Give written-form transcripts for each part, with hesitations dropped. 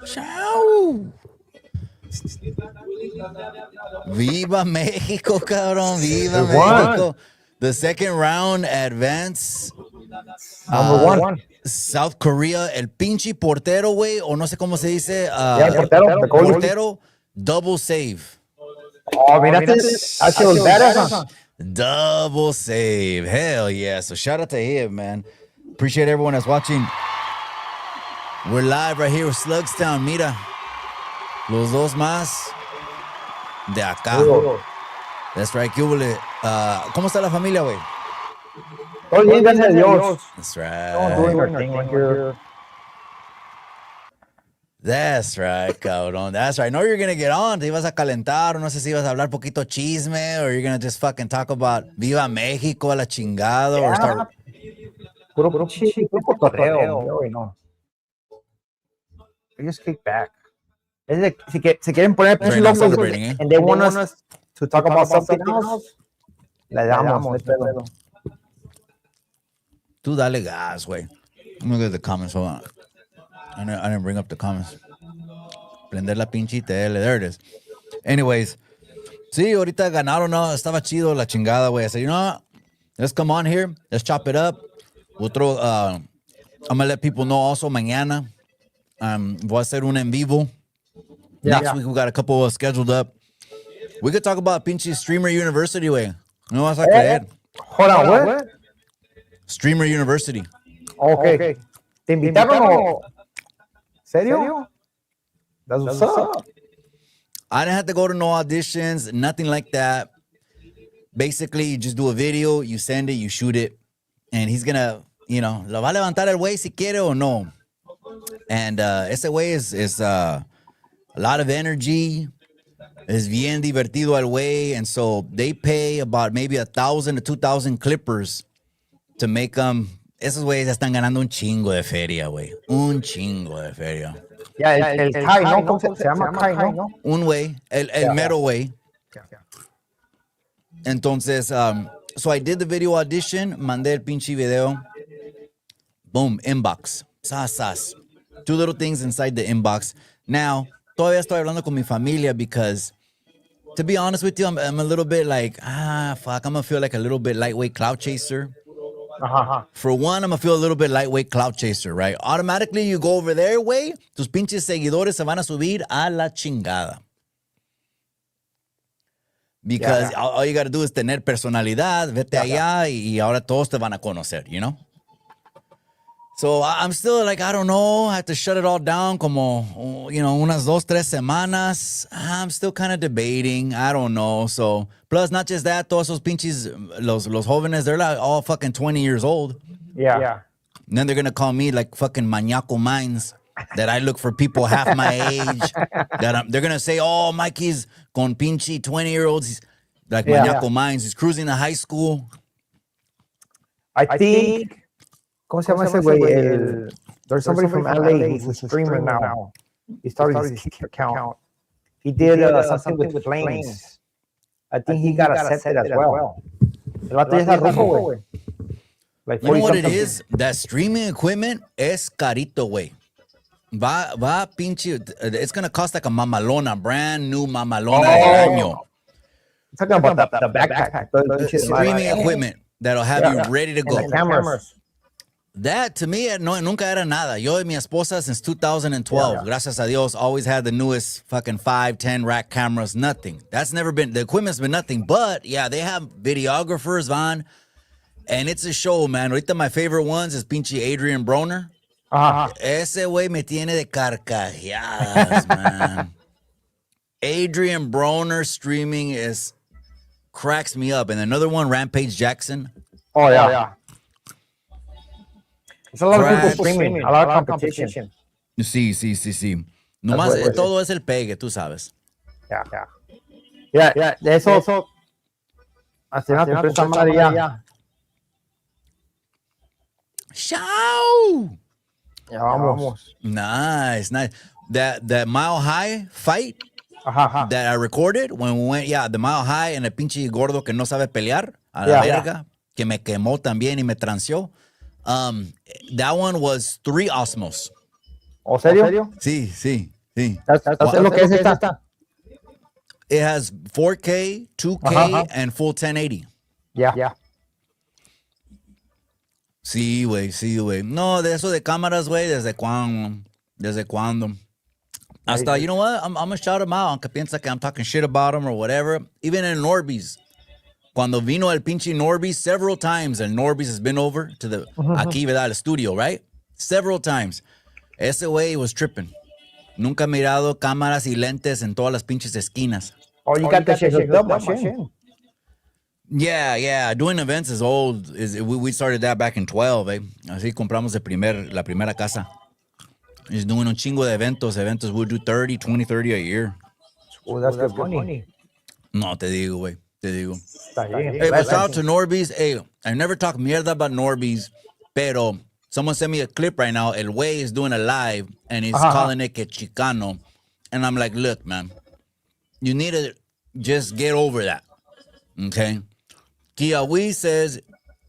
Chao. Viva México, cabrón. Viva México. The second round advance. Number one. South Korea, el pinche portero, güey, o no sé cómo se dice. El portero, double save. Oh, mira, actually better. Double save. Hell yeah. So shout out to him, man. Appreciate everyone that's watching. We're live right here with Slugstown. Mira. Los dos más de acá. That's right. ¿Qué hubo? ¿Cómo está la familia, güey? Todo bien, gracias a Dios. That's right. That's right, cabrón. That's right. No, you're going to get on. Te ibas a calentar. No sé si ibas a hablar poquito chisme or you're going to just fucking talk about Viva México a la chingada or start... Puro cotorreo. No. I just kick back. Es de, si quieren poner Right now celebrating, and they want us to talk about something else, le damos. Tú dale gas, güey. Let me look at the comments. Hold on. I didn't bring up the comments. Prender la pinche tele. There it is. Anyways. Sí, ahorita ganaron, no. Estaba chido la chingada, güey. I said, you know what? Let's come on here. Let's chop it up. We'll throw... I'm going to let people know also mañana. Voy a hacer un en vivo. Next week, we got a couple scheduled up. We could talk about pinche Streamer University, güey. No vas a creer. Hold on, what? Streamer University. Okay. ¿Te invitaron o...? ¿Serio? That's what's up. I didn't have to go to no auditions, nothing like that. Basically, you just do a video, you send it, you shoot it, and he's gonna, you know, lo va a levantar el güey si quiere o no. And ese güey is a lot of energy. Es bien divertido el güey, and so they pay about maybe 1,000 to 2,000 clippers to make them. Esos güeyes están ganando un chingo de feria, güey. Un chingo de feria. Ya, el Kai, ¿no? ¿Cómo se llama Kai, no? Un güey, el mero güey. Entonces, so I did the video audition, mandé el pinche video. Boom, inbox. Sas. 2 little things inside the inbox. Now, todavía estoy hablando con mi familia because, to be honest with you, I'm a little bit like, fuck, I'm going to feel like a little bit lightweight cloud chaser. For one, I'm going to feel a little bit lightweight cloud chaser, right? Automatically, you go over there, güey, tus pinches seguidores se van a subir a la chingada. Because all you got to do is tener personalidad, vete allá y ahora todos te van a conocer, you know? So I'm still like, I don't know, I have to shut it all down como, you know, unas 2-3 semanas. I'm still kind of debating. I don't know. So, plus, not just that, todos esos pinches, los jóvenes, they're like all fucking 20 years old. Yeah. And then they're going to call me like fucking Mañaco Minds, that I look for people half my age. They're going to say, oh, Mikey's con pinche 20-year-olds. He's like Mañaco Minds. He's cruising to high school. I think... ¿Cómo se llama ese güey? There's somebody from LA who's a streamer now. He started his Kick account. He did something with flames. I think he got accepted as well. El vato ya está rojo, güey. You know what it is? That streaming equipment es carito, güey. Va pinche. It's going to cost like a mamalona, brand new mamalona del año. Talking about the backpack. Streaming equipment that'll have you ready to go. And the cameras. That, to me, nunca era nada. Yo y mi esposa, since 2012, gracias a Dios, always had the newest fucking 5-10 rack cameras, nothing. That's never been, the equipment's been nothing. But, yeah, they have videographers, Van, and it's a show, man. Ahorita my favorite ones is pinche Adrian Broner. Ese güey me tiene de carcajadas, man. Adrian Broner streaming cracks me up. And another one, Rampage Jackson. Oh, yeah. There's a lot of people streaming, a lot of competition. Sí. Nomás, todo es el pegue, tú sabes. Yeah, de eso. Así una empresa María. Chao. Ya vamos. Nice. That Mile High fight that I recorded when we went, the Mile High and el pinche gordo que no sabe pelear a la verga, que me quemó también y me transeó. That one was 3 Osmos. ¿O serio? Sí. Sí. That's lo que es esta. It has 4K, 2K, and full 1080. Yeah. Sí, güey. No, de eso de cámaras, güey, ¿desde cuándo? Hasta, you know what? I'm gonna shout him out, aunque piensa que I'm talking shit about him or whatever. Even in Norby's. Cuando vino el pinche Norby's, several times, el Norby's has been over to the, aquí, ¿verdad? El studio, right? Several times. Ese güey was tripping. Nunca he mirado cámaras y lentes en todas las pinches esquinas. Oh, you got the shit hooked up, machine. Yeah. Doing events is old. We started that back in 12, eh? Así compramos la primera casa. He's doing un chingo de eventos. We'll do 30 a year. Oh, that's good money. No, te digo, güey. Está bien. Hey, but shout out to Norby's. Hey, I never talk mierda about Norby's, pero someone sent me a clip right now. El Way is doing a live, and he's calling it que Chicano. And I'm like, look, man, you need to just get over that, okay? Kiawi says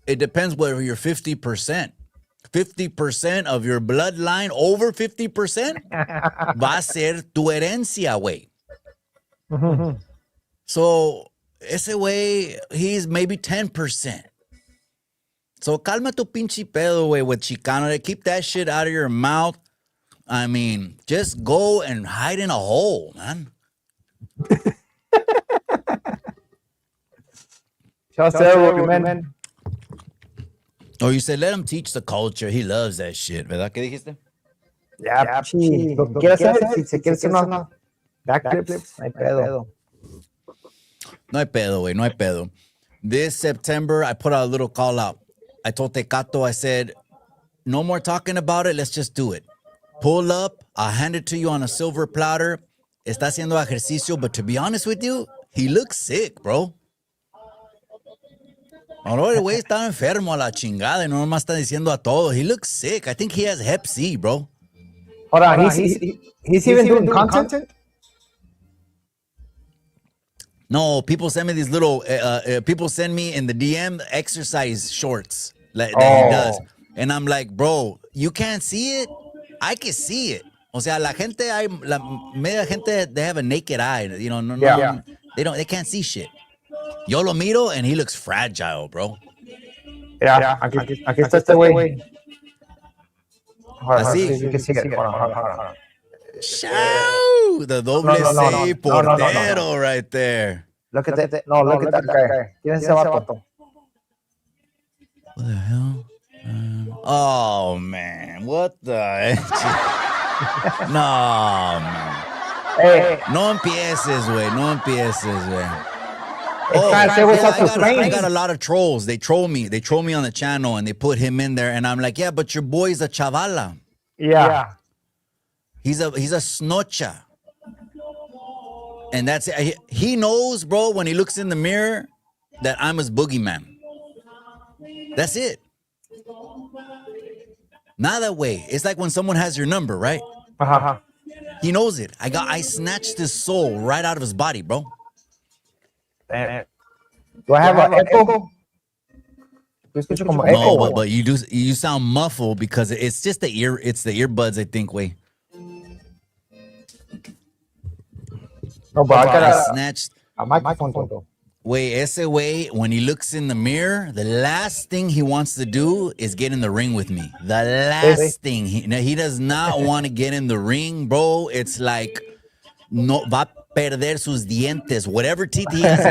it depends whether you're 50%. 50% of your bloodline, over 50%, va a ser tu herencia, güey. So, ese güey, he's maybe 10%. So, calma tu pinche pedo, güey, with Chicano. Keep that shit out of your mouth. I mean, just go and hide in a hole, man. Shout out, man. Oh, you said let him teach the culture. He loves that shit, ¿verdad? ¿Qué dijiste? Yeah, sí. Lo que quieras hacer, si se quiere hacer una backflips, no hay pedo. No hay pedo, güey. No hay pedo. This September, I put out a little call out. I told Tecato, I said, no more talking about it. Let's just do it. Pull up. I'll hand it to you on a silver platter. Está haciendo ejercicio, but to be honest with you, he looks sick, bro. Ahora el güey está enfermo a la chingada y no nomás está diciendo a todos. He looks sick. I think he has Hep C, bro. Hold on, he's even doing content? No, people send me these little, people send me in the DM exercise shorts that he does. And I'm like, bro, you can't see it? I can see it. O sea, la media gente, they have a naked eye. You know, they can't see shit. Yo lo miro and he looks fragile, bro. Yeah, aquí está este güey. Así. You can see it. Hold on. Shoo! The doble C portero right there. Look at that. No, look at that guy. ¿Quién es ese vato? What the hell? Oh, man. What the? No, man. Hey. No empieces, güey. I got a lot of trolls. They troll me on the channel and they put him in there. And I'm like, yeah, but your boy's a chavala. Yeah. He's a snocha. And that's it. He knows, bro, when he looks in the mirror that I'm his boogeyman. That's it. Nada way. It's like when someone has your number, right? He knows it. I snatched his soul right out of his body, bro. Do I have an echo? No, but you sound muffled because it's just the earbuds, I think, way. No, but I snatched a microphone. Wait, ese way, when he looks in the mirror, the last thing he wants to do is get in the ring with me. The last thing. He does not want to get in the ring, bro. It's like, no, va a perder sus dientes. Whatever teeth he has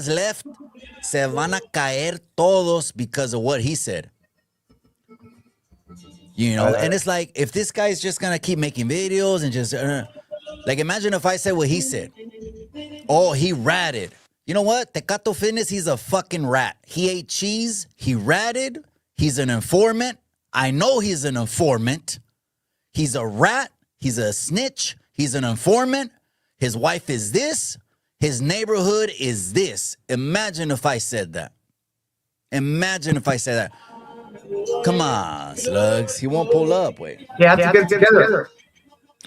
left, se van a caer todos because of what he said. You know, and it's like, if this guy's just going to keep making videos and just, like, imagine if I said what he said. Oh, he ratted. You know what? Tecato Fitness, he's a fucking rat. He ate cheese. He ratted. He's an informant. I know he's an informant. He's a rat. He's a snitch. He's an informant. His wife is this. His neighborhood is this. Imagine if I said that. Come on, Slugs. He won't pull up. Wait. Yeah, to get together.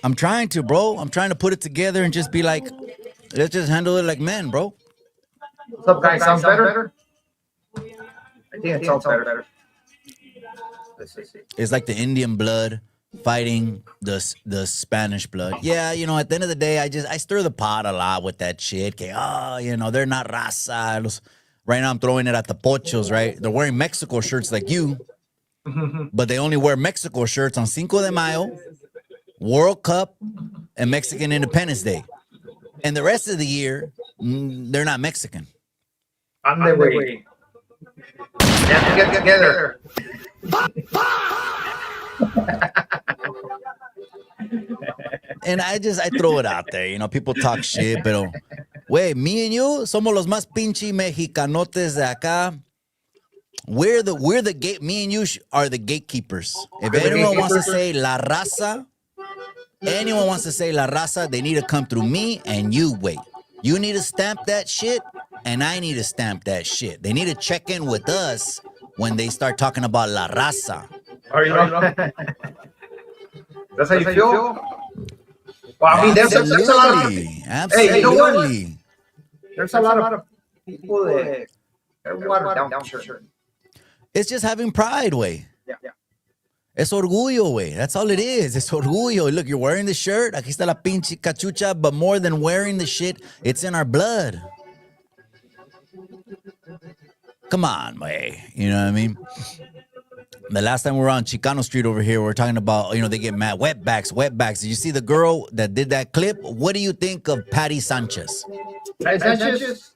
I'm trying to, bro. I'm trying to put it together and just be like, let's just handle it like men, bro. What's up, guys? Sounds better? I think it sounds better. It's like the Indian blood. fighting the Spanish blood. Yeah, you know, at the end of the day, I stir the pot a lot with that shit. Que, you know, they're not raza. Right now, I'm throwing it at the pochos, right? They're wearing Mexico shirts like you, but they only wear Mexico shirts on Cinco de Mayo, World Cup, and Mexican Independence Day. And the rest of the year, they're not Mexican. On their way. Yeah, get together. And I throw it out there, you know, people talk shit, pero, wait, me and you somos los más pinche mexicanotes de acá. We're gate. Me and you are the gatekeepers. If anyone wants to say la raza, they need to come through me and you. Wait, you need to stamp that shit, and I need to stamp that shit. They need to check in with us when they start talking about la raza. Are you know? That's how you feel? Well, I mean, there's a lot of, absolutely. Hey, you know what? There's a lot of people that are watered down sure. It's just having pride, way. Yeah. Es orgullo, way. That's all it is. It's orgullo. Look, you're wearing the shirt. Aquí está la pinche cachucha. But more than wearing the shit, it's in our blood. Come on, way. You know what I mean? The last time we were on Chicano Street over here, we were talking about, you know, they get mad. Wetbacks. Did you see the girl that did that clip? What do you think of Patty Sanchez? Patty Sanchez?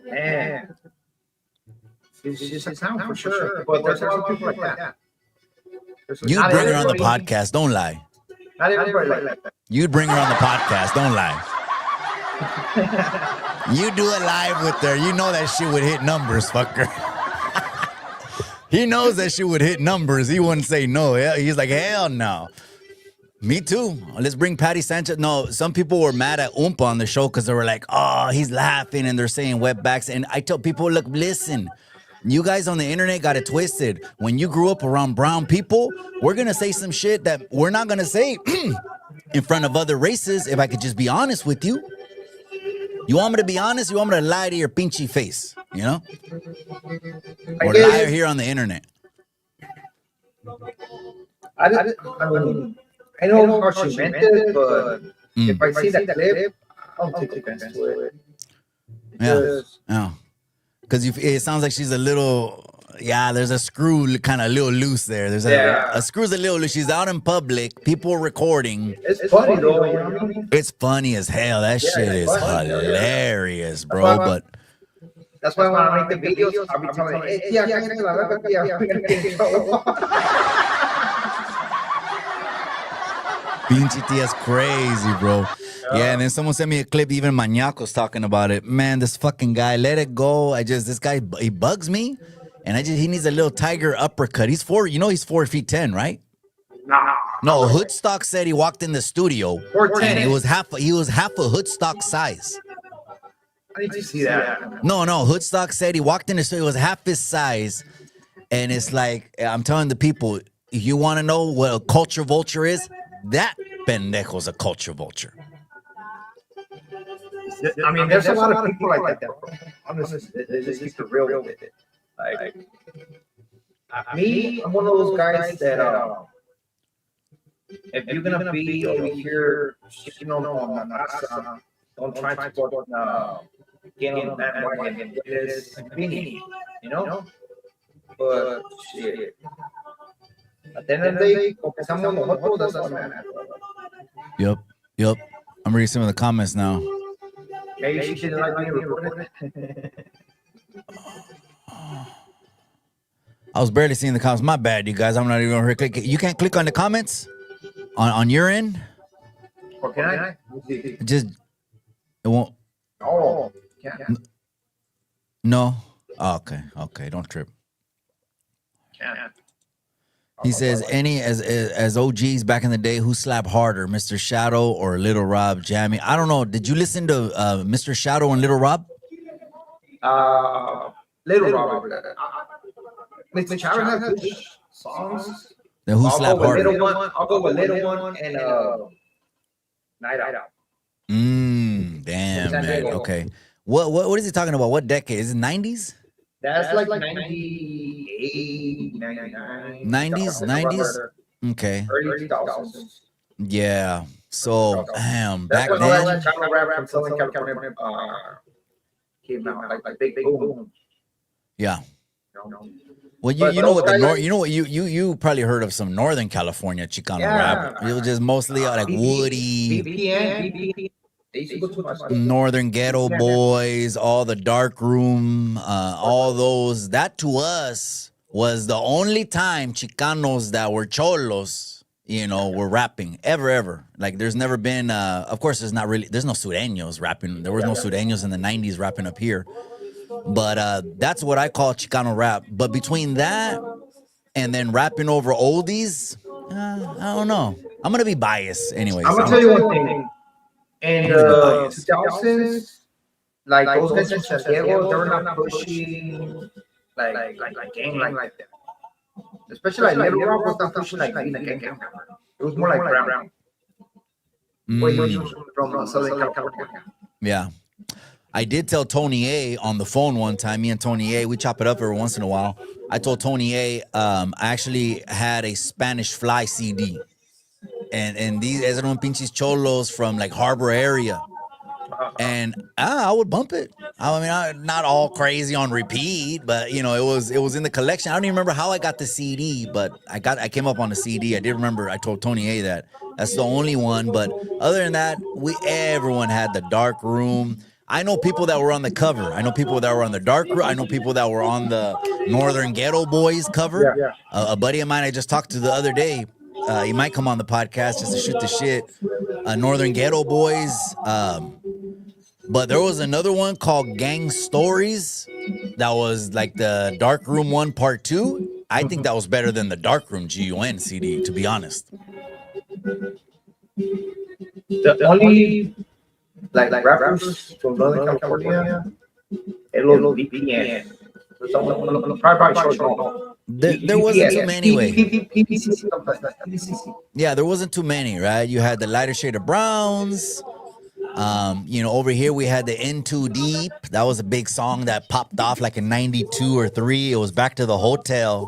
Man. She's a clown for sure. But there's a lot of people like that. You'd bring her on the podcast. Don't lie. Not everybody like that. You'd bring her on the podcast. Don't lie. You do it live with her. You know that shit would hit numbers, fucker. He knows that shit would hit numbers. He wouldn't say no. He's like, hell no. Me too. Let's bring Patty Sanchez. No, some people were mad at Oompa on the show because they were like, oh, he's laughing and they're saying wetbacks. And I tell people, look, listen, you guys on the internet got it twisted. When you grew up around brown people, we're going to say some shit that we're not going to say in front of other races if I could just be honest with you. You want me to be honest? You want me to lie to your pinchy face, you know? Or lie here on the internet. I mean, I know how she meant it, but if I see that clip, I'll take offense to it. Yeah. Because it sounds like she's a little... Yeah, there's a screw kind of a little loose there. There's a screw's a little loose. She's out in public. People are recording. It's funny, though. You know what I mean? It's funny as hell. That shit is hilarious, bro. But that's why when I make the videos, I'll be telling her, Pinche tia's crazy, bro. Yeah, and then someone sent me a clip, even Mañacos talking about it. Man, this fucking guy, let it go. This guy, he bugs me. And he needs a little tiger uppercut. He's 4'10", right? No, Hoodstock said he walked in the studio and he was half a Hoodstock size. I need to see that. No, Hoodstock said he walked in the studio, it was half his size. And it's like, I'm telling the people, if you want to know what a culture vulture is, that pendejo's a culture vulture. I mean, there's a lot of people like that. Honestly, it's just the real with it. Like me, I'm one of those guys that if you're gonna be over here, you know, don't try to get on that wagon. It is convenient, you know. But shit, at the end of the day, that's all that matters. Yep. I'm reading some of the comments now. Maybe she didn't like me recording it. I was barely seeing the comments. My bad, you guys. I'm not even going to click. You can't click on the comments on your end? Or can I? It won't. Oh, yeah. No? Oh, okay. Don't trip. Yeah. He says, as OGs back in the day, who slapped harder, Mr. Shadow or Little Rob Jammy? I don't know. Did you listen to Mr. Shadow and Little Rob? Little Rob. Mr. Shadow has good songs. Then who slapped harder? I'll go with Little One and Night Out. Damn, man. Okay. What is he talking about? What decade? Is it 90s? That's like 98, 99. 90s? Okay. early 2000s. Yeah. So, That's back when all that then, Chicano rap from Southern California came out, like the big boom. yeah. You know? Well, you know what you know what you probably heard of some Northern California Chicano rap. It was just mostly like Woody, VPN. They used to go to my school. Northern Ghetto Boys, all the Dark Room, all those. That to us was the only time Chicanos that were cholos, were rapping ever. Like there's never been. Of course, there's no Sureños rapping. There was no Sureños in the '90s rapping up here. But that's what I call Chicano rap. But between that and then rapping over oldies, I don't know. I'm gonna be biased, anyways. I'm gonna tell you one thing. In the 2000s, like those guys in San Diego, they were not pushing like gang like that. Especially like Little Rock was not pushing like being a gang member. It was more like brown. From Southern California. Yeah. I did tell Tony A on the phone one time. Me and Tony A, we chop it up every once in a while. I told Tony A, I actually had a Spanish Fly CD. And these eran pinches cholos from like Harbor area. And I would bump it. I mean, not all crazy on repeat, but it was in the collection. I don't even remember how I got the CD, but I came up on the CD. I did remember. I told Tony A that that's the only one. But other than that, everyone had the Dark Room. I know people that were on the cover. I know people that were on the Dark Room. I know people that were on the Northern Ghetto Boys cover. Yeah. A buddy of mine I just talked to the other day. He might come on the podcast just to shoot the shit. Northern Ghetto Boys. But there was another one called Gang Stories that was like the Dark Room 1 Part 2. I think that was better than the Dark Room GUN CD, to be honest. The only like rappers from Northern California, Hello VPN. There wasn't too many, way. Yeah, there wasn't too many, right? You had the Lighter Shade of Browns. Over here we had the In Too Deep. That was a big song that popped off like in 92 or 3. It was Back to the Hotel.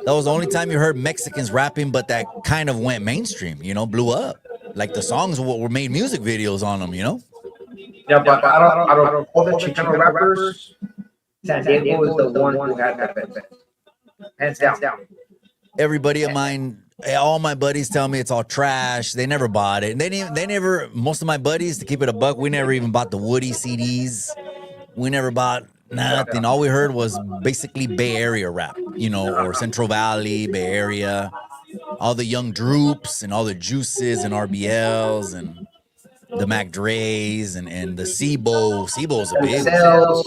That was the only time you heard Mexicans rapping, but that kind of went mainstream, blew up. Like the songs were made music videos on them, Yeah, but I don't all the Chicano rappers, San Diego is the one who had that. Hands down. Everybody of mine, all my buddies tell me it's all trash. They never bought it. They never, most of my buddies, to keep it a buck, we never even bought the Woody CDs. We never bought nothing. All we heard was basically Bay Area rap, or Central Valley, Bay Area. All the Young Droops and all the Juices and RBLs and the Mac Dre's and the Sebo. Sebo's a big one.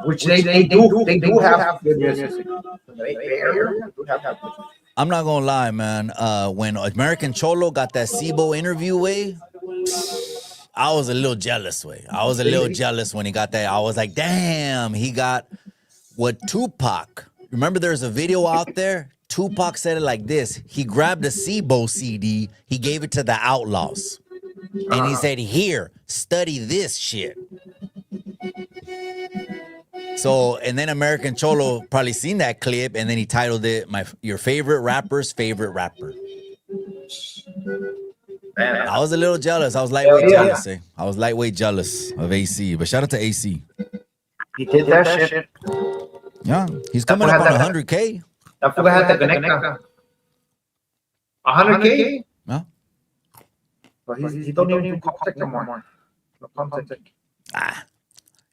Which they do have good music. I'm not gonna lie, man. When American Cholo got that Sebo interview way, I was a little jealous way. I was a little jealous when he got that. I was like, damn, he got what Tupac. Remember there's a video out there? Tupac said it like this. He grabbed a Sebo CD, he gave it to the Outlaws. And he said, here, study this shit. So, and then American Cholo probably seen that clip, and then he titled it "Your Favorite Rapper's Favorite Rapper." Man, I was a little jealous. I was lightweight jealous. I was lightweight jealous of AC. But shout out to AC. He did that shit. Yeah, he's coming up on 100K. I forgot how to connect. 100K? Yeah. But he don't even contact no more.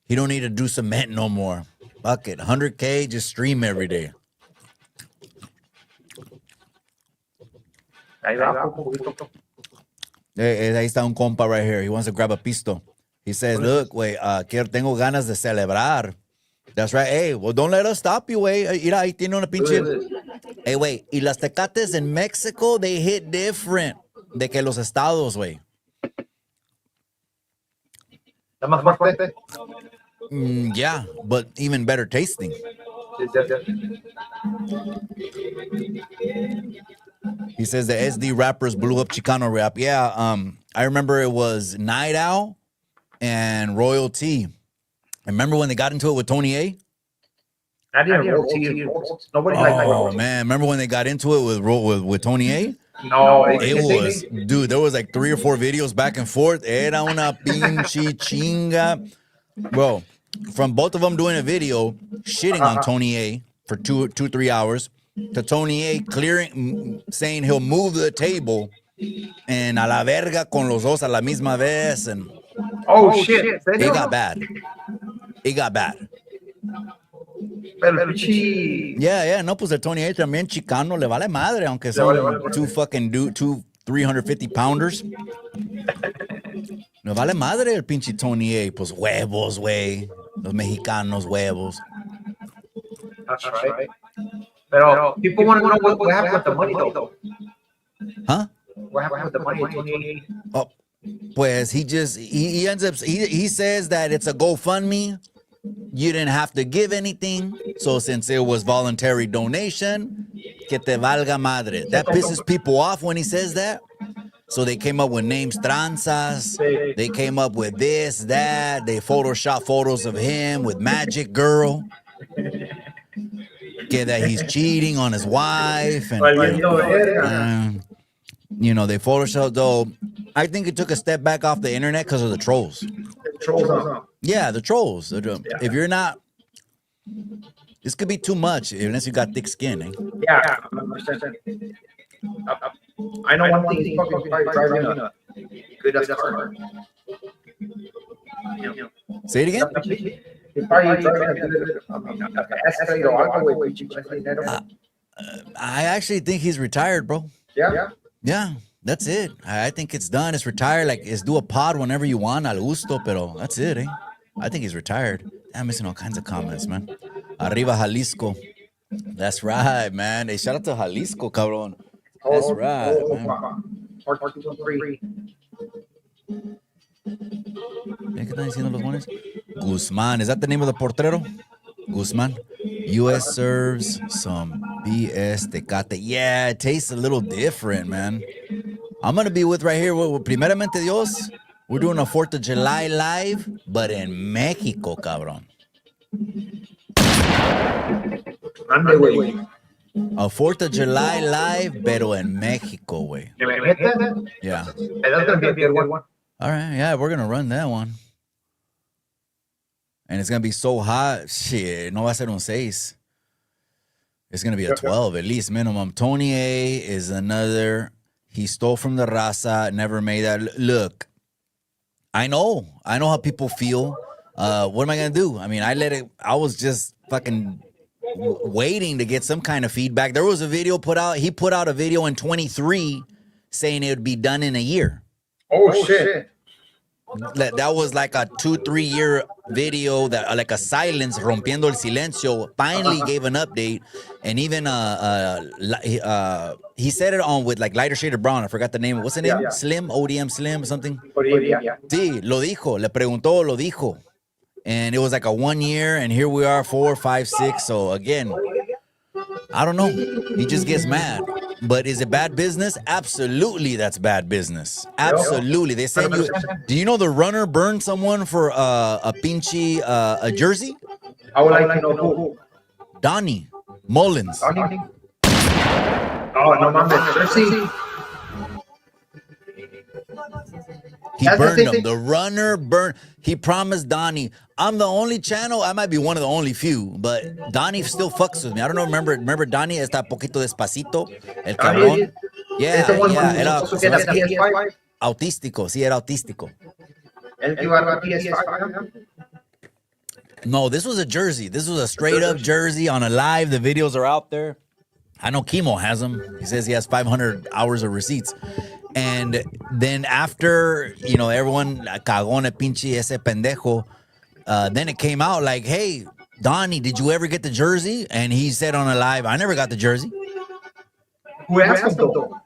He don't need to do cement no more. Fuck it. 100K, just stream every day. Ahí está un compa right here. He wants to grab a pisto. He says, look, güey, tengo ganas de celebrar. That's right. Hey, well, don't let us stop you, güey. Mira, ahí tiene una pinche... Hey, güey, y las tecates in Mexico, they hit different de que los estados, güey. Yeah, but even better tasting. He says the SD rappers blew up Chicano rap. Yeah, I remember it was Night Owl and Royal T. I remember when they got into it with Tony A. Not even roast. Nobody likes roast. Man, remember when they got into it with Tony A? No, It was, dude, there was like 3 or 4 videos back and forth. Era una pinche chinga. Bro, from both of them doing a video shitting on Tony A for 2-3 hours to Tony A saying he'll move the table and a la verga con los dos a la misma vez. And shit. It got bad. It got bad. Yeah, no, pues el Tony A también chicano le vale madre, aunque son two 350 pounders. Le vale madre el pinche Tony A, pues huevos, güey. Los mexicanos huevos. That's right. Pero people want to know what happened with the money, though. Huh? What happened with the money, Tony A? Oh, pues he ends up, he says that it's a GoFundMe. You didn't have to give anything. So since it was voluntary donation, que te valga madre. That pisses people off when he says that. So they came up with names tranzas. They came up with this, that. They Photoshop photos of him with Magic Girl. That he's cheating on his wife. And you know, they Photoshop, though. I think it took a step back off the internet because of the trolls. The trolls, yeah, the trolls. If you're not, this could be too much unless you got thick skin. Eh? Yeah, I know one thing. He's fucking driving a good ass car. Say it again. He's probably driving a Escalade or Alcoy. I actually think he's retired, bro. Yeah, that's it. I think it's done. It's retired. Like, it's do a pod whenever you want, al gusto, pero that's it, eh? I think he's retired. I'm missing all kinds of comments, man. Arriba Jalisco. That's right, man. Hey, shout out to Jalisco, cabrón. That's right, man. ¿Qué están diciendo los mones? Guzmán. Is that the name of the portero? Guzmán. U.S. serves some BS Tecate. Yeah, it tastes a little different, man. I'm going to be with right here. Primeramente Dios, we're doing a 4th of July live, but in Mexico, cabrón. A 4th of July live, pero en Mexico, güey. Yeah. That's going to be a good one. All right, yeah, we're going to run that one. And it's going to be so hot. Shit, no va a ser un 6. It's going to be a 12 at least minimum. Tony A is another. He stole from the raza, never made that. Look, I know how people feel. What am I going to do? I mean, I was just fucking waiting to get some kind of feedback. There was a video he put out a video in 23 saying it would be done in a year. Oh shit. That was like a 2-3 year video that like a silence, rompiendo el silencio, finally gave an update. And even he said it on with like lighter shade of brown. I forgot the name. What's the name? Slim, ODM Slim or something. Sí, lo dijo, le preguntó, lo dijo. And it was like a 1 year, and here we are, 4, 5, 6. So again, I don't know. He just gets mad. But is it bad business? Absolutely, that's bad business. Absolutely. They send you. Do you know the runner burned someone for a pinche a jersey? I would like to know who. Donnie Mullins. Donnie? Oh, no mames, jersey. He burned him. The runner burned. He promised Donnie, I'm the only channel. I might be one of the only few, but Donnie still fucks with me. I don't know. Remember Donnie? Está poquito despacito. El cabrón. Yeah. Era autístico. Sí, era autístico. No, this was a jersey. This was a straight up jersey on a live. The videos are out there. I know Kimo has them. He says he has 500 hours of receipts. And then after, everyone cagón el pinche ese pendejo, then it came out like, hey, Donnie, did you ever get the jersey? And he said on a live, I never got the jersey. Who asked him though?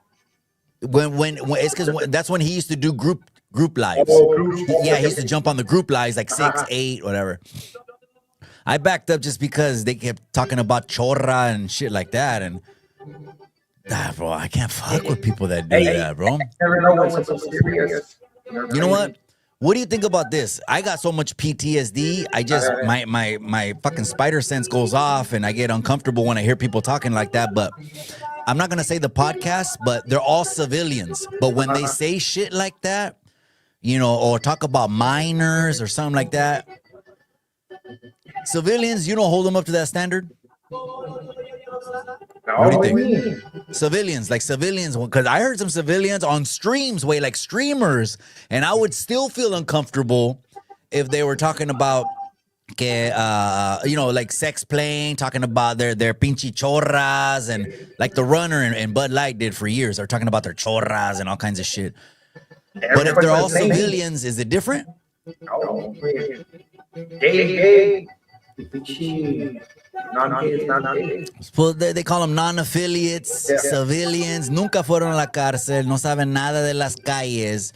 When it's because that's when he used to do group lives. He used to jump on the group lives like 6, 8, whatever. I backed up just because they kept talking about chorra and shit like that, and bro, I can't fuck with people that do that, bro. Never know when something's serious. You know what? What do you think about this? I got so much PTSD. I just my fucking spider sense goes off, and I get uncomfortable when I hear people talking like that. But I'm not gonna say the podcast, but they're all civilians. But when they say shit like that, you know, or talk about minors or something like that, civilians, you don't hold them up to that standard. What do you think? Civilians, because I heard some civilians on streams, like streamers, and I would still feel uncomfortable if they were talking about, like sex playing, talking about their pinche chorras, and like the Runner and Bud Light did for years. They're talking about their chorras and all kinds of shit. But if they're all civilians, is it different? No, gay. Well, they call them non-affiliates, civilians, nunca fueron a la cárcel, no saben nada de las calles,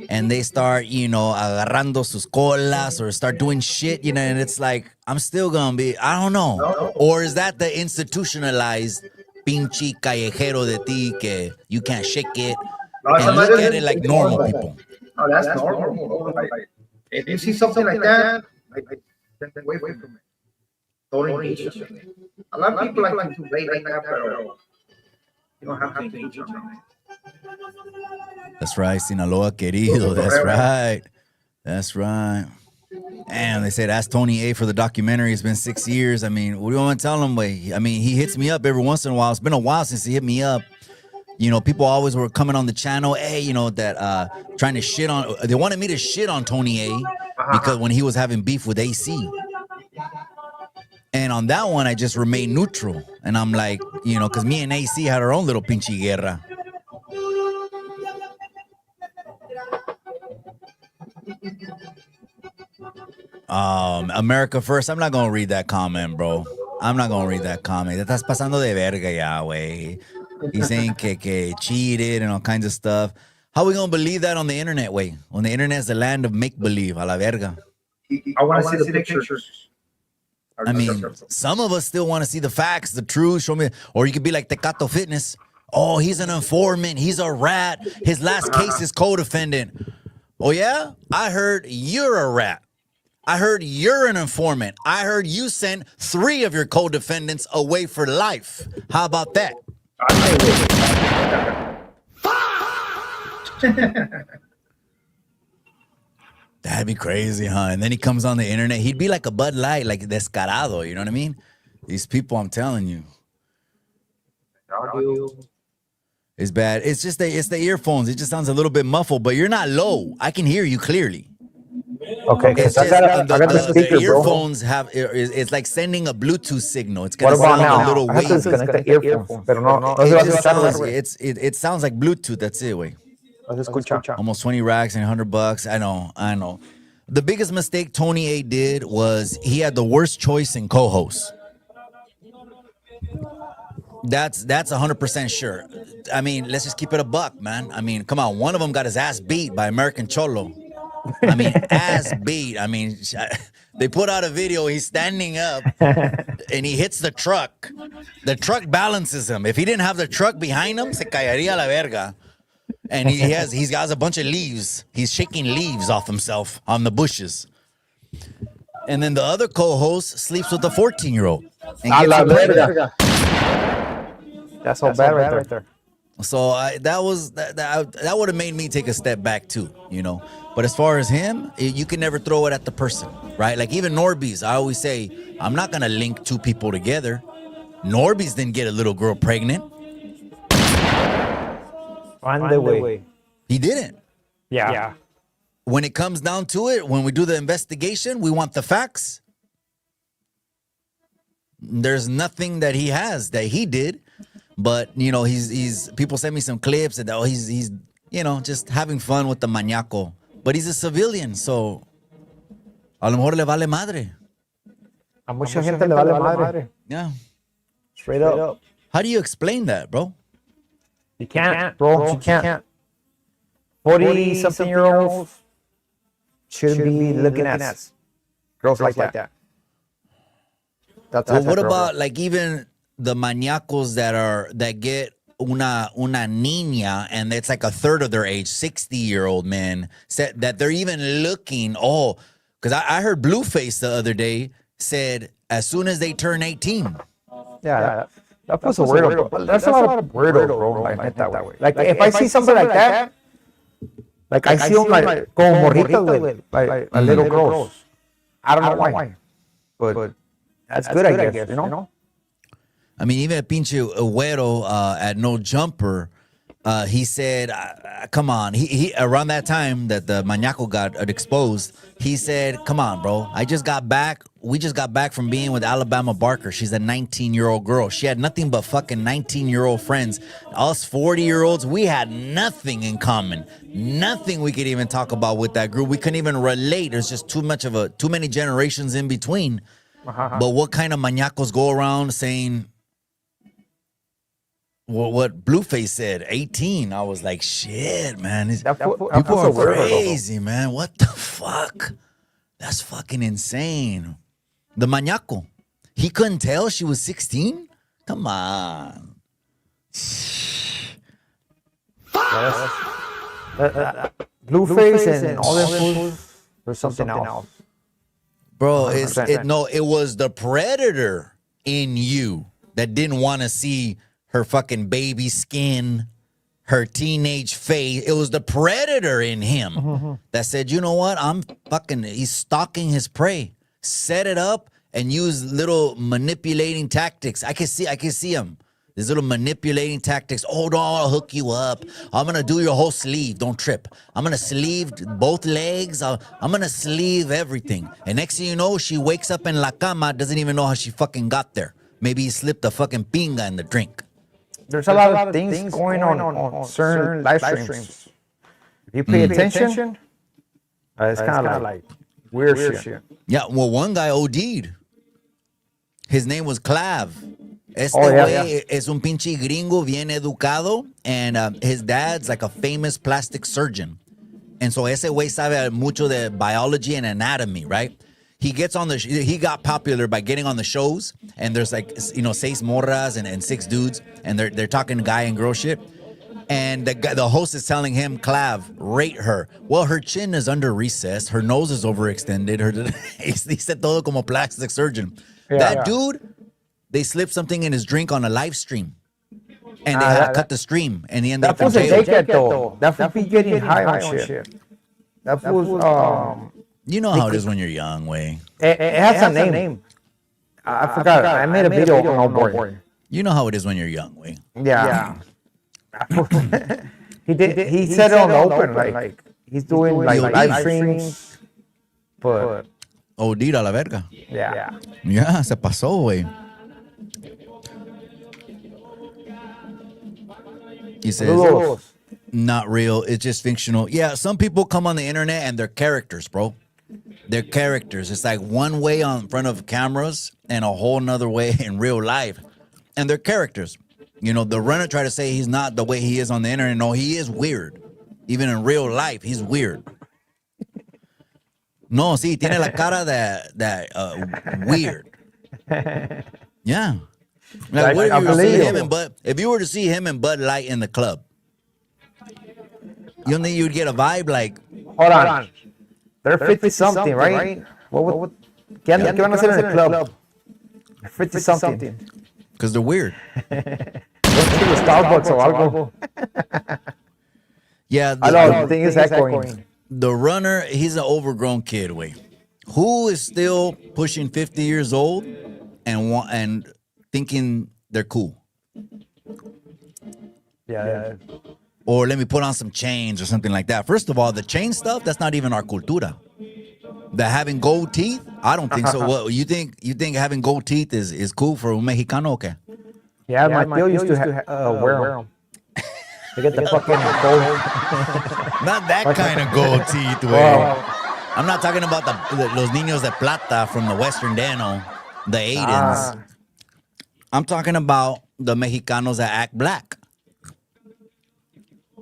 and they start, agarrando sus colas or start doing shit, and it's like, I'm still gonna be, I don't know. Or is that the institutionalized pinche callejero de ti que you can't shake it and look at it like normal people? Oh, that's normal. Like, if you see something like that, step away from it. Don't engage in it. A lot of people like to play like that, but you don't have to engage in it. That's right, Sinaloa querido. That's right. And they said, ask Tony A for the documentary. It's been 6 years. I mean, what do you want to tell him? I mean, he hits me up every once in a while. It's been a while since he hit me up. People always were coming on the channel, hey, that trying to shit on. They wanted me to shit on Tony A because when he was having beef with AC. And on that one, I just remained neutral. And I'm like, because me and AC had our own little pinche guerra. America First. I'm not going to read that comment, bro. I'm not going to read that comment. Te estás pasando de verga ya, güey. He's saying que cheated and all kinds of stuff. How are we going to believe that on the internet, way? On the internet is the land of make-believe, a la verga. I want to see the pictures. I mean, some of us still want to see the facts, the truth. Show me, or you could be like Tecato Fitness. Oh, he's an informant. He's a rat. His last case is co-defendant. Oh, yeah? I heard you're a rat. I heard you're an informant. I heard you sent 3 of your co-defendants away for life. How about that? That'd be crazy, huh? And then he comes on the internet. He'd be like a Bud Light, like descarado. You know what I mean? These people, I'm telling you. It's bad. It's just it's the earphones. It just sounds a little bit muffled, but you're not low. I can hear you clearly. Okay, it's just, the earphones have. It's like sending a Bluetooth signal. It's gonna sound a little wavy. It sounds like Bluetooth. That's it, way. Almost 20 racks and $100. I know. The biggest mistake Tony A did was he had the worst choice in co-hosts. That's 100% sure. I mean, let's just keep it a buck, man. I mean, come on. One of them got his ass beat by American Cholo. I mean, ass beat. I mean, they put out a video. He's standing up and he hits the truck. The truck balances him. If he didn't have the truck behind him, se caería la verga. And he's got a bunch of leaves. He's shaking leaves off himself on the bushes. And then the other co-host sleeps with a 14-year-old. That's so bad right there. So that would have made me take a step back too, But as far as him, you can never throw it at the person, right? Like even Norby's, I always say, I'm not going to link 2 people together. Norby's didn't get a little girl pregnant. On the way. He didn't. Yeah. When it comes down to it, when we do the investigation, we want the facts. There's nothing that he has that he did, but he's people send me some clips and he's just having fun with the mañaco, but he's a civilian, so a lo mejor le vale madre. A mucha gente le vale madre. Yeah. Straight up. How do you explain that, bro? You can't, bro. You can't. 40-something-year-olds shouldn't be looking at girls like that. Well, what about like even the maniacos that get una niña, and it's like a third of their age, 60-year-old men, said that they're even looking, because I heard Blueface the other day said as soon as they turn 18. Yeah, that puts a weirdo. But there's a lot of weirdos, bro, like that way. Like, if I see something like that, like I see them like como morritas with like little girls. I don't know why. But that's good, I guess, you know? I mean, even pinche Güero at No Jumper, he said, come on. He around that time that the Mañaco got exposed, he said, come on, bro. We just got back from being with Alabama Barker. She's a 19-year-old girl. She had nothing but fucking 19-year-old friends. Us 40-year-olds, we had nothing in common. Nothing we could even talk about with that group. We couldn't even relate. There's just too many generations in between. But what kind of Mañacos go around saying what Blueface said, 18? I was like, shit, man. People are crazy, man. What the fuck? That's fucking insane. The Mañaco, he couldn't tell she was 16? Come on. Blueface and all that fools or something else. Bro, it was the predator in you that didn't want to see her fucking baby skin, her teenage face. It was the predator in him that said, you know what? He's stalking his prey. Set it up and use little manipulating tactics. I can see him. These little manipulating tactics. Oh, no, I'll hook you up. I'm going to do your whole sleeve. Don't trip. I'm going to sleeve both legs. I'm going to sleeve everything. And next thing you know, she wakes up in la cama, doesn't even know how she fucking got there. Maybe he slipped a fucking pinga in the drink. There's a lot of things going on certain live streams. If you pay attention, it's kind of like weird shit. Yeah, well, one guy OD'd. His name was Clav. Güey es un pinche gringo bien educado, and his dad's like a famous plastic surgeon. And so ese güey sabe mucho de biology and anatomy, right? He got popular by getting on the shows, and there's like, seis morras and six dudes, and they're talking guy and girl shit. And the host is telling him, Clav, rate her. Well, her chin is under recess, her nose is overextended. He said todo como plastic surgeon. That dude, they slipped something in his drink on a live stream, and they had to cut the stream, and he ended up in jail. That fool be getting high on shit. That fool's you know how it is when you're young, way. It has a name. I forgot. I made a video on Old Boy. You know how it is when you're young, way. Yeah. He said it on the open, like he's doing like live streams, but OD a la verga. Yeah. Yeah, se pasó, güey. He says, not real. It's just fictional. Yeah, some people come on the internet and they're characters, bro. They're characters. It's like one way on front of cameras and a whole nother way in real life. And they're characters. You know, the runner tried to say he's not the way he is on the internet. No, he is weird. Even in real life, he's weird. No, sí, tiene la cara that weird. Yeah. Like, if you were to see him and Bud Light in the club, you don't think you'd get a vibe like... Hold on. They're 50-something, right? ¿Qué van a hacer en el club? They're 50-something. Because they're weird. Starbucks or algo. Yeah. The thing is echoing. The runner, he's an overgrown kid, wait. Who is still pushing 50 years old and thinking they're cool? Yeah. Or let me put on some chains or something like that. First of all, the chain stuff, that's not even our cultura. The having gold teeth, I don't think so. What you think having gold teeth is cool for un Mexicano o qué? Yeah, my tío used to wear them. To get the fucking gold. Not that kind of gold teeth, way. I'm not talking about los niños de plata from the Western Dano, the Aidens. I'm talking about the Mexicanos that act black.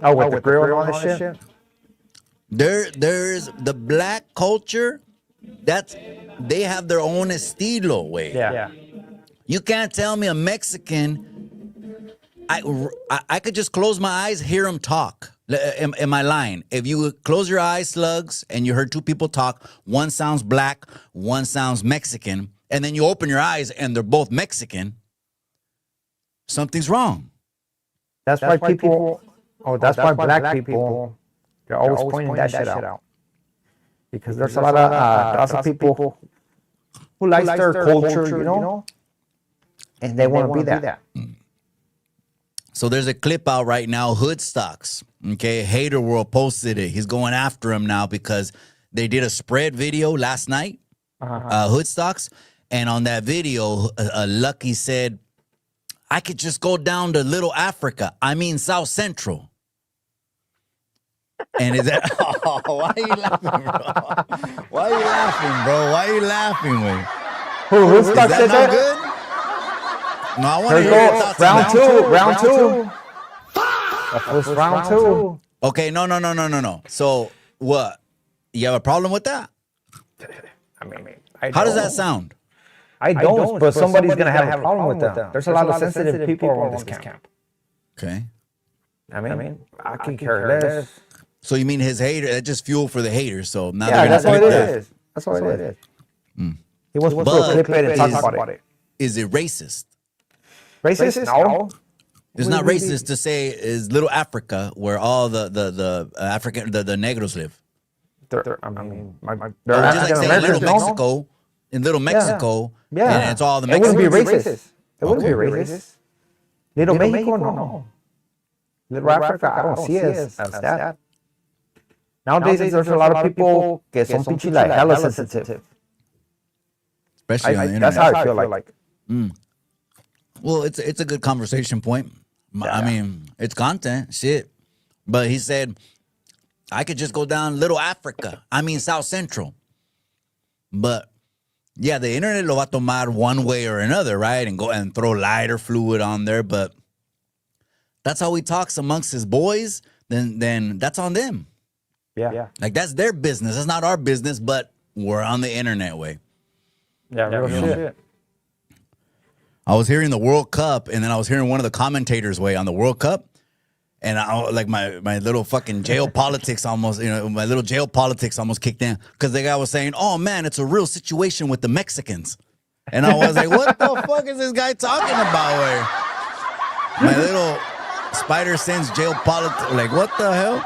Oh, with the grill and all that shit? There's the black culture. They have their own estilo, way. Yeah. You can't tell me a Mexican. I could just close my eyes, hear them talk. Am I lying? If you close your eyes, slugs, and you heard two people talk, one sounds black, one sounds Mexican, and then you open your eyes and they're both Mexican, something's wrong. That's why people. Oh, that's why black people. They're always pointing that shit out. Because there's a lot of lots of people who like their culture, you know, and they want to be that. So there's a clip out right now, Hood Stocks. Okay, Hater World posted it. He's going after him now because they did a spread video last night, Hood Stocks. And on that video, Lucky said, I could just go down to Little Africa. I mean, South Central. And is that, oh, why are you laughing, bro? Why are you laughing, bro? Why are you laughing, Wayne? Hood Stocks said that? Good? No, I want to hear your thoughts. Round two. That was round two. Okay, no. So what? You have a problem with that? I mean, how does that sound? I don't, but somebody's going to have a problem with that. There's a lot of sensitive people around this camp. Okay. I mean, I can care less. So you mean his hater? That's just fuel for the haters. So now yeah, that's what it is. That's what it is. He wants to put a clip in and talk about it. Is it racist? Racist? No. It's not racist to say is Little Africa where all the African the Negros live. I mean, they're just like saying Little Mexico. In Little Mexico, yeah. And it's all the Mexicans. It wouldn't be racist. It wouldn't be racist. Little Mexico, no. Little Africa, I don't see it as that. Nowadays, there's a lot of people que son pinche like hella sensitive. Especially on the internet. That's how I feel like. Well, it's a good conversation point. I mean, it's content, shit. But he said, I could just go down Little Africa. I mean, South Central. But yeah, the internet lo va a tomar one way or another, right? And go and throw lighter fluid on there. But that's how he talks amongst his boys. Then that's on them. Yeah. Like that's their business. That's not our business, but we're on the internet way. Yeah, real shit. I was hearing the World Cup, and then I was hearing one of the commentators way on the World Cup. And I like my little fucking jail politics almost, my little jail politics almost kicked in because the guy was saying, oh man, it's a real situation with the Mexicans. And I was like, what the fuck is this guy talking about? Where my little spider sense jail politics, like what the hell?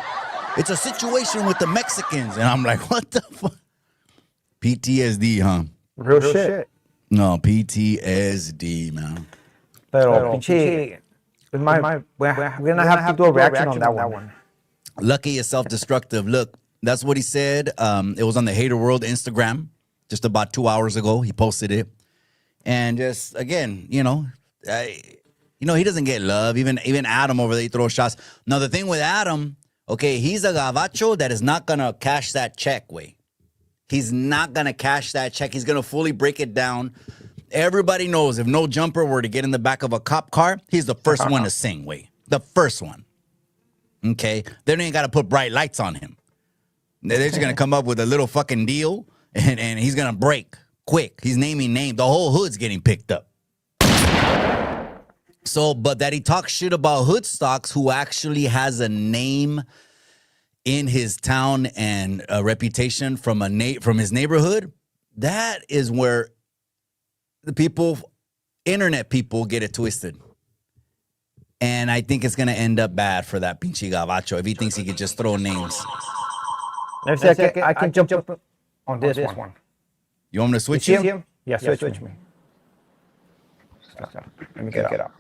It's a situation with the Mexicans. And I'm like, what the fuck? PTSD, huh? Real shit. No, PTSD, man. Pero pinche. We're going to have to do a reaction on that one. Lucky is self-destructive. Look, that's what he said. It was on the Hater World Instagram just about 2 hours ago. He posted it. And just, again, he doesn't get love. Even Adam over there, he throws shots. Now, the thing with Adam, okay, he's a gabacho that is not going to cash that check, way. He's not going to cash that check. He's going to fully break it down. Everybody knows if No Jumper were to get in the back of a cop car, he's the first one to sing, way. The first one. Okay? They don't even got to put bright lights on him. They're just going to come up with a little fucking deal, and he's going to break quick. He's naming names. The whole hood's getting picked up. So, but that he talks shit about Hood Stocks, who actually has a name in his town and a reputation from his neighborhood, that is where the internet people get it twisted. And I think it's going to end up bad for that pinche gabacho if he thinks he could just throw names. I can jump up on this one. You want me to switch you? Yeah, switch me. Let me get it up.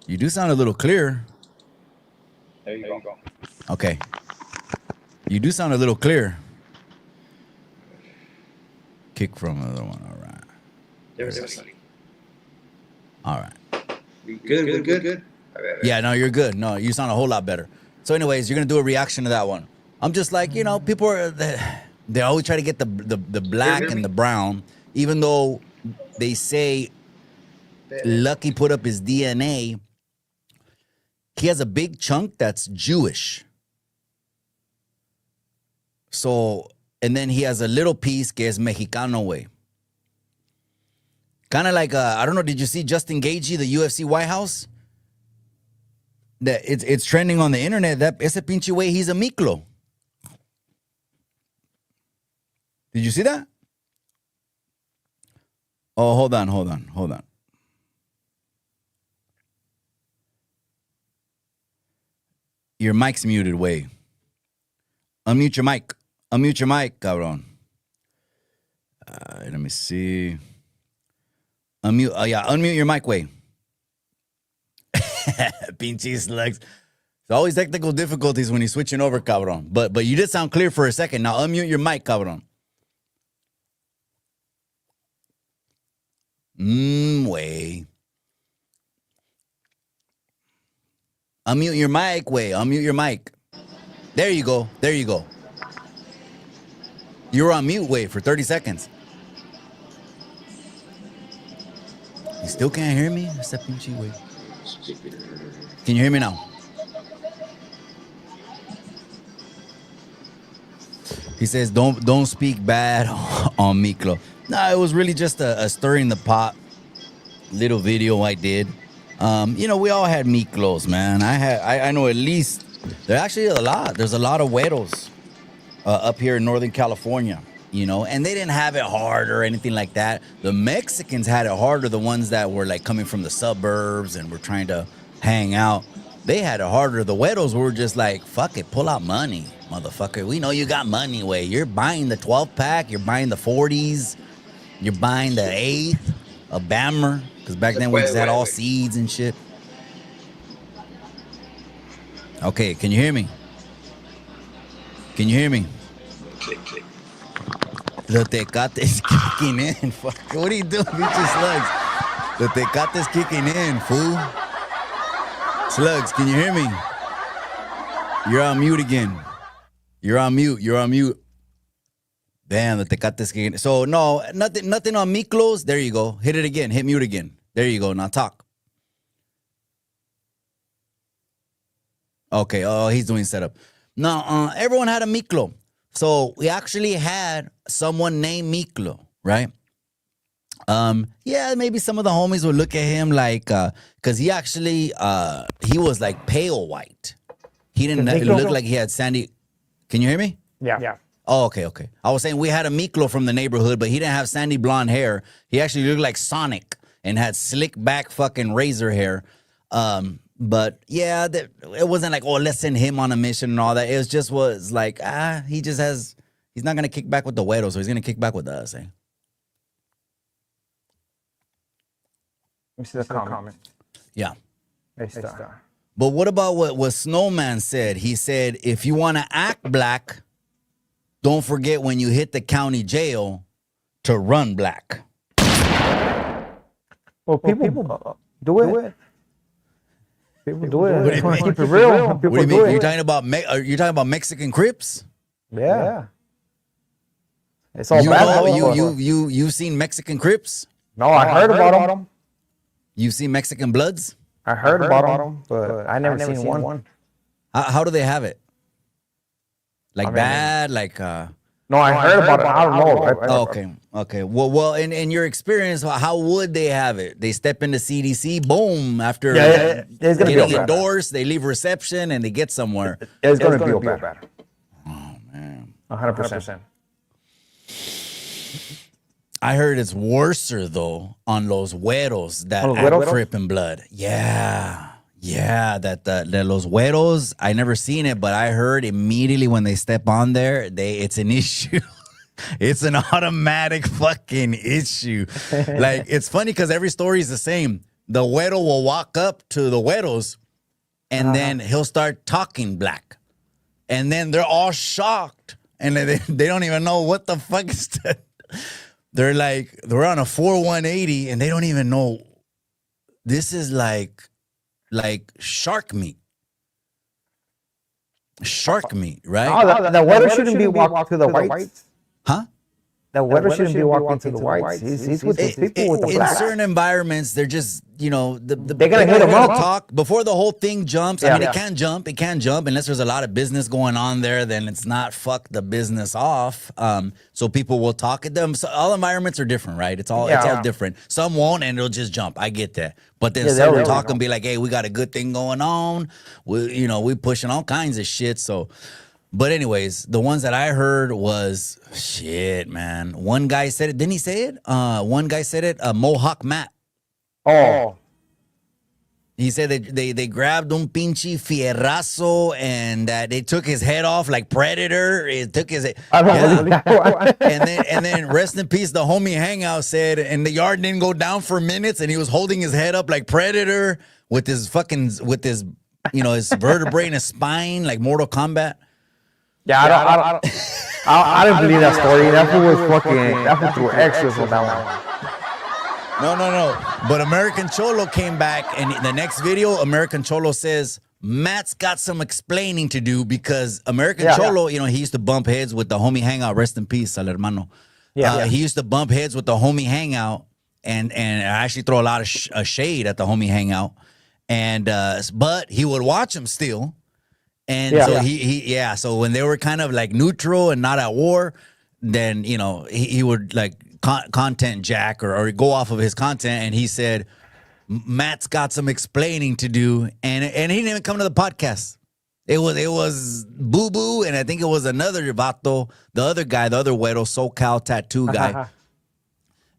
You do sound a little clear. There you go. Okay. You do sound a little clear. Kick from another one. All right. There's all right. We're good. Yeah, no, you're good. No, you sound a whole lot better. So anyways, you're going to do a reaction to that one. I'm just like, people are, they always try to get the black and the brown, even though they say Lucky put up his DNA. He has a big chunk that's Jewish. So, and then he has a little piece que es Mexicano way. Kind of like, I don't know, did you see Justin Gaethje, the UFC White House? That it's trending on the internet. That ese pinche way, he's a Miklo. Did you see that? Oh, hold on. Your mic's muted, way. Unmute your mic, cabrón. Let me see. Unmute your mic, way. Pinche slugs. There's always technical difficulties when you're switching over, cabrón. But you did sound clear for a second. Now unmute your mic, cabrón. Way. Unmute your mic, way. Unmute your mic. There you go. You're on mute, way, for 30 seconds. You still can't hear me? That's that pinche way. Can you hear me now? He says, don't speak bad on Miklo. No, it was really just a stirring the pot little video I did. We all had Miklos, man. I know at least there actually a lot. There's a lot of güeros up here in Northern California, and they didn't have it hard or anything like that. The Mexicans had it harder, the ones that were like coming from the suburbs and were trying to hang out. They had it harder. The güeros were just like, fuck it, pull out money, motherfucker. We know you got money, way. You're buying the 12-pack, you're buying the 40s, you're buying the 8th, a Bammer, because back then we just had all seeds and shit. Okay, can you hear me? The Tecate is kicking in. Fuck, what are you doing, bitches, slugs? The Tecate is kicking in, fool. Slugs, can you hear me? You're on mute again. You're on mute. Damn, the Tecate is kicking in. So, no, nothing on Miklos. There you go. Hit it again. Hit mute again. There you go. Now talk. Okay. Oh, he's doing setup. No, everyone had a Miklo. So we actually had someone named Miklo, right? Maybe some of the homies would look at him like, because he actually, he was like pale white. He didn't look like he had sandy. Can you hear me? Yeah. Oh, okay. I was saying we had a Miklo from the neighborhood, but he didn't have sandy blonde hair. He actually looked like Sonic and had slick back fucking razor hair. But yeah, it wasn't like, oh, let's send him on a mission and all that. It was like, he's not going to kick back with the güeros, so he's going to kick back with us, eh? Let me see the comment. Yeah. But But what about what Snowman said? He said, if you want to act black, don't forget when you hit the county jail to run black. Well, people do it. People do it. What do you mean? Keep it real. What do you mean? You're talking about Mexican Crips? Yeah. It's all bad. You've seen Mexican Crips? No, I heard about them. You've seen Mexican Bloods? I heard about them, but I never seen one. How do they have it? Like bad? Like No, I heard about it. I don't know. Okay. Well, in your experience, how would they have it? They step into CDC, boom, after getting endorsed, they leave reception and they get somewhere. It's going to be bad. Oh, man. 100%. I heard it's worser, though, on los güeros that act Crip and Blood. Yeah, that los güeros, I never seen it, but I heard immediately when they step on there, it's an issue. It's an automatic fucking issue. Like, it's funny because every story is the same. The güero will walk up to the güeros, and then he'll start talking black. And then they're all shocked, and they don't even know what the fuck is that. They're on a 4-180, and they don't even know. This is like shark meat. Shark meat, right? Oh, the güero shouldn't be walked to the whites. Huh? the weather shouldn't be walking to the whites. He's with the people with the in blacks. certain environments, they're just, you know, They're gonna hit 'em up. talk before the whole thing jumps. I Yeah. mean, it can't jump unless there's a lot of business going on there. Then it's not fuck the business off. So people will talk at them. So all environments are different, right? It's all different. Some won't, and it'll just jump. I get that. But then some will talk and be like, "Hey, we got a good thing going on. We pushing all kinds of shit." So. But anyways, the ones that I heard was shit, man. One guy said it. Didn't he say it? One guy said it. Mohawk Matt. Oh, He said they grabbed un pinche fierrazo and they took his head off like Predator. It took his head. I don't believe that. and then rest in peace. The homie Hangout said, and the yard didn't go down for minutes, and he was holding his head up like Predator with his his vertebrae and his spine like Mortal Kombat. Yeah, I didn't believe that story. That fool was fucking. That fool threw extras on that one. No. But American Cholo came back, and in the next video, American Cholo says, Matt's got some explaining to do because American Cholo, he used to bump heads with the homie Hangout. Rest in peace, al hermano. He used to bump heads with the homie Hangout, and I actually throw a lot of shade at the homie Hangout. And but he would watch him still. And so when they were kind of like neutral and not at war, then, he would like content jack or go off of his content. And he said, Matt's got some explaining to do. And he didn't even come to the podcast. It was Boo Boo. And I think it was another vato, the other guy, the other güero, SoCal tattoo guy.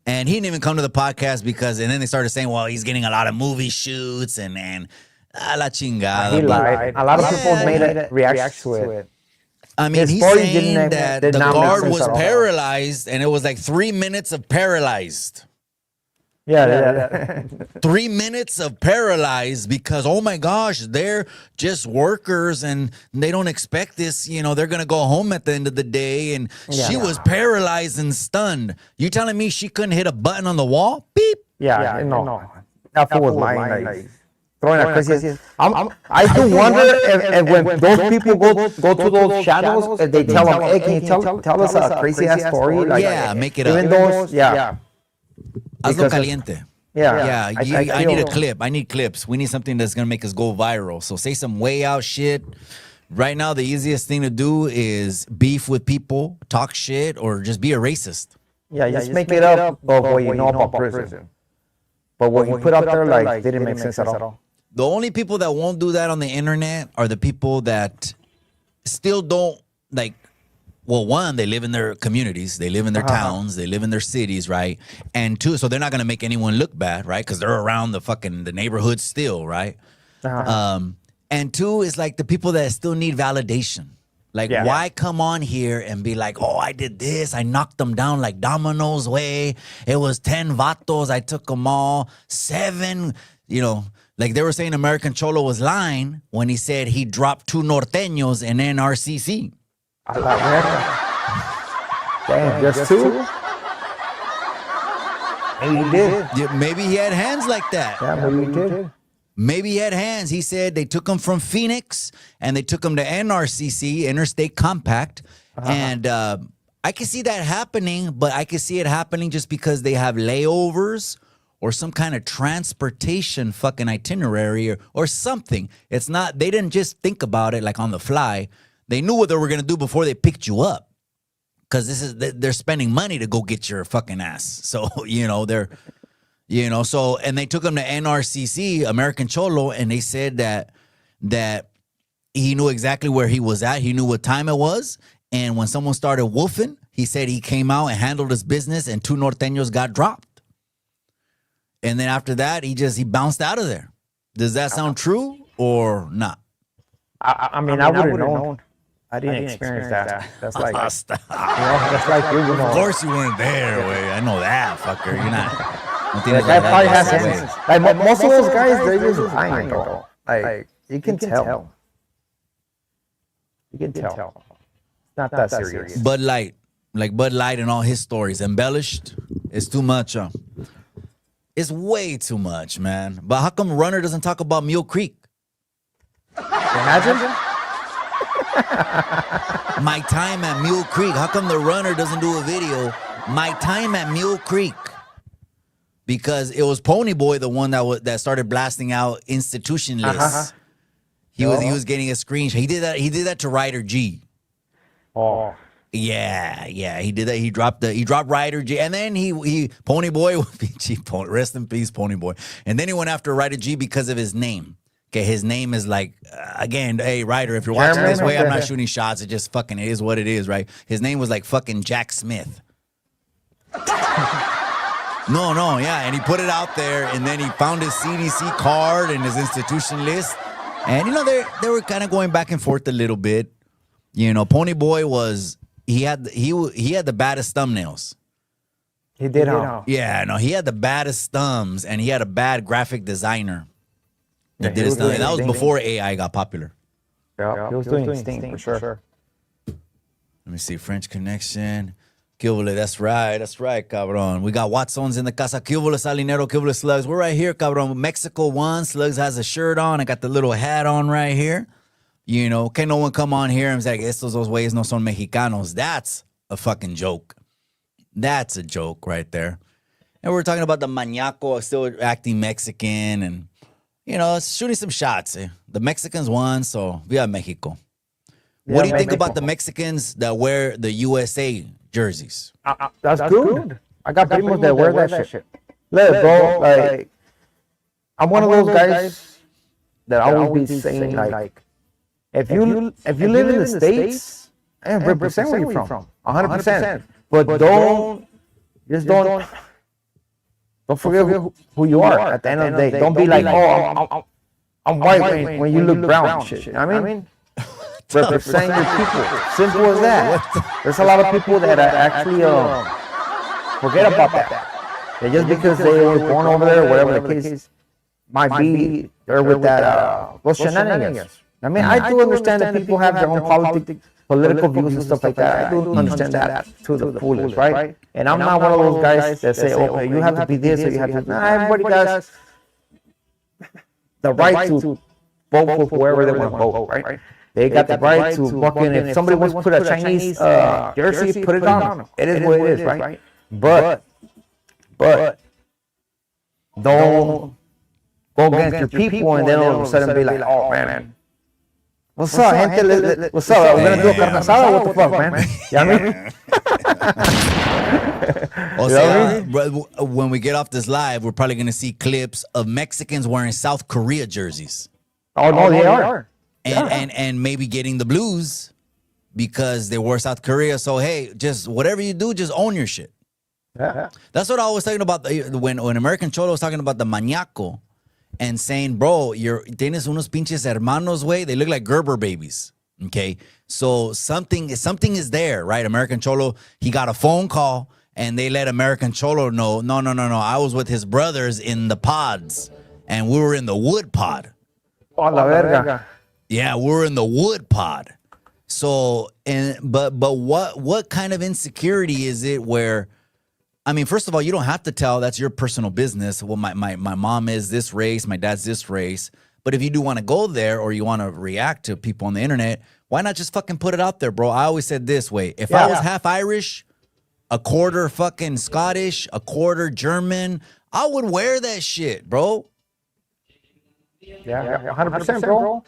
And he didn't even come to the podcast and then they started saying, well, he's getting a lot of movie shoots and la chingada. He lied. A lot of people made a reaction to it. I mean, he's saying that the guard was paralyzed, and it was like 3 minutes of paralyzed. Yeah. 3 minutes of paralyzed because, oh my gosh, they're just workers, and they don't expect this. They're going to go home at the end of the day, and she was paralyzed and stunned. You telling me she couldn't hit a button on the wall? Beep. Yeah, no. That fool was lying. Like, throwing a crazy. I do wonder if when those people go to those channels, if they tell them, "Hey, can you tell us a crazy ass story?" Like, make it up. Even those, Hazlo caliente. Yeah. I need a clip. I need clips. We need something that's gonna make us go viral. So say some way out shit. Right now, the easiest thing to do is beef with people, talk shit, or just be a racist. Yeah, just make it up of what you know about prison. But what you put out there, like, didn't make sense at all. The only people that won't do that on the internet are the people that still don't like. Well, one, they live in their communities, they live in their towns, they live in their cities, right? And two, so they're not gonna make anyone look bad, right? Because they're around the neighborhood still, right? And two is like the people that still need validation. Like, why come on here and be like, oh, I did this, I knocked them down like dominoes way. It was 10 vatos, I took them all, 7, Like they were saying American Cholo was lying when he said he dropped 2 norteños in NRCC. Damn, just 2? Maybe he did. Yeah, maybe he had hands like that. Yeah, maybe he did. Maybe he had hands. He said they took him from Phoenix and they took him to NRCC, Interstate Compact. And I can see that happening, but I can see it happening just because they have layovers or some kind of transportation fucking itinerary or something. It's not, they didn't just think about it like on the fly. They knew what they were going to do before they picked you up. Because they're spending money to go get your fucking ass. So, they're, and they took him to NRCC, American Cholo, and they said that he knew exactly where he was at. He knew what time it was. And when someone started woofing, he said he came out and handled his business and 2 norteños got dropped. And then after that, he bounced out of there. Does that sound true or not? I mean, I would have known. I didn't experience that. That's like, that's like Of course you weren't there, way. I know that, fucker. You're not. That guy probably has sense. Like most of those guys, they're just lying, though. Like you can tell. You can tell. It's not that serious. Bud Light, like Bud Light and all his stories, embellished. It's too much. It's way too much, man. But how come Runner doesn't talk about Mule Creek? Imagine. My time at Mule Creek. How come the runner doesn't do a video? My time at Mule Creek. Because it was Ponyboy, the one that started blasting out institution lists. He was getting a screenshot. He did that to Ryder G. Oh. Yeah, he did that. He dropped Ryder G, and then he Ponyboy, rest in peace, Ponyboy. And then he went after Ryder G because of his name. Okay, his name is like, again, hey, Ryder, if you're watching this way, I'm not shooting shots. It just fucking is what it is, right? His name was like fucking Jack Smith. No, yeah, and he put it out there, and then he found his CDC card and his institution list, and they were kind of going back and forth a little bit. Ponyboy he had the baddest thumbnails. He did, huh? Yeah, no, he had the baddest thumbs, and he had a bad graphic designer that Yeah, did his he was thumbs. doing That was instinct. before AI got popular. Yeah, he was doing instinct for sure. Let me see, French Connection. Kivole, that's right, cabron. We got Watson's in the casa. Kivole, Salinero, Kivole, Slugs. We're right here, cabron. Mexico won. Slugs has a shirt on. I got the little hat on right here. Can no one come on here and say, estos dos güeyes no son mexicanos. That's a fucking joke. That's a joke right there. And we're talking about the Mañaco still acting Mexican and, shooting some shots. The Mexicans won, so we have Mexico. What do you think about the Mexicans that wear the USA jerseys? That's good. I got people that wear that shit. Look, bro, like, I'm one of those guys that always be saying, like, if you live in the States, represent where you're from, 100%. But don't forget who you are at the end of the day. Don't be like, oh, I'm white when you look brown and shit. I mean, represent your people. Simple as that. There's a lot of people that actually forget about that. They just because they were born over there, or whatever the case might be, they're with that those shenanigans. I mean, I do understand that people have their own political views and stuff like that. I do understand that to the fullest, right? And I'm not one of those guys that say, okay, you have to be this or you have to. Nah, everybody has the right to vote for whoever they want to vote, right? They got the right to fucking, if somebody wants to put a Chinese jersey, put it on. It is what it is, right? But don't go against your people and then all of a sudden be like, oh man, what's up, gente? What's up? We're gonna do a carne asada? What the fuck, man? You know what I mean? When we get off this live, we're probably gonna see clips of Mexicans wearing South Korea jerseys. Oh no, they are. And maybe getting the blues because they wore South Korea. So hey, just whatever you do, just own your shit. Yeah. That's what I was talking about when American Cholo was talking about the Mañaco and saying, bro, tienes unos pinches hermanos, way. They look like Gerber babies. Okay, so something is there, right? American Cholo, he got a phone call and they let American Cholo know, no. I was with his brothers in the pods and we were in the wood pod. Oh, la verga. Yeah, we're in the wood pod. So, but what kind of insecurity is it where, I mean, first of all, you don't have to tell. That's your personal business. Well, my mom is this race, my dad's this race. But if you do want to go there or you want to react to people on the internet, why not just fucking put it out there, bro? I always said this way. If I was half Irish, a quarter fucking Scottish, a quarter German, I would wear that shit, bro. Yeah, 100%, bro.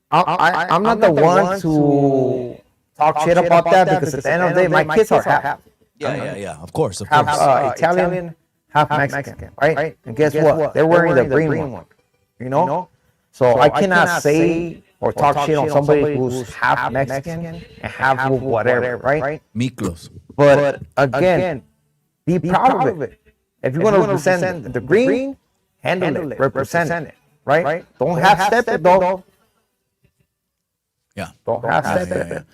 I'm not the one to talk shit about that because at the end of the day, my kids are half. Yeah. Of course. Half Italian, half Mexican, right? And guess what? They're wearing the green one, you know? So I cannot say or talk shit on somebody who's half Mexican and half whatever, right? Miklos. But again, be proud of it. If you're going to represent the green, handle it, represent it, right? Don't half-step it, though. Yeah. Don't half-step it.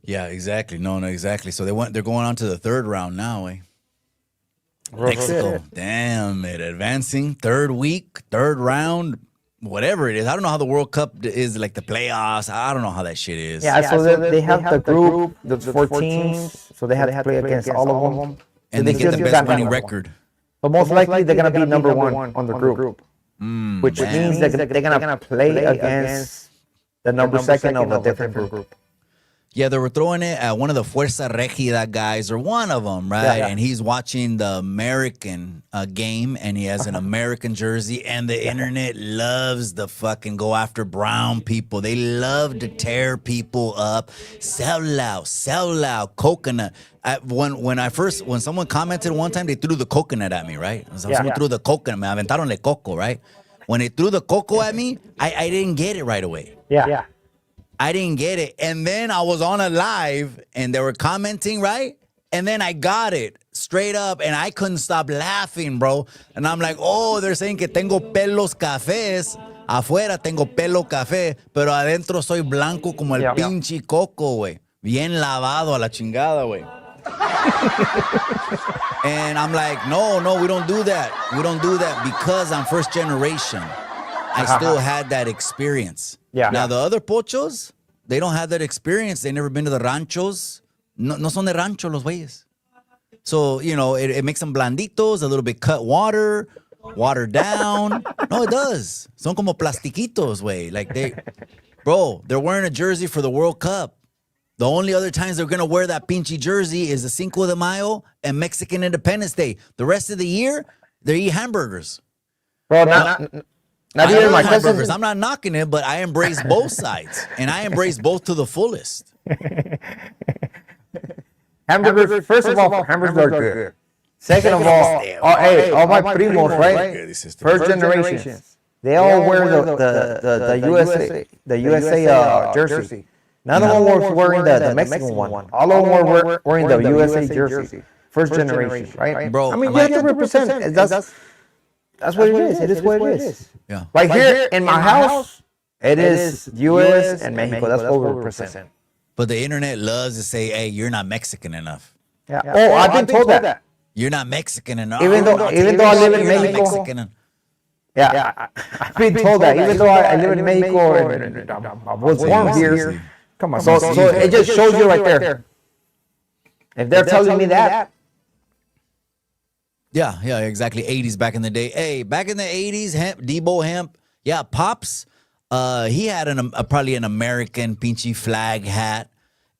Yeah, exactly. No, exactly. So they're going on to the third round now, eh? Mexico. Damn it. Advancing third week, third round, whatever it is. I don't know how the World Cup is, like the playoffs. I don't know how that shit is. Yeah, so they have the group, the 4 teams, so they have to play against all of them. And they get the best winning record. But most likely they're going to be number one on the group, which means they're going to play against the number second of a different group. Yeah, they were throwing it at one of the Fuerza Regida guys, or one of them, right? Yeah. And he's watching the American game, and he has an American jersey, and the internet loves to fucking go after brown people. They love to tear people up. Sell out, coconut. When someone commented one time, they threw the coconut at me, right? Someone threw the coconut, me aventaron le coco, right? When they threw the coco at me, I didn't get it right away. Yeah. I didn't get it. And then I was on a live and they were commenting, right? And then I got it straight up and I couldn't stop laughing, bro. And I'm like, oh, they're saying que tengo pelos cafés. Afuera tengo pelo café, pero adentro soy blanco como el pinche coco, güey. Bien lavado a la chingada, güey. And I'm like, no, we don't do that. We don't do that because I'm first generation. I still had that experience. Yeah. Now, the other pochos, they don't have that experience. They've never been to the ranchos. No son de rancho los güeyes. So, you know, it makes them blanditos, a little bit cut watered down. No, it does. Son como plastiquitos, güey. Like they're wearing a jersey for the World Cup. The only other times they're going to wear that pinche jersey is the Cinco de Mayo and Mexican Independence Day. The rest of the year, they eat hamburgers. Bro, not even my hamburgers. cousins. I'm not knocking it, but I embrace both sides, and I embrace both to the fullest. Hamburgers, first of all, hamburgers are good. Second of all, all my primos, right? First generation. They all wear the USA jersey. None of them were wearing the Mexican one. All of them were wearing the USA jersey. First generation, right? Bro, I mean, you have to represent. That's what it is. It is what it is. Yeah. Right here in my house, it is U.S. and Mexico. That's what we represent. But the internet loves to say, hey, you're not Mexican enough. Yeah. Oh, I've been told that. You're not Mexican enough. Even though I live in Mexico. Yeah, I've been told that. Even though I live in Mexico and I was born here. Come on. So it just shows you right there. If they're telling me that. Yeah, exactly. 80s back in the day. Hey, back in the 80s, Debo Hemp. Yeah, Pops. He had probably an American pinchy flag hat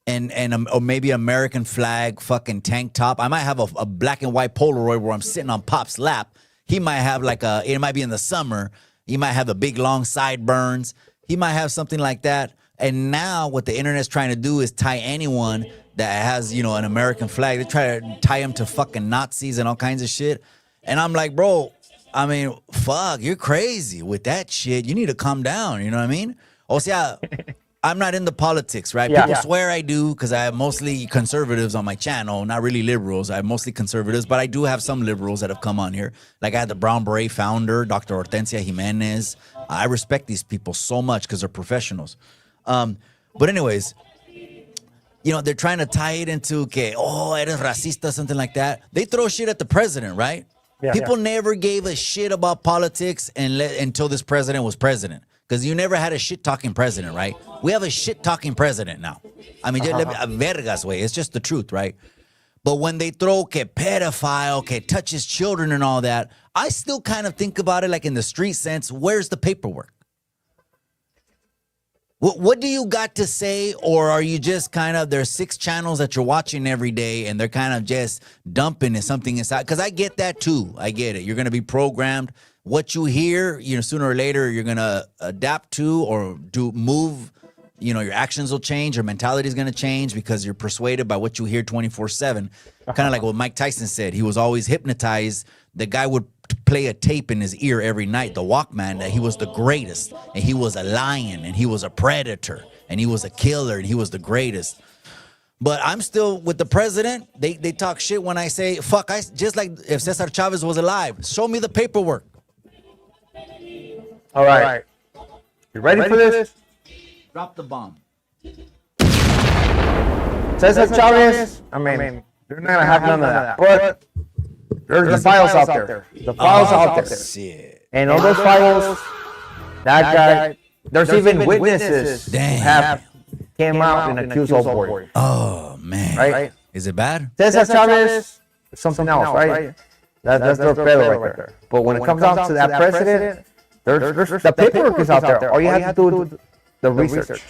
or maybe American flag fucking tank top. I might have a black and white Polaroid where I'm sitting on Pop's lap. He might have it might be in the summer. He might have the big long sideburns. He might have something like that. And now what the internet's trying to do is tie anyone that has, you know, an American flag. They try to tie him to fucking Nazis and all kinds of shit. And I'm like, bro, I mean, fuck, you're crazy with that shit. You need to calm down, you know what I mean? O sea, I'm not into politics, right? People swear I do because I have mostly conservatives on my channel, not really liberals. I have mostly conservatives, but I do have some liberals that have come on here. Like I had the Brown Beret founder, Dr. Hortensia Jimenez. I respect these people so much because they're professionals. But anyways, you know, they're trying to tie it into, okay, eres racista, something like that. They throw shit at the president, right? Yeah, people never gave a shit about politics until this president was president. Because you never had a shit-talking president, right? We have a shit-talking president now. I mean, vergas way. It's just the truth, right? But when they throw que pedophile, que touches children and all that, I still kind of think about it like in the street sense, where's the paperwork? What do you got to say? Or are you just kind of, there's 6 channels that you're watching every day and they're kind of just dumping something inside? Because I get that too. I get it. You're going to be programmed. What you hear, you know, sooner or later, you're going to adapt to or move. You know, your actions will change. Your mentality is going to change because you're persuaded by what you hear 24/7. Kind of like what Mike Tyson said. He was always hypnotized. The guy would play a tape in his ear every night, the Walkman, that he was the greatest. And he was a lion. And he was a predator. And he was a killer. And he was the greatest. But I'm still with the president. They talk shit when I say, fuck, just like if Cesar Chavez was alive. Show me the paperwork. All right. You ready for this? Drop the bomb. Cesar Chavez, I mean, they're not going to have none of that. But there's the files out there. The files out there. Shit. And all those files, that guy, there's even witnesses who have came out and accused old boy. Oh, man. Right? Is it bad? Cesar Chavez is something else, right? That's their pedo right there. But when it comes down to that president, there's the paperwork is out there. All you have to do the research.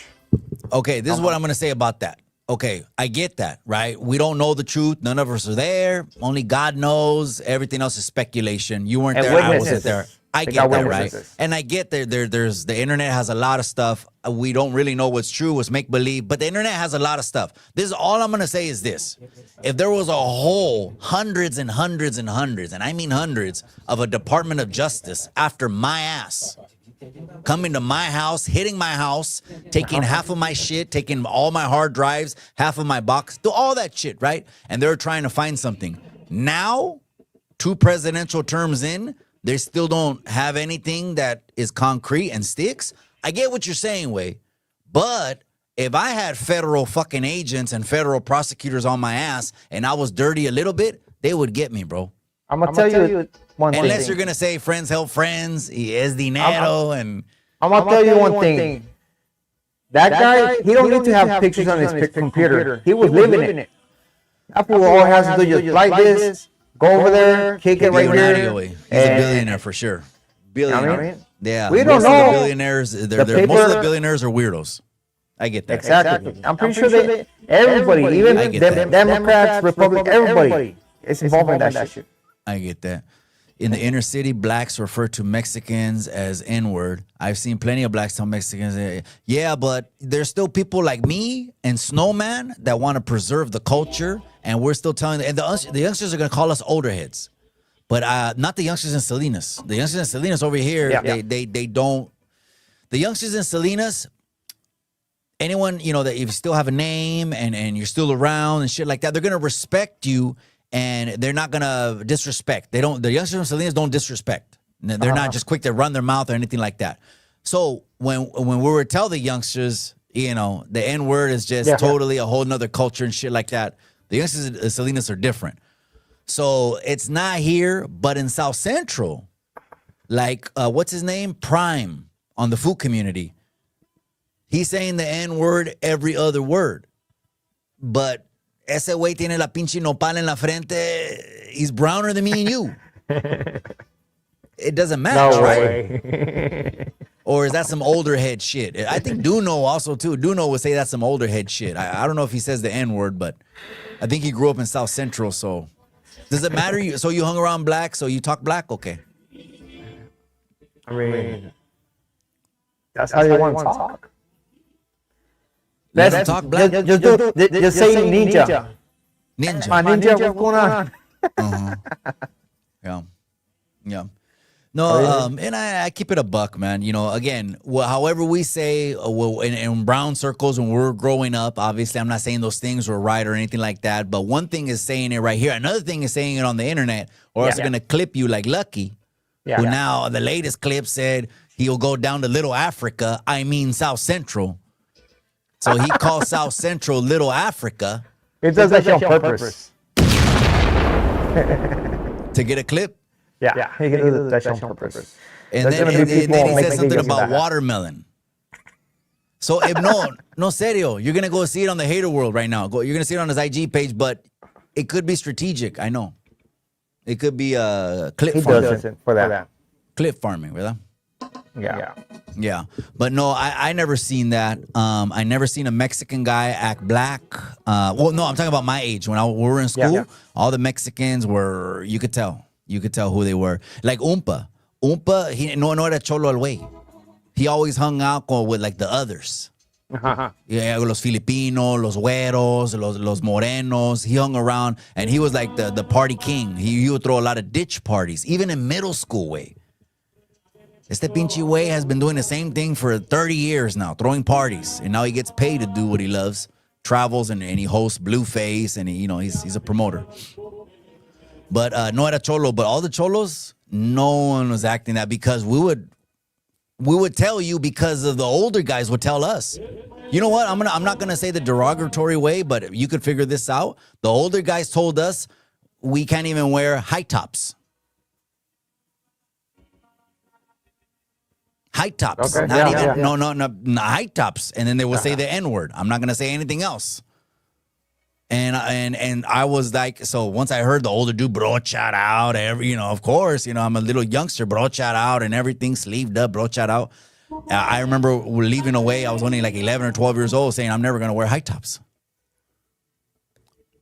Okay, this is what I'm going to say about that. Okay, I get that, right? We don't know the truth. None of us are there. Only God knows. Everything else is speculation. You weren't And there. I witnesses. wasn't there. I They get got that, right? witnesses. And I get there's the internet has a lot of stuff. We don't really know what's true, what's make believe, but the internet has a lot of stuff. This is all I'm going to say is this. If there was a whole hundreds and hundreds and hundreds, and I mean hundreds, of a Department of Justice after my ass, coming to my house, hitting my house, taking half of my shit, taking all my hard drives, half of my box, do all that shit, right? And they're trying to find something. Now, 2 presidential terms in, they still don't have anything that is concrete and sticks. I get what you're saying, Way. But if I had federal fucking agents and federal prosecutors on my ass and I was dirty a little bit, they would get me, bro. I'm gonna tell you one thing. Unless you're going to say friends help friends, es dinero, and... I'm gonna tell you one thing. That guy, he don't need to have pictures on his computer. He was living it. That fool all has to do just like this, go over there, kick it right here. He's a billionaire for sure. Billionaire. I mean, Yeah. we most don't of the know. billionaires, most of the paper- billionaires are weirdos. I get that. Exactly. I'm pretty sure that everybody, even I get them that. Democrats, Republicans, everybody is involved in that shit. I get that. In the inner city, blacks refer to Mexicans as N-word. I've seen plenty of blacks tell Mexicans, yeah, but there's still people like me and Snowman that want to preserve the culture, and we're still telling, and the youngsters are going to call us older heads. But not the youngsters in Salinas. The youngsters in Salinas over here, they don't. The youngsters in Salinas, anyone, you know, that if you still have a name and you're still around and shit like that, they're going to respect you. And they're not gonna disrespect. The youngsters from Salinas don't disrespect. They're not just quick to run their mouth or anything like that. So when we were tell the youngsters, you know, the N word is just totally a whole nother culture and shit like that. The youngsters in Salinas are different. So it's not here, but in South Central, like what's his name? Prime on the food community. He's saying the N word every other word, but ese güey tiene la pinche nopal en la frente. He's browner than me and you. It doesn't match, No right? way. Or is that some older head shit? I think Duno also, too. Duno would say that's some older head shit. I don't know if he says the N-word, but I think he grew up in South Central, so. Does it matter? So you hung around black, so you talk black? Okay. I mean, that's how you want to talk. Let's talk black. Just say ninja. Ninja. My ninja, what's going on? Yeah. Yeah. No, and I keep it a buck, man. You know, again, however we say in brown circles when we're growing up, obviously I'm not saying those things were right or anything like that. But one thing is saying it right here. Another thing is saying it on the internet, or else they're going to clip you like Lucky. Who now the latest clip said he'll go down to Little Africa. I mean South Central. So he calls South Central Little Africa. It does that on purpose. To get a clip? Yeah, he does that on purpose. And then he said something about watermelon. So, if no serio, you're going to go see it on the Hater World right now. You're going to see it on his IG page, but it could be strategic, I know. It could be clip farming. He does it for that. Clip farming, ¿verdad? Yeah. Yeah, but no, I never seen that. I never seen a Mexican guy act black. Well, no, I'm talking about my age. When we were in school, all the Mexicans were, you could tell who they were. Like Umpa, he no era cholo al way. He always hung out with like the others. Yeah, los Filipinos, los güeros, los morenos. He hung around, and he was like the party king. He would throw a lot of ditch parties, even in middle school way. Este pinche way has been doing the same thing for 30 years now, throwing parties. And now he gets paid to do what he loves, travels, and he hosts Blueface, and he's a promoter. But no era cholo, but all the cholos, no one was acting that, because we would tell you, because of the older guys would tell us. You know what? I'm not gonna say the derogatory way, but you could figure this out. The older guys told us we can't even wear high tops. High tops, Okay. No, high tops, and then they will say the N-word. I'm not gonna say anything else. And I was like, so once I heard the older dude brochad out, of course, I'm a little youngster, brochad out and everything, sleeved up, brochad out. I remember leaving away. I was only like 11 or 12 years old, saying I'm never gonna wear high tops.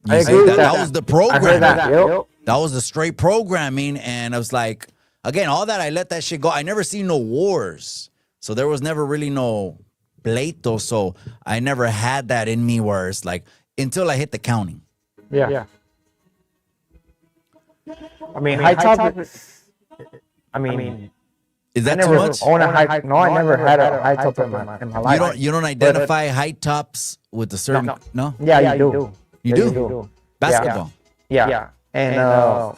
You I see, agree with that that. was the I program. heard that. Yep. That was the straight programming, and I was like, again, all that I let that shit go. I never seen no wars, so there was never really no pleito. So I never had that in me where it's like until I hit the county. Yeah. I mean, high top. I mean, Is I that too never much? own a high. No, I never had a high top in my life. You don't identify high tops with a certain no. Yeah, you do. You Yeah, do? Basketball. Yeah. And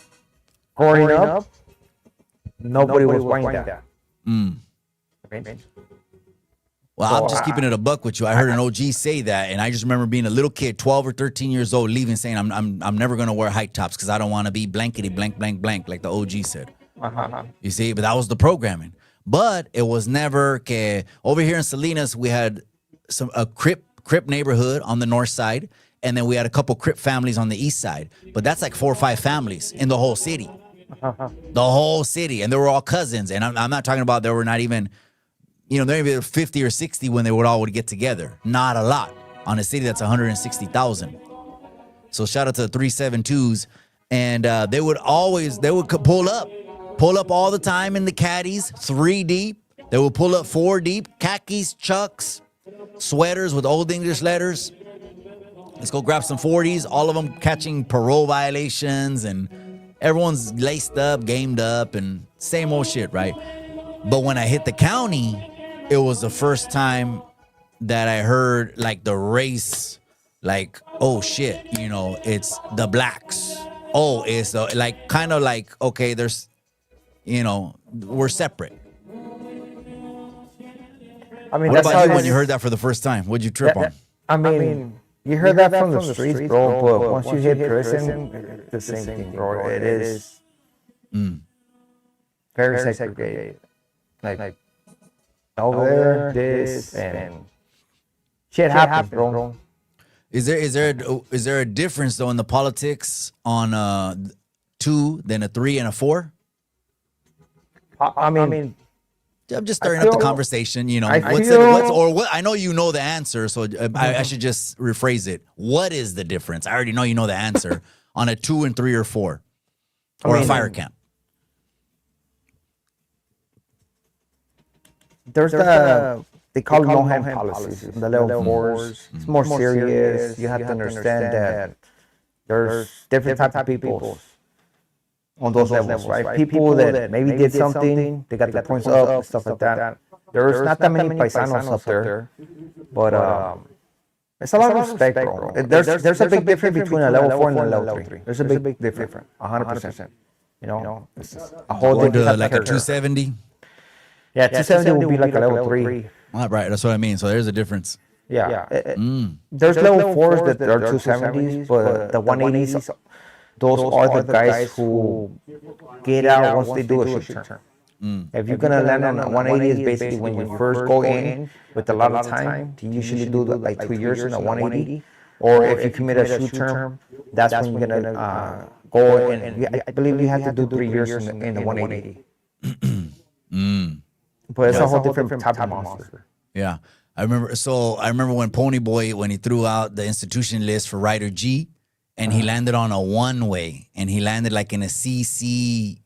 growing up, nobody was wearing that. Well, I'm just keeping it a buck with you. I heard an OG say that, and I just remember being a little kid, 12 or 13 years old, leaving saying, I'm never gonna wear high tops because I don't want to be blankety blank blank blank like the OG said. You see, but that was the programming. But it was never que over here in Salinas we had a Crip neighborhood on the north side, and then we had a couple Crip families on the east side. But that's like 4 or 5 families in the whole city. The whole city, and they were all cousins. And I'm not talking about there were not even, maybe 50 or 60 when they would get together. Not a lot on a city that's 160,000. So shout out to the 372s, and they would pull up all the time in the caddies, 3 deep. They would pull up 4 deep, khakis, chucks, sweaters with old English letters. Let's go grab some 40s. All of them catching parole violations, and everyone's laced up, gamed up, and same old shit, right? But when I hit the county, it was the first time that I heard like the race, like, oh shit, it's the blacks. Oh, it's like kind of like, okay, there's, we're separate. I mean, What about you when you heard that for the first time? What'd you trip on? I mean, you heard that from the streets, bro. But once you hit prison, it's the same thing, bro. It is very segregated. Like over there, this and shit happens, bro. Is there a difference though in the politics on a 2 than a 3 and a 4? I mean, I'm just stirring up the conversation. I know you know the answer, so I should just rephrase it. What is the difference? I already know you know the answer on a 2 and 3 or 4, or a fire camp. There's they call it no hand policies. The level 4s, it's more serious. You have to understand that there's different types of people on those levels, right? People that maybe did something, they got the points up, stuff like that. There's not that many paisanos up there, but it's a lot of respect, bro. There's a big difference between a level 4 and a level 3. There's a big difference, 100%. It's a whole different like a 270. Yeah, 270 will be like a level 3. Right, that's what I mean. So there's a difference. Yeah. There's level 4s that are 270s, but the 180s, those are the guys who get out once they do a shoot term. If you're going to land on a 180, it's basically when you first go in with a lot of time. You usually do like 2 years in a 180. Or if you commit a shoot term, that's when you're going to go in. I believe you have to do 3 years in the 180. But it's a whole different type of monster. Yeah. I remember when Pony Boy, when he threw out the institution list for Rider G, and he landed on a 1-way, and he landed like in a CCI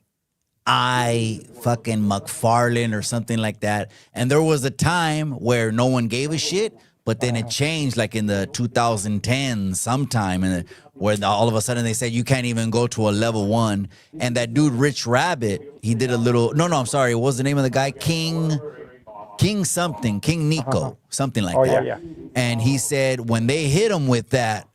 fucking McFarland or something like that. And there was a time where no one gave a shit, but then it changed like in the 2010s sometime, and where all of a sudden they said you can't even go to a level 1. And that dude Rich Rabbit, he did a little I'm sorry, what was the name of the guy? King Nico, something like that. Yeah. And he said when they hit him with that,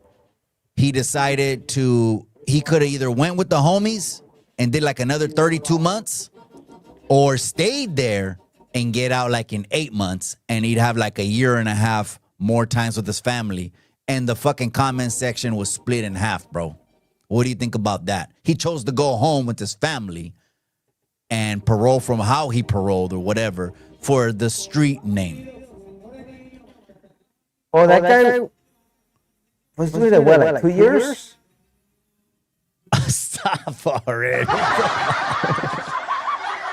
he decided he could have either went with the homies and did like another 32 months, or stayed there and get out like in 8 months, and he'd have like a year and a half more times with his family. And the fucking comment section was split in half, bro. What do you think about that? He chose to go home with his family and parole from how he paroled or whatever for the street name. Oh, that guy was doing it what, like 2 years? Stop already.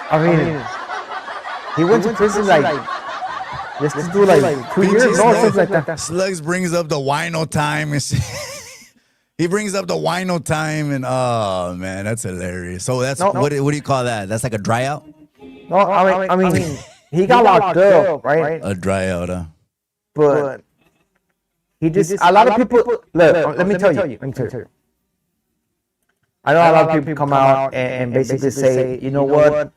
I mean, he went to prison like Just to do like 2 years, no, something like that. Slugs brings up the wino time. And he brings up the wino time, and oh man, that's hilarious. So that's what do you call that? That's like a dry out. No, I mean, he got locked up, right? A dry out, But he just a lot of people. Look, let me tell you. I know a lot of people come out and basically say, you know what?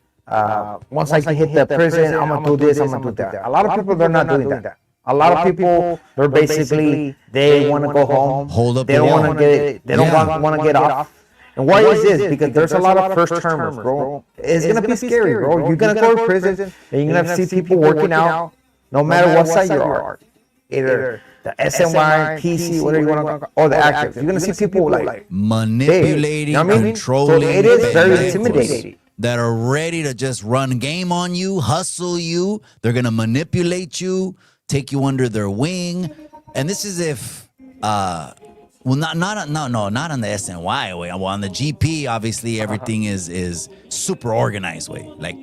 Once I hit the prison, I'm gonna do this, I'm gonna do that. A lot of people, they're not doing that. A lot of people, they're basically, they want to go home. Hold up. They don't want to get. They don't want to get off. And why is this? Because there's a lot of first termers, bro. It's gonna be scary, bro. You're gonna go to prison and you're gonna see people working out, no matter what side you are. Either the SNY, PC, whatever you want to call, or the active. You're gonna see people like manipulating, controlling, so it is very intimidating. That are ready to just run game on you, hustle you. They're gonna manipulate you, take you under their wing, and this is if, well, not on the SNY way. Well, on the GP, obviously everything is super organized way. Like,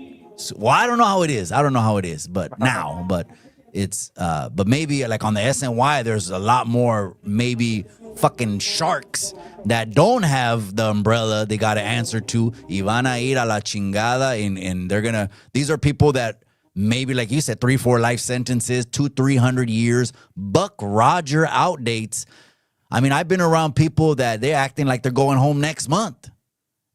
well, I don't know how it is. But now, but it's, but maybe like on the SNY, there's a lot more maybe fucking sharks that don't have the umbrella they got to answer to. Ivana ir a la chingada, and they're gonna. These are people that maybe, like you said, 3-4 life sentences, 200-300 years. Buck Roger outdates. I mean, I've been around people that they're acting like they're going home next month,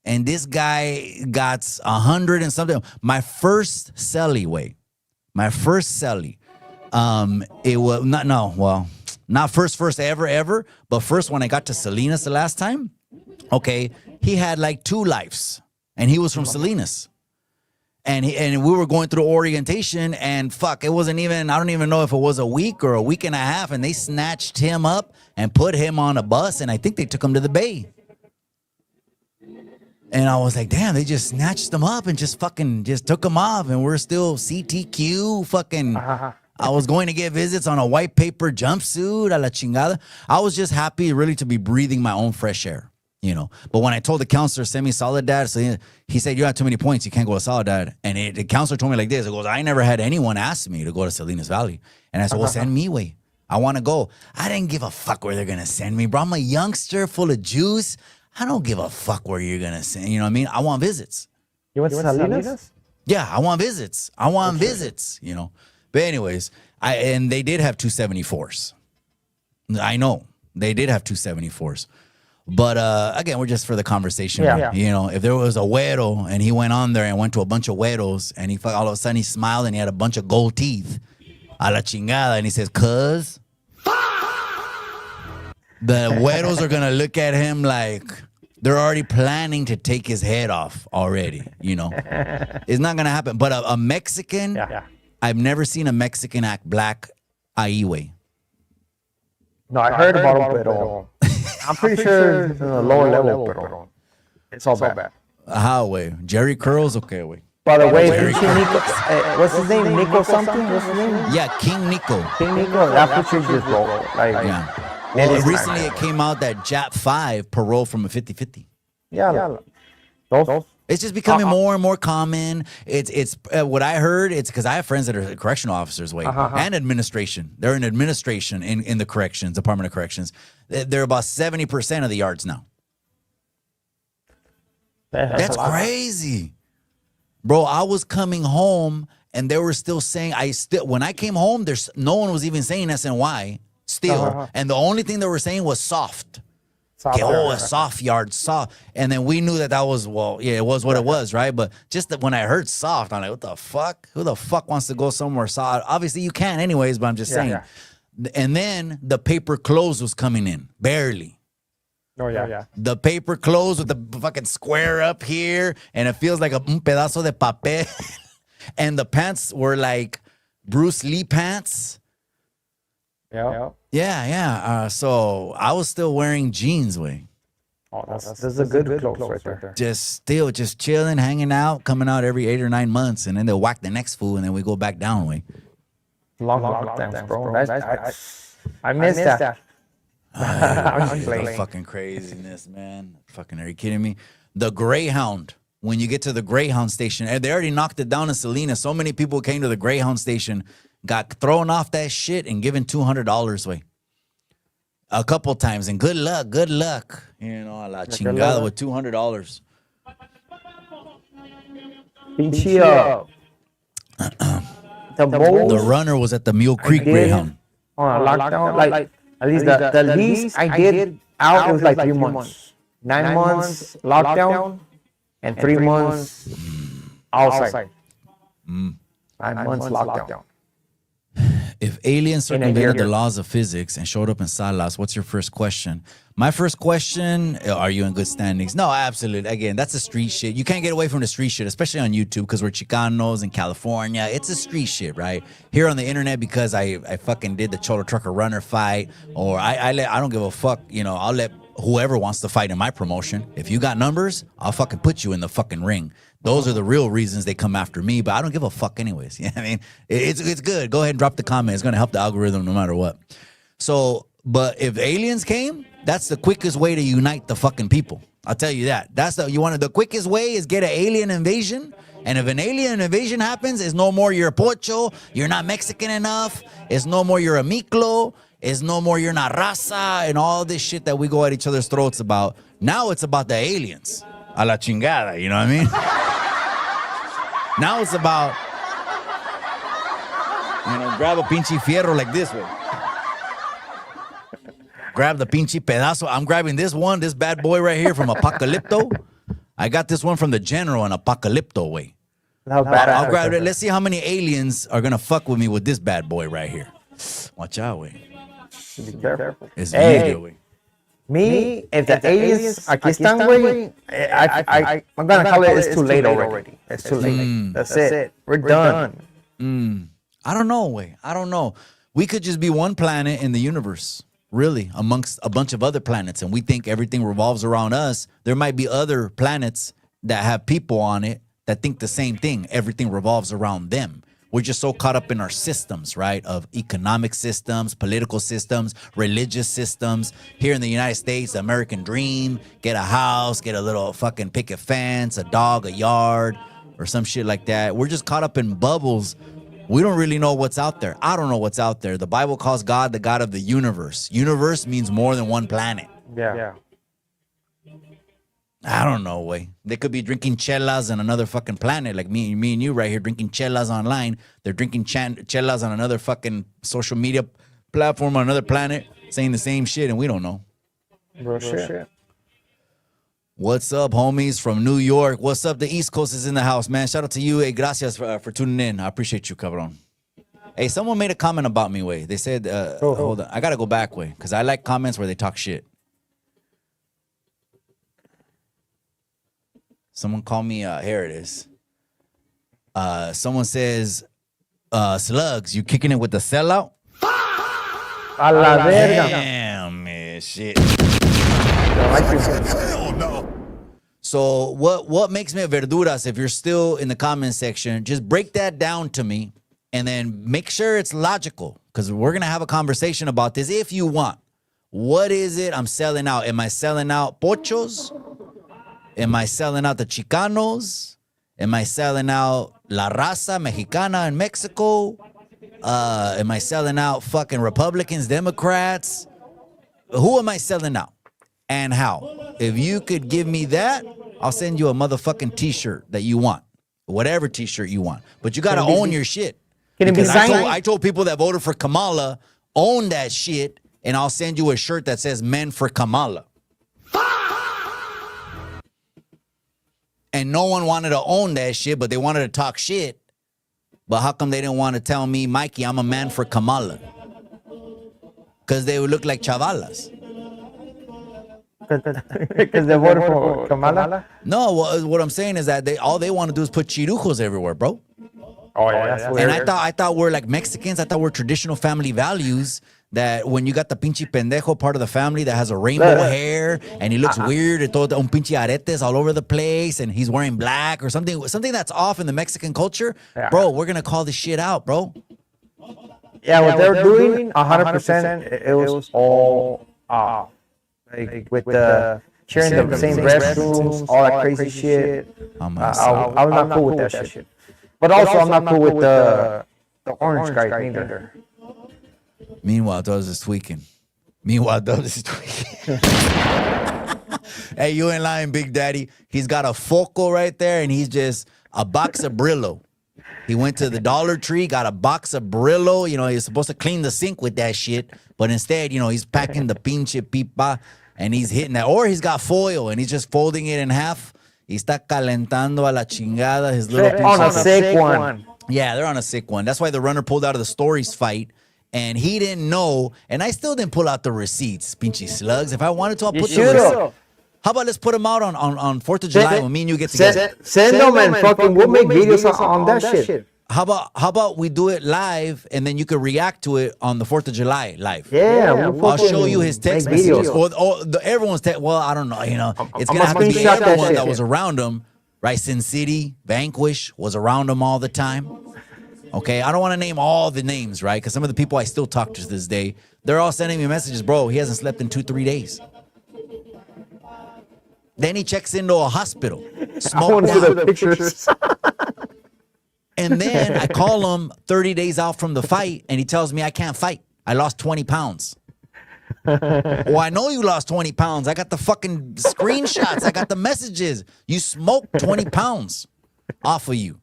and this guy got 100 and something. My first celly, it was not first ever, but first when I got to Salinas the last time, okay, he had like 2 lives, and he was from Salinas. And we were going through orientation, and fuck, it wasn't even, I don't even know if it was a week or a week and a half, and they snatched him up and put him on a bus, and I think they took him to the Bay. And I was like, damn, they just snatched him up and just took him off, and we're still CTQ fucking. I was going to get visits on a white paper jumpsuit, a la chingada. I was just happy really to be breathing my own fresh air. You know, but when I told the counselor, send me Soledad, so he said, you have too many points, you can't go to Soledad. And the counselor told me like this, it goes, I never had anyone ask me to go to Salinas Valley. And I said, well, send me way. I want to go. I didn't give a fuck where they're going to send me, bro. I'm a youngster full of juice. I don't give a fuck where you're going to send, you know what I mean? I want visits. You went to Salinas? Yeah, I want visits. Visits, you know. But anyways, and they did have 274s. I know. They did have 274s. But again, we're just for the conversation. Yeah. You know, if there was a güero and he went on there and went to a bunch of güeros and all of a sudden he smiled and he had a bunch of gold teeth, a la chingada, and he says, cuz, the güeros are going to look at him like they're already planning to take his head off already, you know. It's not going to happen. But a Mexican, I've never seen a Mexican act black ahí way. No, I heard about it, but I'm pretty sure it's a lower level, but it's all bad. How way? Jerry Curls? Okay, way. By the way, Nico, what's his name? Nico something? What's his name? Yeah, King Nico. King Nico, that picture just broke. Like, yeah. Well, recently it came out that Jap 5 parole from a 50-50. Yeah. Those. It's just becoming more and more common. It's what I heard. It's because I have friends that are correctional officers, and administration. They're in administration in the corrections, Department of Corrections. They're about 70% of the yards now. That's crazy, bro. I was coming home and they were still saying when I came home, there's no one was even saying SNY still, and the only thing they were saying was soft. A soft yard, soft. And then we knew that was, it was what it was, right? But just that when I heard soft, I'm like, what the fuck? Who the fuck wants to go somewhere soft? Obviously, you can anyways, but I'm just saying. Yeah. And then the paper clothes was coming in, barely. Oh, yeah. The paper clothes with the fucking square up here, and it feels like un pedazo de papel. And the pants were like Bruce Lee pants. Yeah. So I was still wearing jeans, way. Oh, that's a good clothes right there. Just chilling, hanging out, coming out every 8 or 9 months, and then they'll whack the next fool, and then we go back down, way. Long times, bro. I miss that. The fucking craziness, man. Fucking, are you kidding me? The Greyhound. When you get to the Greyhound station, and they already knocked it down in Salinas. So many people came to the Greyhound station got thrown off that shit and given $200 away. A couple times, and good luck. You know, a la chingada with $200. Pinche, The runner was at the Mule Creek Greyhound. On a lockdown, like at least the least I did out it was like 3 months. 9 months lockdown and 3 months outside. 9 months lockdown. If aliens In a circumvented the year. laws of physics and showed up in Salas, what's your first question? My first question, are you in good standings? No, absolutely. Again, that's a street shit. You can't get away from the street shit, especially on YouTube, because we're Chicanos in California. It's a street shit, right? Here on the internet, because I fucking did the Cholo Trucker Runner fight, or I don't give a fuck, you know, I'll let whoever wants to fight in my promotion. If you got numbers, I'll fucking put you in the fucking ring. Those are the real reasons they come after me, but I don't give a fuck anyways. You know what I mean? It's good. Go ahead and drop the comment. It's going to help the algorithm no matter what. So, but if aliens came, that's the quickest way to unite the fucking people. I'll tell you that. The quickest way is get an alien invasion. And if an alien invasion happens, it's no more you're a pocho, you're not Mexican enough, it's no more you're a miclo, it's no more you're not raza, and all this shit that we go at each other's throats about. Now it's about the aliens. A la chingada, you know what I mean? Now it's about, you know, grab a pinche fierro like this way. Grab the pinche pedazo. I'm grabbing this bad boy right here from Apocalypto. I got this one from the general in Apocalypto way. How bad I'll grab it. Let's see how many aliens are going to fuck with me with this bad boy right here. Watch out, way. Be careful. It's Hey. video, way. Me, if the aliens aquí están, güey, I'm gonna call it. It's too late already. It's too late. That's it. We're done. I don't know, way. I don't know. We could just be one planet in the universe, really, amongst a bunch of other planets, and we think everything revolves around us. There might be other planets that have people on it that think the same thing. Everything revolves around them. We're just so caught up in our systems, right? Of economic systems, political systems, religious systems. Here in the United States, the American dream, get a house, get a little fucking picket fence, a dog, a yard, or some shit like that. We're just caught up in bubbles. We don't really know what's out there. I don't know what's out there. The Bible calls God the God of the universe. Universe means more than one planet. Yeah. I don't know, way. They could be drinking chelas on another fucking planet, like me and you right here drinking chelas online. They're drinking chelas on another fucking social media platform on another planet, saying the same shit, and we don't know. Bro, shit. What's up, homies from New York? What's up? The East Coast is in the house, man. Shout out to you. Hey, gracias for tuning in. I appreciate you, cabron. Hey, someone made a comment about me, way. They said, hold on. I got to go back, way, because I like comments where they talk shit. Someone called me, here it is. Someone says, Slugs, you kicking it with the sellout? A la verga. Damn, man, shit. Hell no. So what makes me a verduras, if you're still in the comment section, just break that down to me and then make sure it's logical, because we're going to have a conversation about this if you want. What is it I'm selling out? Am I selling out pochos? Am I selling out the Chicanos? Am I selling out La Raza Mexicana in Mexico? Am I selling out fucking Republicans, Democrats? Who am I selling out? And how? If you could give me that, I'll send you a motherfucking t-shirt that you want. Whatever t-shirt you want. But you got to own your shit. Can it be Because signed? I told people that voted for Kamala, own that shit, and I'll send you a shirt that says Men for Kamala. And no one wanted to own that shit, but they wanted to talk shit. But how come they didn't want to tell me, Mikey, I'm a man for Kamala? Because they would look like chavalas. Because they voted for Kamala? No, what I'm saying is that all they want to do is put chirujos everywhere, bro. Oh, yeah, that's weird. And I thought we're like Mexicans. I thought we're traditional family values. That when you got the pinche pendejo part of the family that has a rainbow hair and he looks weird and todo un pinche aretes all over the place and he's wearing black or something that's off in the Mexican culture, bro, we're gonna call this shit out, bro. Yeah, what they're doing, 100%, it was all like with the sharing the same restrooms, all that crazy shit. I'm not cool with that shit. But also, I'm not cool with the the orange guy neither. Meanwhile, Dubs is tweaking. Hey, you ain't lying, Big Daddy. He's got a focal right there, and he's just a box of Brillo. He went to the Dollar Tree, got a box of Brillo. You know, he's supposed to clean the sink with that shit, but instead, you know, he's packing the pinche pipa, and he's hitting that. Or he's got foil, and he's just folding it in half. He está calentando a la chingada his little On a pinche. sick one. Yeah, they're on a sick one. That's why the runner pulled out of the Stories fight, and he didn't know, and I still didn't pull out the receipts, pinchy slugs. If I wanted to, I'll put the receipts. How about let's put them out on 4th of July when me and you get together? Send them and fucking we'll make videos on that shit. How about we do it live and then you can react to it on the 4th of July live? Yeah, I'll show you his text make messages videos. or everyone's text. Well, I don't know. You know, it's I'm gonna have to be screenshot that everyone shit. that was around him. Right, Sin City, Vanquish was around him all the time. Okay, I don't want to name all the names, right? Because some of the people I still talk to this day, they're all sending me messages, bro. He hasn't slept in 2-3 days. Then he checks into a hospital, I want smoked to see out. the pictures. And then I call him 30 days out from the fight, and he tells me I can't fight. I lost 20 pounds. Well, I know you lost 20 pounds. I got the fucking screenshots. I got the messages. You smoked 20 pounds off of you.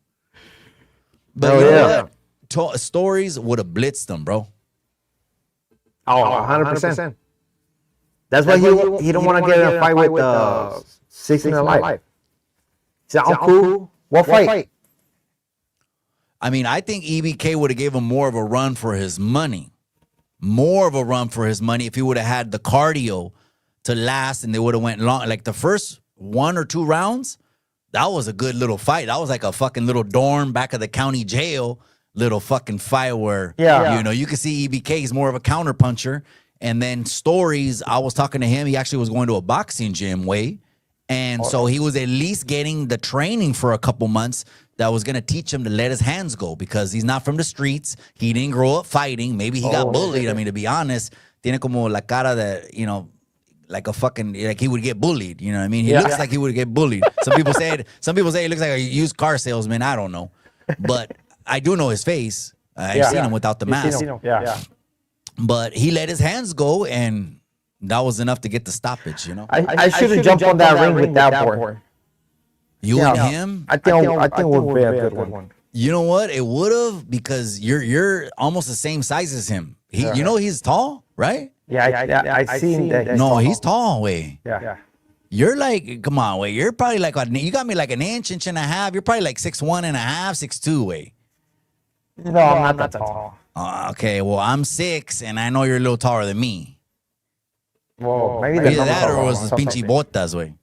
But you know what? Stories would have blitzed them, bro. Oh, 100%. That's why he don't want to get in a fight with 16 Alive. He said, I'm cool. What fight? I mean, I think EBK would have gave him more of a run for his money. More of a run for his money if he would have had the cardio to last and they would have went long. Like the first 1 or 2 rounds, that was a good little fight. That was like a fucking little dorm back of the county jail little fucking fight where, you know, you can see EBK is more of a counter puncher. And then Stories, I was talking to him. He actually was going to a boxing gym, and so he was at least getting the training for a couple months that was going to teach him to let his hands go because he's not from the streets. He didn't grow up fighting. Maybe he got bullied. I mean, to be honest, tiene como la cara that, you know, like a fucking, like he would get bullied. You know what I mean? He looks like he would get bullied. Some people say he looks like a used car salesman. I don't know. But I do know his face. I've seen him without the mask. But he let his hands go, and that was enough to get the stoppage, you know? I shouldn't jump on that ring with that boy. You and him? I think it would be a good one. You know what? It would have because you're almost the same size as him. You know he's tall, right? Yeah, I seen that. No, he's tall, way. Yeah. You're like, come on, way. You're probably like, you got me like an inch and a half. You're probably like 6'1 and a half, 6'2, way. No, I'm not that tall. Okay, well, I'm 6, and I know you're a little taller than me. Whoa, maybe Either that or it was the pinche botas, way.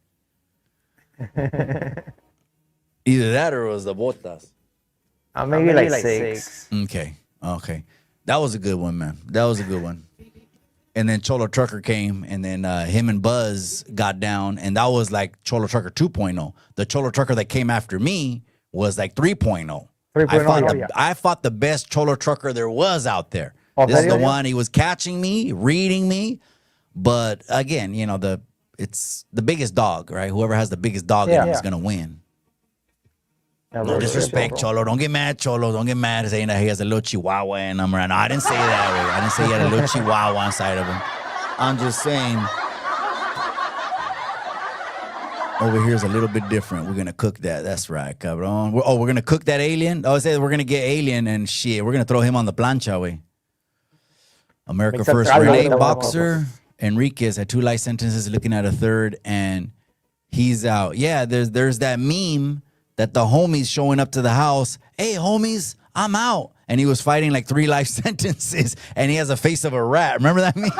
Either that or it was the botas. Maybe like 6. Okay. That was a good one, man. That was a good one. And then Cholo Trucker came, and then him and Buzz got down, and that was like Cholo Trucker 2.0. The Cholo Trucker that came after me was like 3.0. I fought the best Cholo Trucker there was out there. This is the one, he was catching me, reading me. But again, you know, it's the biggest dog, right? Whoever has the biggest dog in him is going to win. No disrespect, Cholo. Don't get mad, Cholo. Don't get mad saying that he has a little chihuahua in him. No, I didn't say that way. I didn't say he had a little chihuahua inside of him. I'm just saying over here is a little bit different. We're going to cook that. That's right, cabrón. We're going to cook that alien? I said we're going to get alien and shit. We're going to throw him on the plancha, way. America First Relay boxer Enriquez had 2 life sentences, looking at a 3rd, and he's out. Yeah, there's that meme that the homies showing up to the house. Hey, homies, I'm out. And he was fighting like 3 life sentences, and he has a face of a rat. Remember that meme?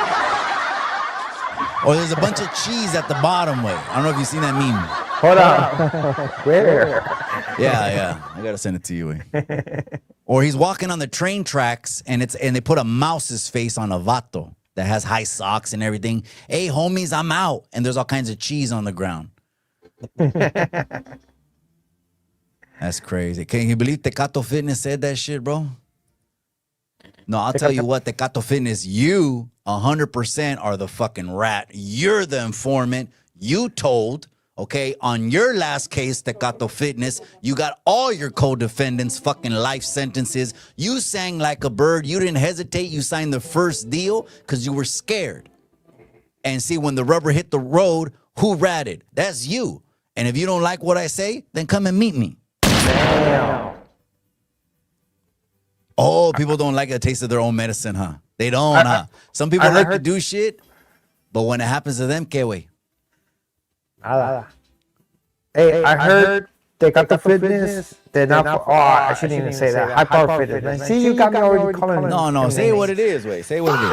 Or there's a bunch of cheese at the bottom, way. I don't know if you've seen that meme. Hold on. Where? Yeah. I gotta send it to you, way. Or he's walking on the train tracks, and they put a mouse's face on a vato that has high socks and everything. Hey, homies, I'm out. And there's all kinds of cheese on the ground. That's crazy. Can you believe Tecato Fitness said that shit, bro? No, I'll tell you what, Tecato Fitness, you 100% are the fucking rat. You're the informant. You told Okay, on your last case, Tecato Fitness, you got all your co-defendants fucking life sentences. You sang like a bird. You didn't hesitate. You signed the first deal because you were scared. And see, when the rubber hit the road, who ratted? That's you. And if you don't like what I say, then come and meet me. Damn. Oh, people don't like the taste of their own medicine, huh? They don't, huh? Some people like to do shit, but when it happens to them, ¿qué way? Nada. Hey, I heard they got the fitness. They're not. I shouldn't even say that. High power fitness. See, you got me already calling. No. Say what it is, way. Say what it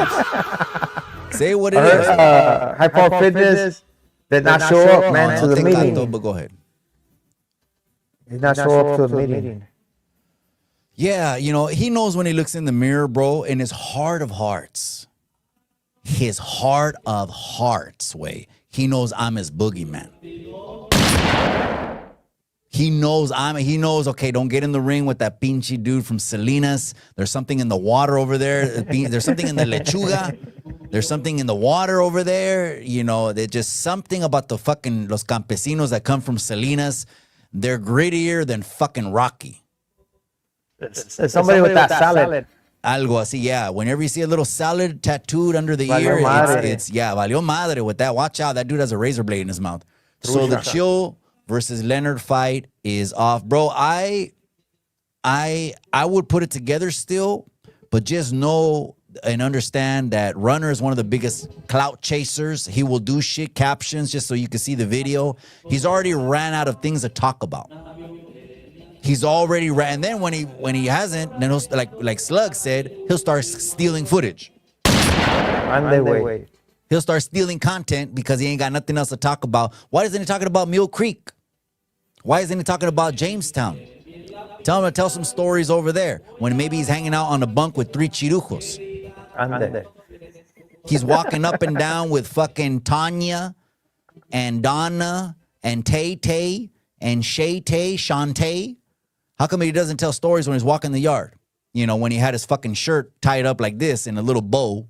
is. Say what it is. High power fitness did not show up, man, to the meeting. But go ahead. Did not show up to the meeting. Yeah, you know, he knows when he looks in the mirror, bro, in his heart of hearts. His heart of hearts, way. He knows I'm his boogeyman. He knows, okay, don't get in the ring with that pinche dude from Salinas. There's something in the water over there. There's something in the lechuga. There's something in the water over there. You know, there's just something about the fucking los campesinos that come from Salinas. They're grittier than fucking Rocky. Somebody with that salad. Algo así, yeah. Whenever you see a little salad tattooed under the ear, it's valió madre with that. Watch out, that dude has a razor blade in his mouth. So the Chill versus Leonard fight is off. Bro, I would put it together still, but just know and understand that Runner is one of the biggest clout chasers. He will do shit captions just so you can see the video. He's already ran out of things to talk about. He's already ran. And then when he hasn't, then he'll, like Slug said, he'll start stealing footage. He'll start stealing content because he ain't got nothing else to talk about. Why isn't he talking about Mule Creek? Why isn't he talking about Jamestown? Tell him to tell some stories over there when maybe he's hanging out on a bunk with 3 chirujos. He's walking up and down with fucking Tanya and Donna and Tay Tay and Shay Tay, Shantae. How come he doesn't tell stories when he's walking the yard? You know, when he had his fucking shirt tied up like this in a little bow,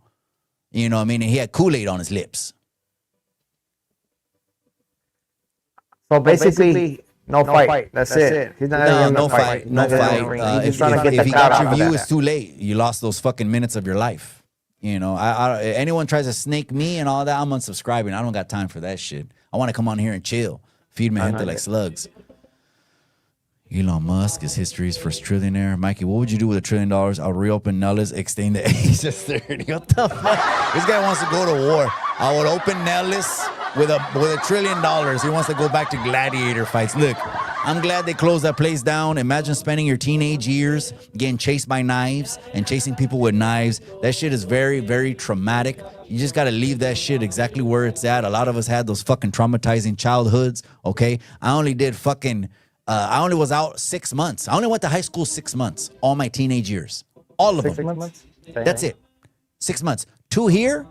you know what I mean? And he had Kool-Aid on his lips. So basically, no fight. That's it. He's not no fight. No fight. If he got your view, it's too late. You lost those fucking minutes of your life. You know, anyone tries to snake me and all that, I'm unsubscribing. I don't got time for that shit. I want to come on here and chill. Feed me gente like slugs. Elon Musk is history's first trillionaire. Mikey, what would you do with $1 trillion? I'll reopen Nellis, extend the age to 30. What the fuck? This guy wants to go to war. I would open Nellis with $1 trillion. He wants to go back to gladiator fights. Look, I'm glad they closed that place down. Imagine spending your teenage years getting chased by knives and chasing people with knives. That shit is very, very traumatic. You just got to leave that shit exactly where it's at. A lot of us had those fucking traumatizing childhoods, okay? I only was out 6 months. I only went to high school 6 months, all my teenage years. All of them. 6 months? That's it. 6 months. 2 here,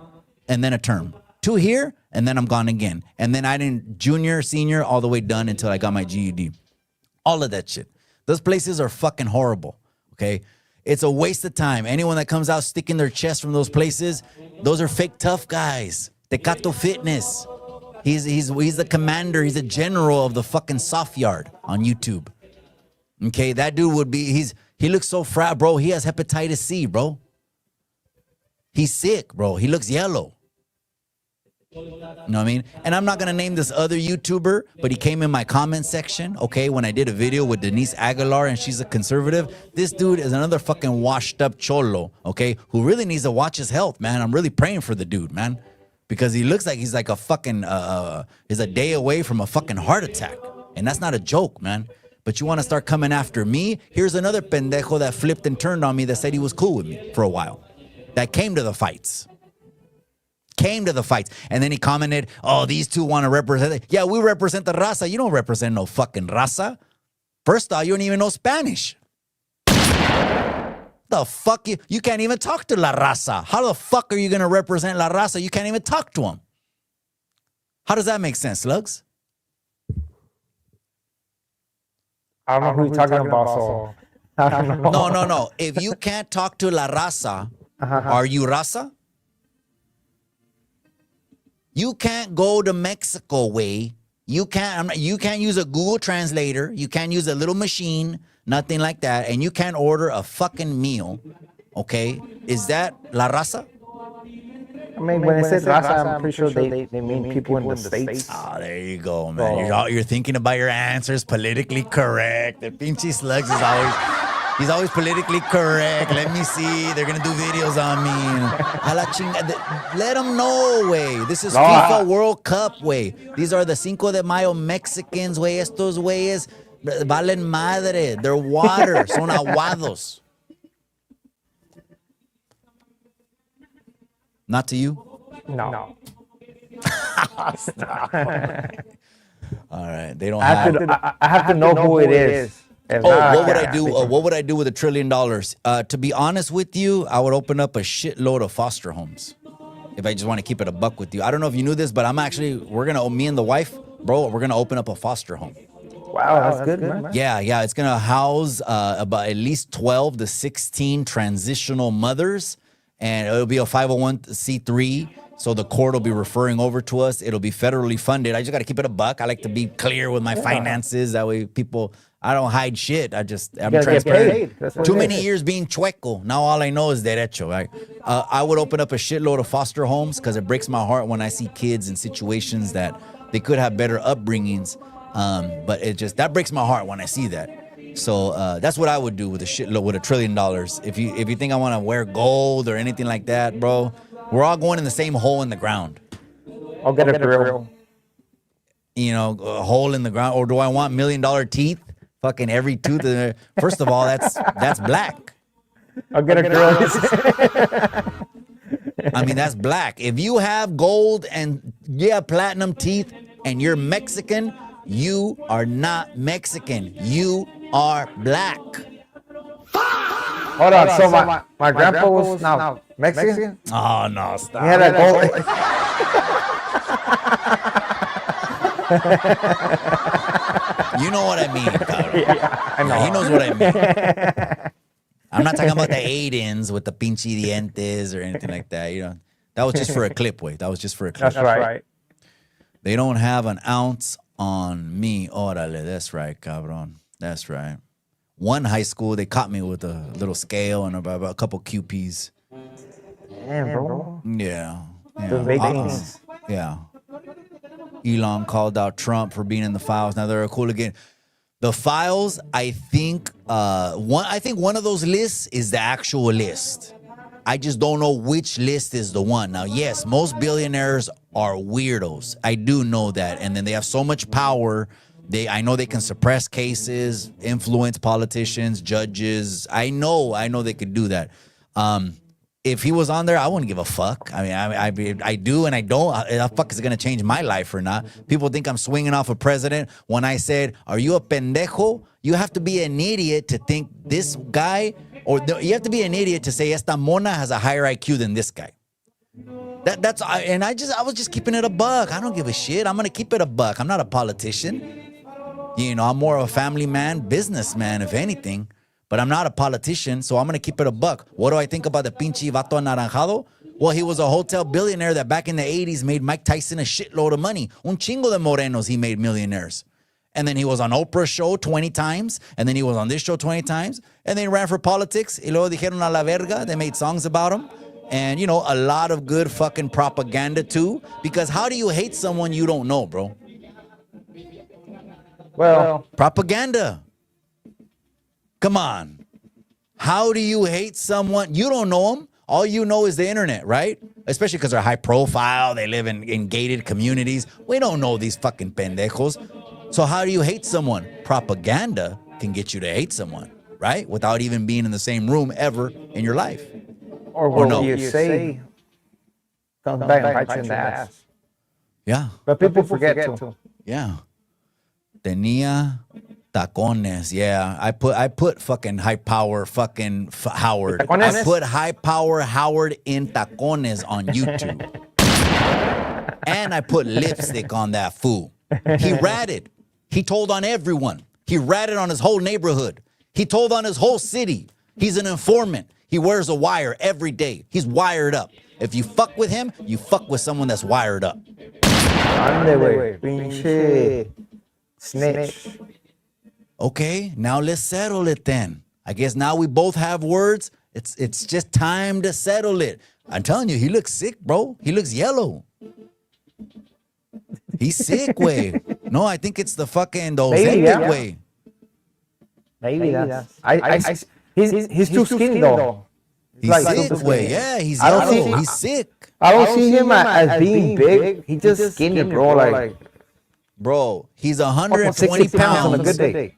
and then a term. 2 here, and then I'm gone again. And then I didn't junior, senior, all the way done until I got my GED. All of that shit. Those places are fucking horrible, okay? It's a waste of time. Anyone that comes out sticking their chest from those places, those are fake tough guys. Tecato Fitness. He's the commander. He's a general of the fucking soft yard on YouTube. Okay, that dude would be, he looks so frat, bro. He has hepatitis C, bro. He's sick, bro. He looks yellow. You know what I mean? And I'm not going to name this other YouTuber, but he came in my comment section, okay, when I did a video with Denise Aguilar, and she's a conservative. This dude is another fucking washed up cholo, okay, who really needs to watch his health, man. I'm really praying for the dude, man, because he looks like he's like a fucking, he's a day away from a fucking heart attack. And that's not a joke, man. But you want to start coming after me? Here's another pendejo that flipped and turned on me that said he was cool with me for a while. That came to the fights. And then he commented, oh, these two want to represent it. Yeah, we represent the raza. You don't represent no fucking raza. First off, you don't even know Spanish. The fuck? You can't even talk to la raza. How the fuck are you going to represent la raza? You can't even talk to them. How does that make sense, Slugs? I don't know who you're talking about, so I don't know. No. If you can't talk to la raza, are you raza? You can't go to Mexico way You can't use a Google translator. You can't use a little machine, nothing like that. And you can't order a fucking meal. Okay? Is that La Raza? I mean, when it says raza, I'm pretty sure they mean people in the States. Oh, there you go, man. You're thinking about your answers, politically correct. The pinche slugs he's always politically correct. Let me see. They're gonna do videos on me. A la chinga. Let them know, way. This is FIFA World Cup, way. These are the Cinco de Mayo Mexicans, way. Estos weyes valen madre. They're water. Son aguados. Not to you? No. All right. They don't I have to know who it is. What would I do? What would I do with $1 trillion? To be honest with you, I would open up a shitload of foster homes. If I just want to keep it a buck with you. I don't know if you knew this, but me and the wife, bro, we're going to open up a foster home. Wow, that's good, man. Yeah. It's going to house about at least 12 to 16 transitional mothers. And it'll be a 501c3, so the court will be referring over to us. It'll be federally funded. I just got to keep it a buck. I like to be clear with my finances. That way I don't hide shit. I'm transparent. Too many years being chueco. Now all I know is derecho, right? I would open up a shitload of foster homes because it breaks my heart when I see kids in situations that they could have better upbringings. But that breaks my heart when I see that. So that's what I would do with $1 trillion. If you think I want to wear gold or anything like that, bro, we're all going in the same hole in the ground. I'll get a drill. You know, a hole in the ground. Or do I want $1 million teeth? Fucking every tooth. First of all, that's black. I'll get a drill. I mean, that's black. If you have gold and platinum teeth and you're Mexican, you are not Mexican. You are black. Hold on. So my grandpa was now Mexican? Oh, no, stop. He had a gold. You know what I mean, cabrón. Yeah, I know. He knows what I mean. I'm not talking about the Aidens with the pinche dientes or anything like that. You know, that was just for a clip, way. That was just for a clip. That's right. They don't have an ounce on me. Órale, that's right, cabrón. That's right. One high school, they caught me with a little scale and about a couple QPs. Damn, bro. Yeah. Yeah. Elon called out Trump for being in the files. Now they're cool again. The files, I think one of those lists is the actual list. I just don't know which list is the one. Now, yes, most billionaires are weirdos. I do know that. And then they have so much power. I know they can suppress cases, influence politicians, judges. I know they could do that. If he was on there, I wouldn't give a fuck. I mean, I do and I don't. How the fuck is it going to change my life or not? People think I'm swinging off a president. When I said, are you a pendejo? You have to be an idiot to think this guy, you have to be an idiot to say esta mona has a higher IQ than this guy. I was just keeping it a buck. I don't give a shit. I'm going to keep it a buck. I'm not a politician. You know, I'm more of a family man, businessman, if anything. But I'm not a politician, so I'm going to keep it a buck. What do I think about the pinche vato anaranjado? Well, he was a hotel billionaire that back in the 80s made Mike Tyson a shitload of money. Un chingo de morenos he made millionaires. And then he was on Oprah's show 20 times. And then he was on this show 20 times. And then he ran for politics. Y luego dijeron a la verga. They made songs about him. And, you know, a lot of good fucking propaganda, too. Because how do you hate someone you don't know, bro? Well, propaganda. Come on. How do you hate someone? You don't know them. All you know is the internet, right? Especially because they're high profile. They live in gated communities. We don't know these fucking pendejos. So how do you hate someone? Propaganda can get you to hate someone, right? Without even being in the same room ever in your life. Or what you say comes back and bites you in the ass. Yeah. But people forget to. Yeah. Tenía tacones. Yeah. I put fucking high power fucking Howard. Tacones? I put high power Howard in tacones on YouTube. And I put lipstick on that fool. He ratted. He told on everyone. He ratted on his whole neighborhood. He told on his whole city. He's an informant. He wears a wire every day. He's wired up. If you fuck with him, you fuck with someone that's wired up. Ande, güey. Pinche snitch. Okay, now let's settle it then. I guess now we both have words. It's just time to settle it. I'm telling you, he looks sick, bro. He looks yellow. He's sick, way. No, I think it's the fucking Ozempic way. Maybe that's. He's too skinny though. He's like sick, super way. skinny. Yeah, he's I don't yellow. see- He's sick. I don't see him as being big. He's just skinny, bro. Like Bro, he's 120 120 pounds on a pounds. good day.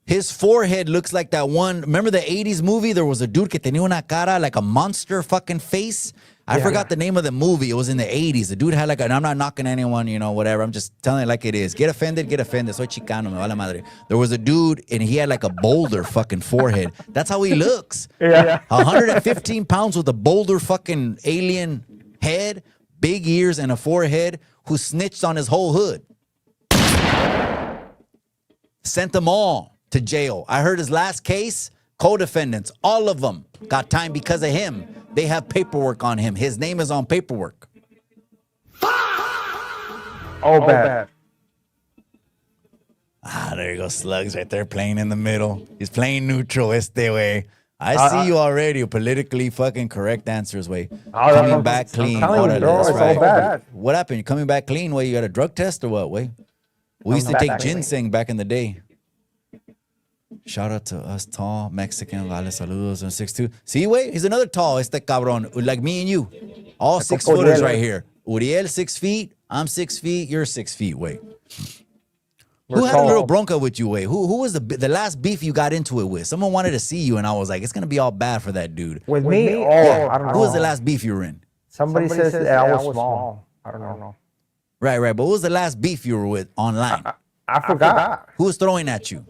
His forehead looks like that one. Remember the 80s movie? There was a dude que tenía una cara like a monster fucking face. I forgot the name of the movie. It was in the 80s. The dude had like, and I'm not knocking anyone, you know, whatever. I'm just telling it like it is. Get offended, get offended. Soy chicano, me vale madre. There was a dude and he had like a boulder fucking forehead. That's how he looks. Yeah. 115 pounds with a boulder fucking alien head, big ears, and a forehead who snitched on his whole hood. Sent them all to jail. I heard his last case, co-defendants, all of them got time because of him. They have paperwork on him. His name is on paperwork. Oh, bad. Ah, there you go, Slugs right there playing in the middle. He's playing neutral este way. I see you already. Politically fucking correct answers, way. Coming back clean. telling you, bro, That's it's all bad. What happened? You coming back clean? Way you got a drug test or what? Way we used to back take clean. ginseng back in the day. Shout out to us tall Mexican. Vale, saludos on 6'2". See, wait, he's another tall, este cabrón, like me and you. All 6 footers right here. Uriel 6 feet. I'm 6 feet. You're 6 feet. Wait. Who had a little bronca with you? Wait. Who was the last beef you got into it with? Someone wanted to see you, and I was like, it's gonna be all bad for that dude. With me? Oh, Yeah. I don't know. Who was the last beef you were in? Somebody says that I was small. I don't know. Right. But what was the last beef you were with online? I forgot. Who was throwing at you?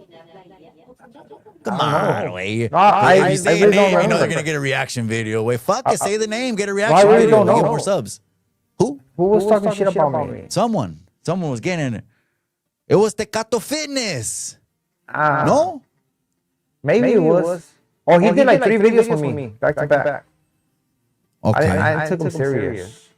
Come on, wait. I If you say a really don't name, you know they're remember. gonna get a reaction video. Wait, fuck it, say the name, get a I reaction really video, don't get know. more subs. Who? Who was talking shit about me? Someone was getting it. It was Tecato Fitness. Ah, No? maybe it was. Oh, he did like 3 videos with me, back to back. Okay. I took him serious.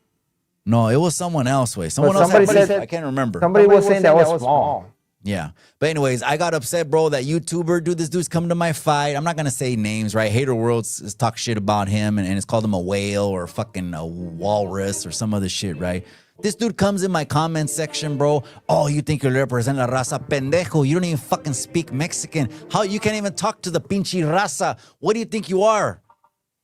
No, it was someone else. Way someone else. somebody had- said- I can't remember. Somebody was saying that I was small. Yeah. But anyways, I got upset, bro, that YouTuber, dude, this dude's coming to my fight. I'm not going to say names, right? Hater Worlds is talk shit about him and it's called him a whale or fucking a walrus or some other shit, right? This dude comes in my comment section, bro. Oh, you think you represent la raza? Pendejo, you don't even fucking speak Mexican. How you can't even talk to the pinche raza? What do you think you are?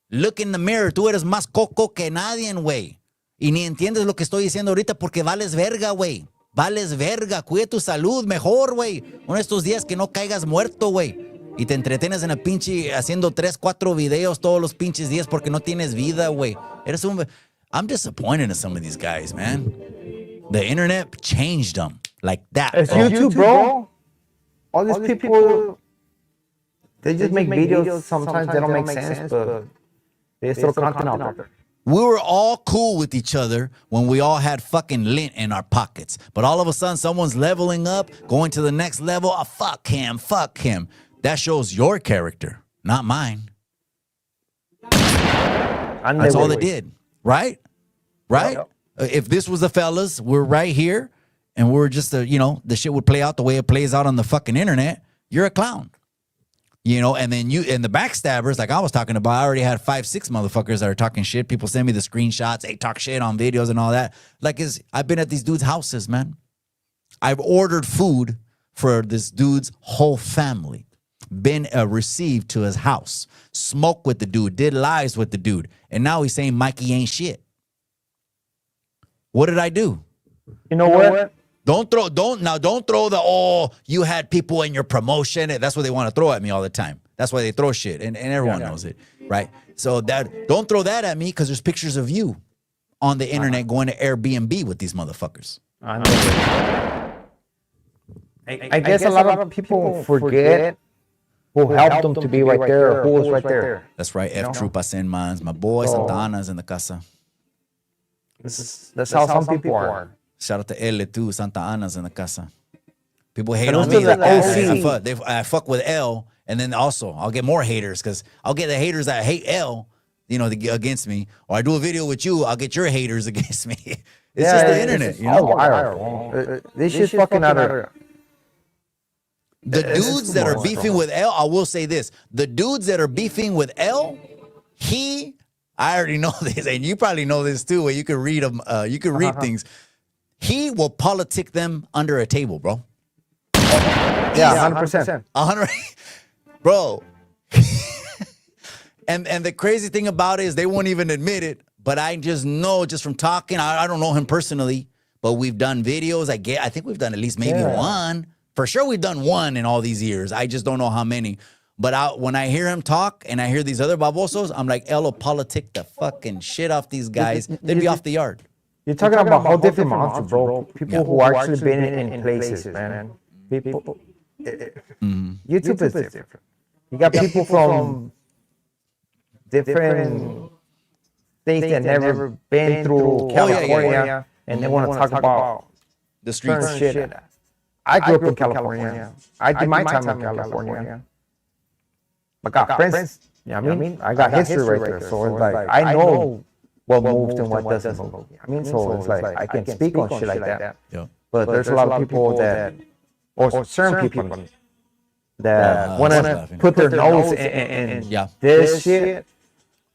Look in the mirror. Tú eres más coco que nadie, güey. Y ni entiendes lo que estoy diciendo ahorita porque vales verga, güey. Vales verga. Cuide tu salud mejor, güey. Uno de estos días que no caigas muerto, güey. Y te entretienes en el pinche haciendo 3, 4 videos todos los pinches días porque no tienes vida, güey. Eres un... I'm disappointed in some of these guys, man. The internet changed them like that. It's bro. YouTube, bro. All these people, they just make videos. Sometimes they don't make sense, but they throw content out there. We were all cool with each other when we all had fucking lint in our pockets. But all of a sudden, someone's leveling up, going to the next level. Oh, fuck him. That shows your character, not mine. That's all they did, right? Right? If this was the fellas, we're right here, and we're just, the shit would play out the way it plays out on the fucking internet. You're a clown. And then and the backstabbers, like I was talking about, I already had 5, 6 motherfuckers that are talking shit. People send me the screenshots. They talk shit on videos and all that. I've been at these dudes' houses, man. I've ordered food for this dude's whole family. Been received to his house. Smoked with the dude. Did lives with the dude. And now he's saying Mikey ain't shit. What did I do? You know what? Don't throw the, you had people in your promotion. That's what they want to throw at me all the time. That's why they throw shit, and everyone knows it, right? So don't throw that at me because there's pictures of you on the internet going to Airbnb with these motherfuckers. I guess a lot of people forget who helped them to be right there, or who was right there. That's right, F-Troop, I send mines. My boy, Santa Ana's in the casa. That's how some people are. Shout out to L too, Santa Ana's in the casa. People hate But on those me. are the Like, I fuck with L, and then also I'll get more haters because I'll get the haters that hate L, against me. Or I do a video with you, I'll get your haters against me. It's just the internet, you all know? viral. This shit's fucking out of. The It's dudes that are more beefing with L, I will say this. The dudes that are beefing with L, I already know this, and you probably know this too, where you can read them, you can read things. He will politic them under a table, bro. Yeah, 100%. 100, bro. and the crazy thing about it is they won't even admit it, but I just know just from talking. I don't know him personally, but we've done videos. I think we've done at least maybe one. For sure, we've done one in all these years. I just don't know how many. But when I hear him talk and I hear these other babosos, I'm like, Elo politic the fucking shit off these guys. They'd be off the yard. You're talking about whole different monsters, bro. People who actually been in places, man. People. YouTube is different. You got people from different states that never been through California, and they want to talk about The streets. certain shit. I grew up in California. I did my time in California. But got friends. Yeah, I mean, I got history right there. So it's like I know what moved and what doesn't move. I mean, so it's like I can speak on shit like that. Yeah. But there's a lot of people that, or certain people that want to put their nose in this shit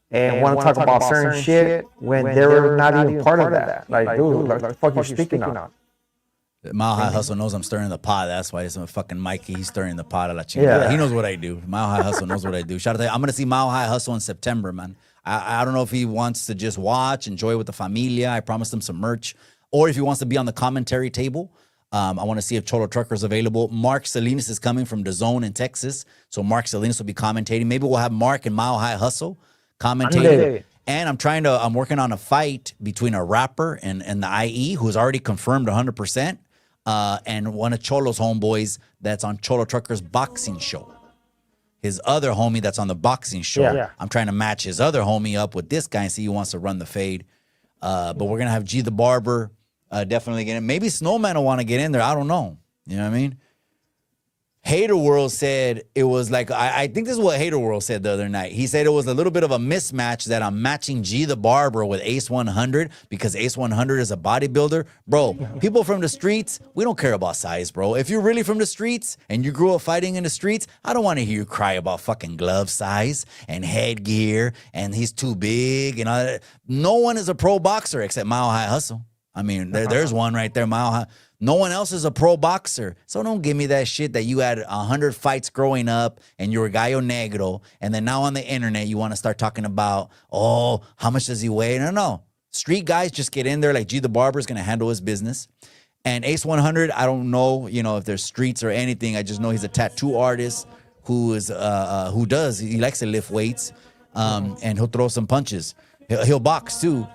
and want to talk about certain shit when they're not even part of that. Like, dude, what the fuck you speaking on? Mile High Hustle knows I'm stirring the pot. That's why it's a fucking Mikey. He's stirring the pot. Yeah. He knows what I do. Mile High Hustle knows what I do. Shout out to you. I'm going to see Mile High Hustle in September, man. I don't know if he wants to just watch, enjoy with the familia. I promised him some merch. Or if he wants to be on the commentary table. I want to see if Cholo Trucker's available. Mark Salinas is coming from DAZN in Texas. So Mark Salinas will be commentating. Maybe we'll have Mark and Mile High Hustle commentating. And I'm working on a fight between a rapper and the IE who's already confirmed 100%. And one of Cholo's homeboys that's on Cholo Trucker's boxing show. His other homie that's on the boxing show. Yeah. I'm trying to match his other homie up with this guy and see who wants to run the fade. But we're going to have G the Barber definitely get in. Maybe Snowman will want to get in there. I don't know. You know what I mean? Hater World said it was like, I think this is what Hater World said the other night. He said it was a little bit of a mismatch that I'm matching G the Barber with Ace 100 because Ace 100 is a bodybuilder. Bro, people from the streets, we don't care about size, bro. If you're really from the streets and you grew up fighting in the streets, I don't want to hear you cry about fucking glove size and headgear and he's too big and all that. No one is a pro boxer except Mile High Hustle. I mean, there's one right there, Mile High. No one else is a pro boxer. So don't give me that shit that you had 100 fights growing up and you were Gallo Negro. And then now on the internet, you want to start talking about, oh, how much does he weigh? No. Street guys just get in there like G the Barber is going to handle his business. And Ace 100, I don't know, if there's streets or anything. I just know he's a tattoo artist he likes to lift weights and he'll throw some punches. He'll box too,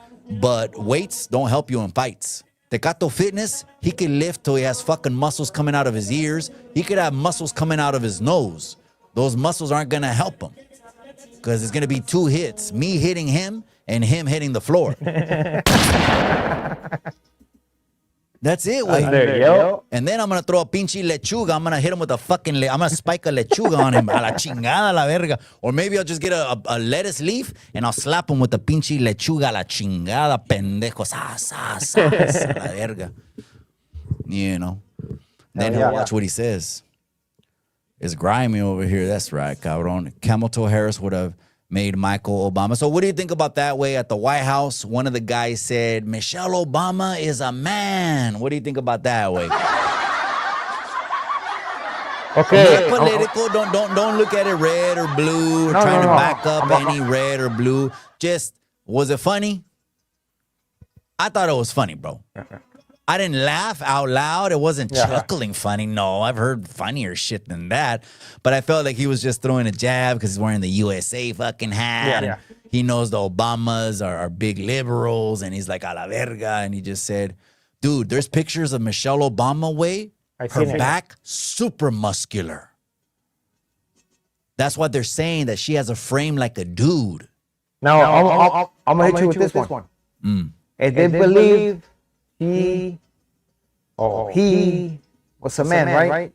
but weights don't help you in fights. Tecato Fitness, he can lift till he has fucking muscles coming out of his ears. He could have muscles coming out of his nose. Those muscles aren't going to help him because it's going to be 2 hits. Me hitting him and him hitting the floor. That's it, wait. And then I'm going to throw a pinche lechuga. I'm going to hit him with a fucking, I'm going to spike a lechuga on him. A la chingada, la verga. Or maybe I'll just get a lettuce leaf and I'll slap him with a pinche lechuga, la chingada, pendejo. Sa, sa, sa, sa, la verga. Then he'll watch what he says. It's grimy over here. That's right, cabrón. Camel Toe Harris would have made Michael Obama. So what do you think about that way at the White House? One of the guys said, Michelle Obama is a man. What do you think about that way? Okay. Not political. Don't look at it red or blue or trying to back up any red or blue. Just, was it funny? I thought it was funny, bro. I didn't laugh out loud. It wasn't chuckling funny. No, I've heard funnier shit than that. But I felt like he was just throwing a jab because he's wearing the USA fucking hat. And he knows the Obamas are big liberals. And he's like, a la verga. And he just said, dude, there's pictures of Michelle Obama way. Her back, super muscular. That's what they're saying, that she has a frame like a dude. Now, I'm going to hit you with this one. If they believe he was a man, right?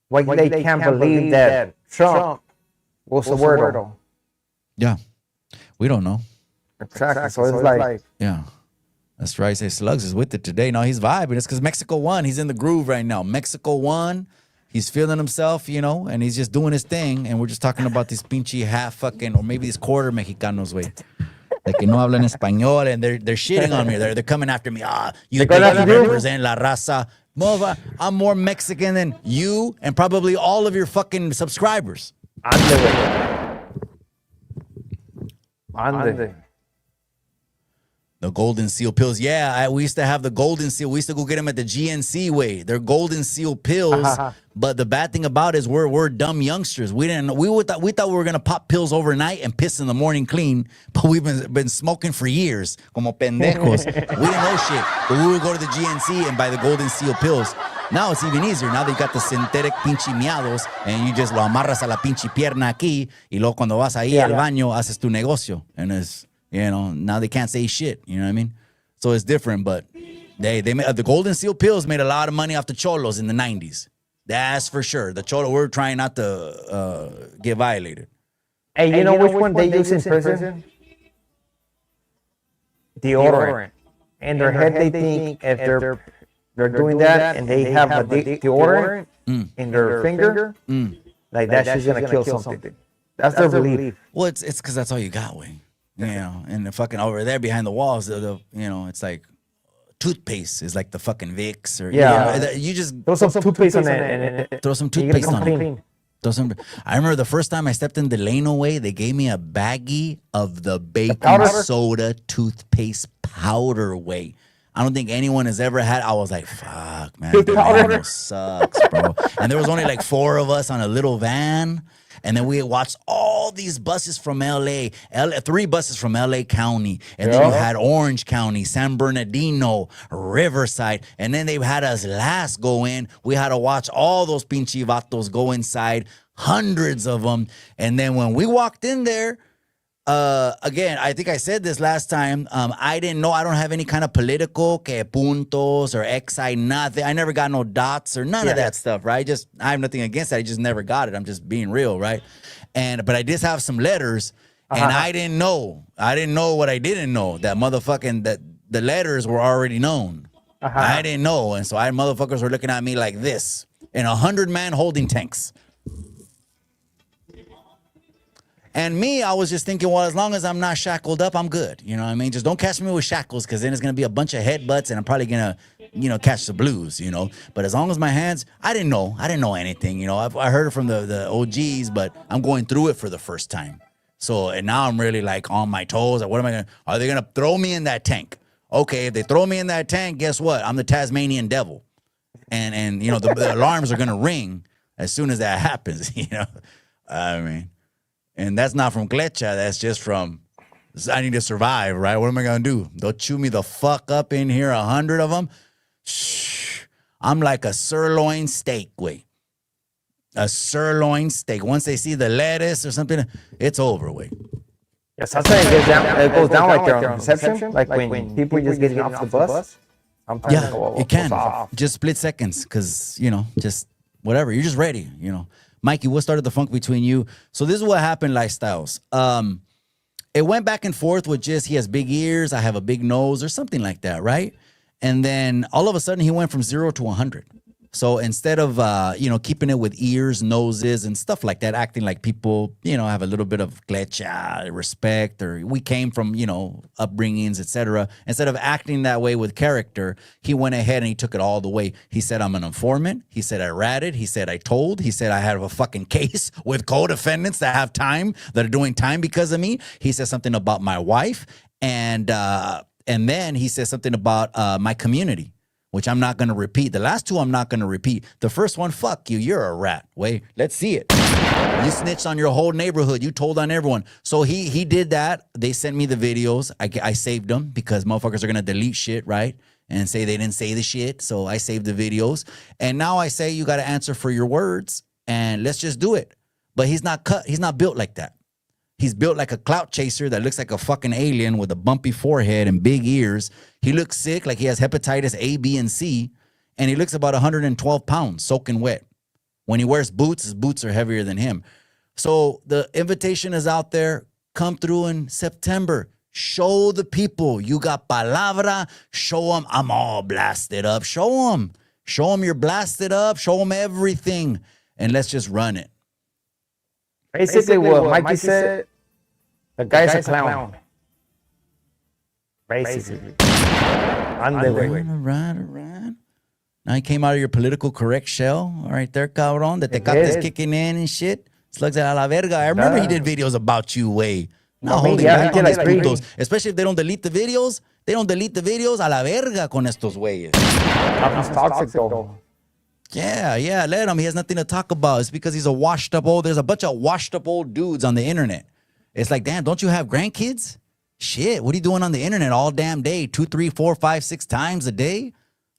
Why they can't believe that Trump was a weirdo? Yeah. We don't know. Exactly. So it's like, yeah. That's right. Say Slugs is with it today. No, he's vibing. It's because Mexico won. He's in the groove right now. Mexico won. He's feeling himself, and he's just doing his thing. And we're just talking about these pinche half fucking, or maybe these quarter Mexicanos, way. Like que no hablan español, and they're shitting on me. They're coming after me. You think you represent la raza. Mova, I'm more Mexican than you and probably all of your fucking subscribers. Ande. The Golden Seal pills. Yeah, we used to have the Golden Seal. We used to go get them at the GNC way. They're Golden Seal pills. But the bad thing about it is we're dumb youngsters. We thought we were gonna pop pills overnight and piss in the morning clean. But we've been smoking for years, como pendejos. We didn't know shit. But we would go to the GNC and buy the Golden Seal pills. Now it's even easier. Now they got the synthetic pinche miados, and you just lo amarras a la pinche pierna aquí, y luego cuando vas ahí al baño haces tu negocio, and it's. Now they can't say shit. You know what I mean? So it's different, but they made, the Golden Seal pills made a lot of money off the cholos in the 90s. That's for sure. The cholo, we're trying not to get violated. Hey, you know which one they use in prison? Deodorant. In their head, they think if they're doing that and they have a deodorant in their finger, like that shit's gonna kill something. That's their belief. Well, it's because that's all you got, Wayne. And the fucking over there behind the walls, it's like toothpaste is like the fucking Vicks or you just throw some toothpaste on it and throw some toothpaste on it. I remember the first time I stepped in Delano Way, they gave me a baggie of the baking soda toothpaste powder way. I don't think anyone has ever had. I was like, fuck, man, Delano sucks, bro. And there was only like 4 of us on a little van. And then we watched all these buses from LA, 3 buses from LA County. And then you had Orange County, San Bernardino, Riverside. And then they had us last go in. We had to watch all those pinche vatos go inside, hundreds of them. And then when we walked in there, again, I think I said this last time. I didn't know. I don't have any kind of political que puntos or XI, nothing. I never got no dots or none of that stuff, right? I have nothing against it. I just never got it. I'm just being real, right? But I just have some letters, and I didn't know. I didn't know what I didn't know. That the letters were already known. I didn't know, and so motherfuckers were looking at me like this in 100-man holding tanks. And me, I was just thinking, well, as long as I'm not shackled up, I'm good. You know what I mean? Just don't catch me with shackles, because then it's going to be a bunch of headbutts, and I'm probably going to, catch the blues, But as long as my hands, I didn't know anything, I heard it from the OGs, but I'm going through it for the first time. So, and now I'm really like on my toes. Like, are they going to throw me in that tank? Okay, if they throw me in that tank, guess what? I'm the Tasmanian devil. And the alarms are going to ring as soon as that happens, I mean. And that's not from Clecha. That's just from, I need to survive, right? What am I going to do? They'll chew me the fuck up in here, 100 of them? Shh. I'm like a sirloin steak, wait. A sirloin steak. Once they see the lettuce or something, it's over, wait. Yes, that's why it goes down like they're on reception. Like when people just getting off the bus. It can. Just split seconds, because, just whatever. You're just ready, Mikey, what started the funk between you? So this is what happened, Lifestyles. It went back and forth with just, he has big ears, I have a big nose, or something like that, right? And then all of a sudden he went from 0 to 100. So instead of, keeping it with ears, noses, and stuff like that, acting like people, have a little bit of clecha, respect, or we came from, upbringings, etc. Instead of acting that way with character, he went ahead and he took it all the way. He said, I'm an informant. He said, I ratted. He said, I told. He said, I have a fucking case with co-defendants that have time, that are doing time because of me. He said something about my wife. And then he said something about my community, which I'm not going to repeat. The last 2 I'm not going to repeat. The first one, fuck you, you're a rat. Wait, let's see it. You snitched on your whole neighborhood. You told on everyone. So he did that. They sent me the videos. I saved them because motherfuckers are going to delete shit, right? And say they didn't say the shit. So I saved the videos. And now I say you got to answer for your words, and let's just do it. But he's not built like that. He's built like a clout chaser that looks like a fucking alien with a bumpy forehead and big ears. He looks sick, like he has hepatitis A, B, and C. And he looks about 112 pounds, soaking wet. When he wears boots, his boots are heavier than him. So the invitation is out there. Come through in September. Show the people you got palabra. Show them I'm all blasted up. Show them you're blasted up. Show them everything, and let's just run it. Basically, what Mikey said, the guy's a clown. Basically. Right. Now you came out of your political correct shell, right there, cabrón. The tecate's kicking in and shit. Slugs a la verga. I remember he did videos about you, way. Not holding back on these putos. Especially if they don't delete the videos. They don't delete the videos a la verga con estos güeyes. He's toxic, though. Yeah, let him. He has nothing to talk about. It's because he's a washed up old. There's a bunch of washed up old dudes on the internet. It's like, damn, don't you have grandkids? Shit, what are you doing on the internet all damn day? 2, 3, 4, 5, 6 times a day?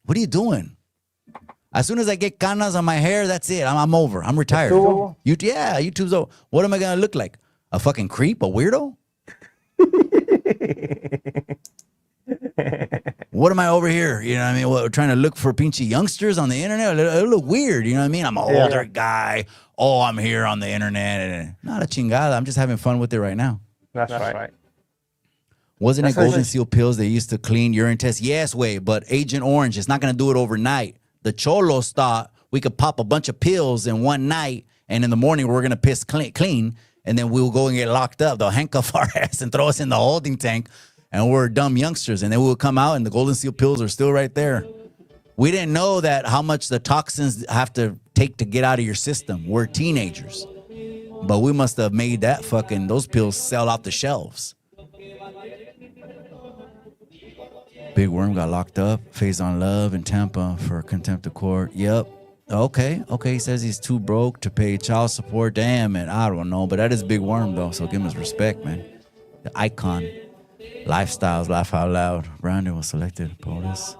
What are you doing? As soon as I get canas on my hair, that's it. I'm over. I'm retired. YouTube's over. What am I going to look like? A fucking creep? A weirdo? What am I over here? You know what I mean? What, trying to look for pinchy youngsters on the internet? It'll look weird. You know what I mean? I'm an older guy. Oh, I'm here on the internet. Not a chingada. I'm just having fun with it right now. That's right. Wasn't it Golden Seal pills they used to clean urine tests? Yes, but Agent Orange, it's not going to do it overnight. The cholos thought we could pop a bunch of pills in one night, and in the morning we're going to piss clean, and then we'll go and get locked up. They'll handcuff our ass and throw us in the holding tank, and we're dumb youngsters. And then we'll come out, and the Golden Seal pills are still right there. We didn't know that how much the toxins have to take to get out of your system. We're teenagers. But we must have made that those pills sell off the shelves. Big Worm got locked up. Phase on Love in Tampa for contempt of court. Yep. Okay. He says he's too broke to pay child support. Damn, man. I don't know. But that is Big Worm, though. So give him his respect, man. The icon. Lifestyles, laugh out loud. Brandon was selected. POTUS.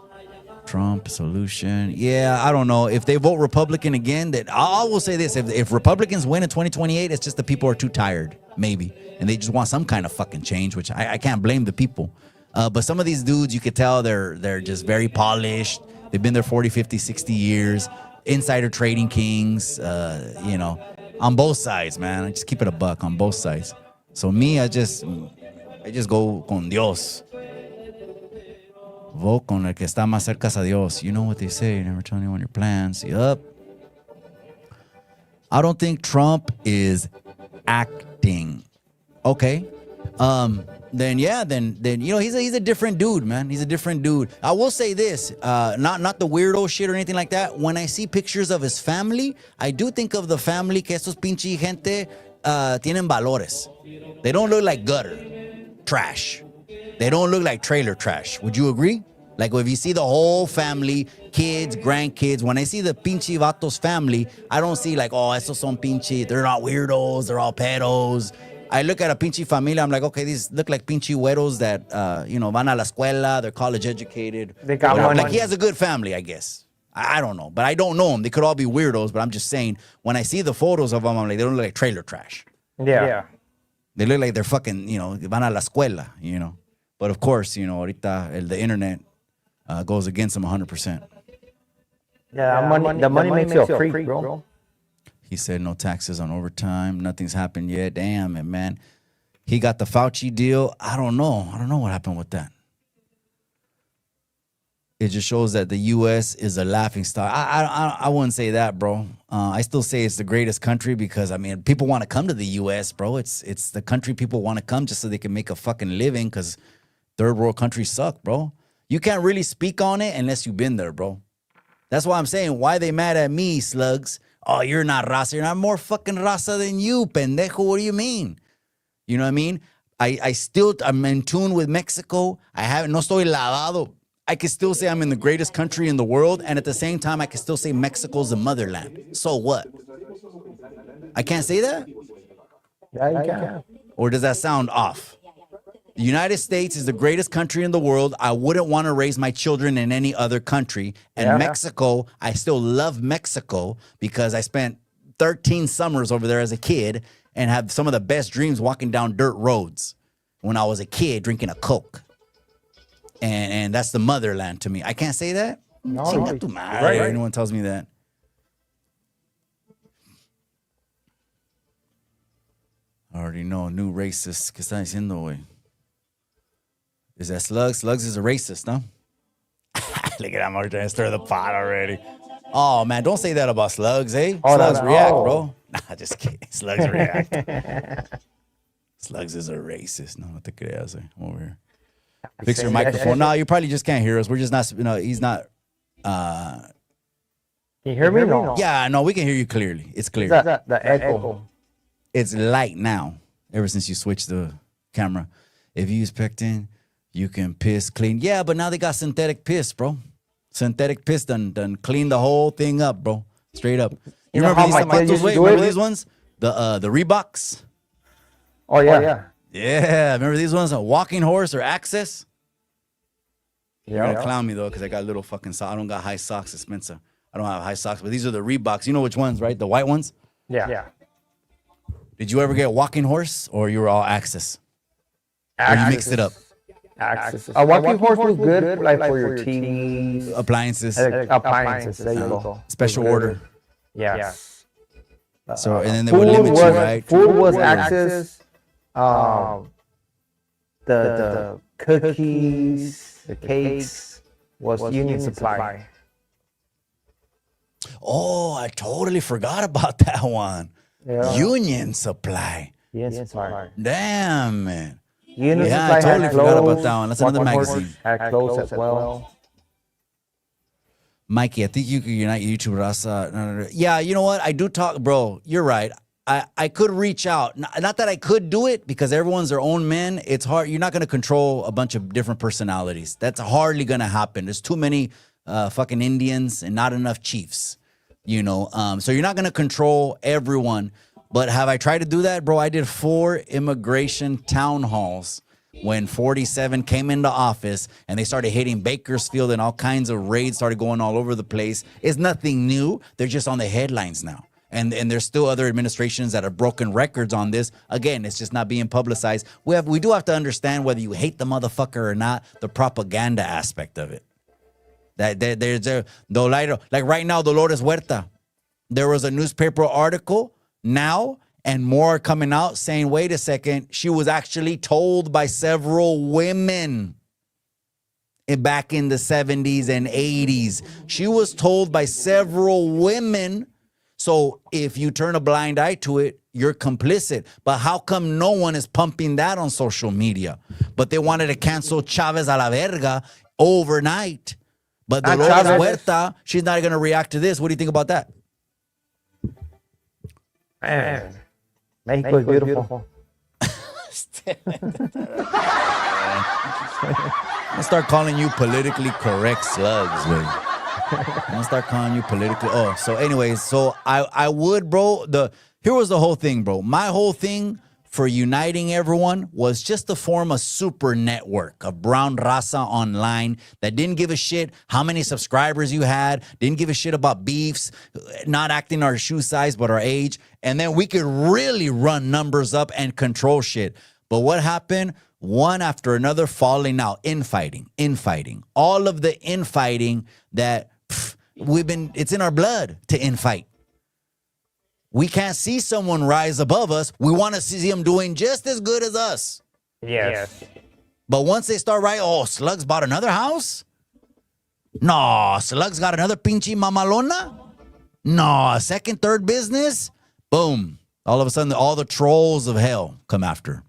Trump solution. Yeah, I don't know. If they vote Republican again, that I will say this. If Republicans win in 2028, it's just the people are too tired, maybe. And they just want some kind of fucking change, which I can't blame the people. But some of these dudes, you could tell they're just very polished. They've been there 40, 50, 60 years. Insider trading kings, on both sides, man. I just keep it a buck on both sides. So me, I just go con Dios. Vote con el que está más cerca a Dios. You know what they say, never tell anyone your plans. Yup. I don't think Trump is acting. Okay. Then he's a different dude, man. He's a different dude. I will say this, not the weirdo shit or anything like that. When I see pictures of his family, I do think of the family que estos pinche gente tienen valores. They don't look like gutter trash. They don't look like trailer trash. Would you agree? Like if you see the whole family, kids, grandkids, when I see the pinche vatos family, I don't see like, oh, esos son pinche, they're not weirdos, they're all pedos. I look at a pinche familia, I'm like, okay, these look like pinche güeros that, van a la escuela, they're college educated. They got money. Like he has a good family, I guess. I don't know, but I don't know them. They could all be weirdos, but I'm just saying, when I see the photos of them, I'm like, they don't look like trailer trash. Yeah. They look like they're fucking, van a la escuela, But of course, ahorita the internet goes against them 100%. Yeah, the money makes you a freak, bro. He said no taxes on overtime. Nothing's happened yet. Damn it, man. He got the Fauci deal. I don't know what happened with that. It just shows that the U.S. is a laughingstock. I wouldn't say that, bro. I still say it's the greatest country because, people want to come to the U.S., bro. It's the country people want to come just so they can make a fucking living because third world countries suck, bro. You can't really speak on it unless you've been there, bro. That's why I'm saying, why they mad at me, slugs? Oh, you're not raza. You're not more fucking raza than you, pendejo. What do you mean? You know what I mean? I'm in tune with Mexico. No estoy lavado. I can still say I'm in the greatest country in the world, and at the same time, I can still say Mexico's the motherland. So what? I can't say that? Yeah, you can. Or does that sound off? The United States is the greatest country in the world. I wouldn't want to raise my children in any other country. And Mexico, I still love Mexico because I spent 13 summers over there as a kid and have some of the best dreams walking down dirt roads when I was a kid drinking a Coke. And that's the motherland to me. I can't say that? No. Right. Anyone tells me that. I already know. New racist. ¿Qué está diciendo, güey? Is that Slugs? Slugs is a racist, no? Look at that, Mark trying to stir the pot already. Oh, man, don't say that about Slugs, eh? Oh, Slugs no. react, Oh. bro. Nah, just kidding. Slugs react. Slugs is a racist. No te creas, eh? I'm over here. Fix your microphone. No, you probably just can't hear us. We're just not, he's not. Can you hear me? No. Yeah, no, we can hear you clearly. It's clear. The echo. It's light now, ever since you switched the camera. If you use Pectin, you can piss clean. Yeah, but now they got synthetic piss, bro. Synthetic piss done clean the whole thing up, bro. Straight up. You know remember how these my kid used to zapatos? Wait, do remember it? these ones? The Reeboks? Oh, yeah. Yeah, remember these ones? A walking horse or access? You're Yeah. gonna clown me though, because I got little fucking socks. I don't got high socks, it's Spencer. I don't have high socks, but these are the Reeboks. You know which ones, right? The white ones? Yeah. Did you ever get walking horse or you were all access? Or you mixed it up? Access. A walking horse was good, like for your TV, Appliances, appliances. There you go. special order. Yeah. So, and then they would limit you, right? Food was access. The cookies, the cakes was Union Supply. Oh, I totally forgot about that one. Yeah. Union Supply. Union Supply. Damn, man. Union Yeah, Supply I totally had forgot about clothes. that one. That's another Walking Horse magazine. Had clothes as well. Mikey, I think you could unite YouTube Rasa. No. Yeah, you know what? I do talk, bro. You're right. I could reach out. Not that I could do it because everyone's their own man. It's hard. You're not going to control a bunch of different personalities. That's hardly going to happen. There's too many fucking Indians and not enough chiefs, So you're not going to control everyone. But have I tried to do that, bro? I did 4 immigration town halls when 47 came into office and they started hitting Bakersfield and all kinds of raids started going all over the place. It's nothing new. They're just on the headlines now. And there's still other administrations that have broken records on this. Again, it's just not being publicized. We do have to understand whether you hate the motherfucker or not, the propaganda aspect of it. That there's like right now, Dolores Huerta. There was a newspaper article now and more coming out saying, wait a second, she was actually told by several women back in the 70s and 80s. She was told by several women. So if you turn a blind eye to it, you're complicit. But how come no one is pumping that on social media? But they wanted to cancel Chavez a la verga overnight. But Dolores Huerta, she's not going to react to this. What do you think about that? Man, Mexico is beautiful. I'll start calling you politically correct slugs, man. I'm gonna start calling you politically. Oh, so anyways, so I would, bro. Here was the whole thing, bro. My whole thing for uniting everyone was just to form a super network of brown raza online that didn't give a shit how many subscribers you had, didn't give a shit about beefs, not acting our shoe size but our age, and then we could really run numbers up and control shit. But what happened? One after another falling out, infighting. All of the infighting that it's in our blood to infight. We can't see someone rise above us. We want to see them doing just as good as us. Yes. But once they start Slugs bought another house? No, Slugs got another pinche mamalona? No, second, third business? Boom. All of a sudden, all the trolls of hell come after.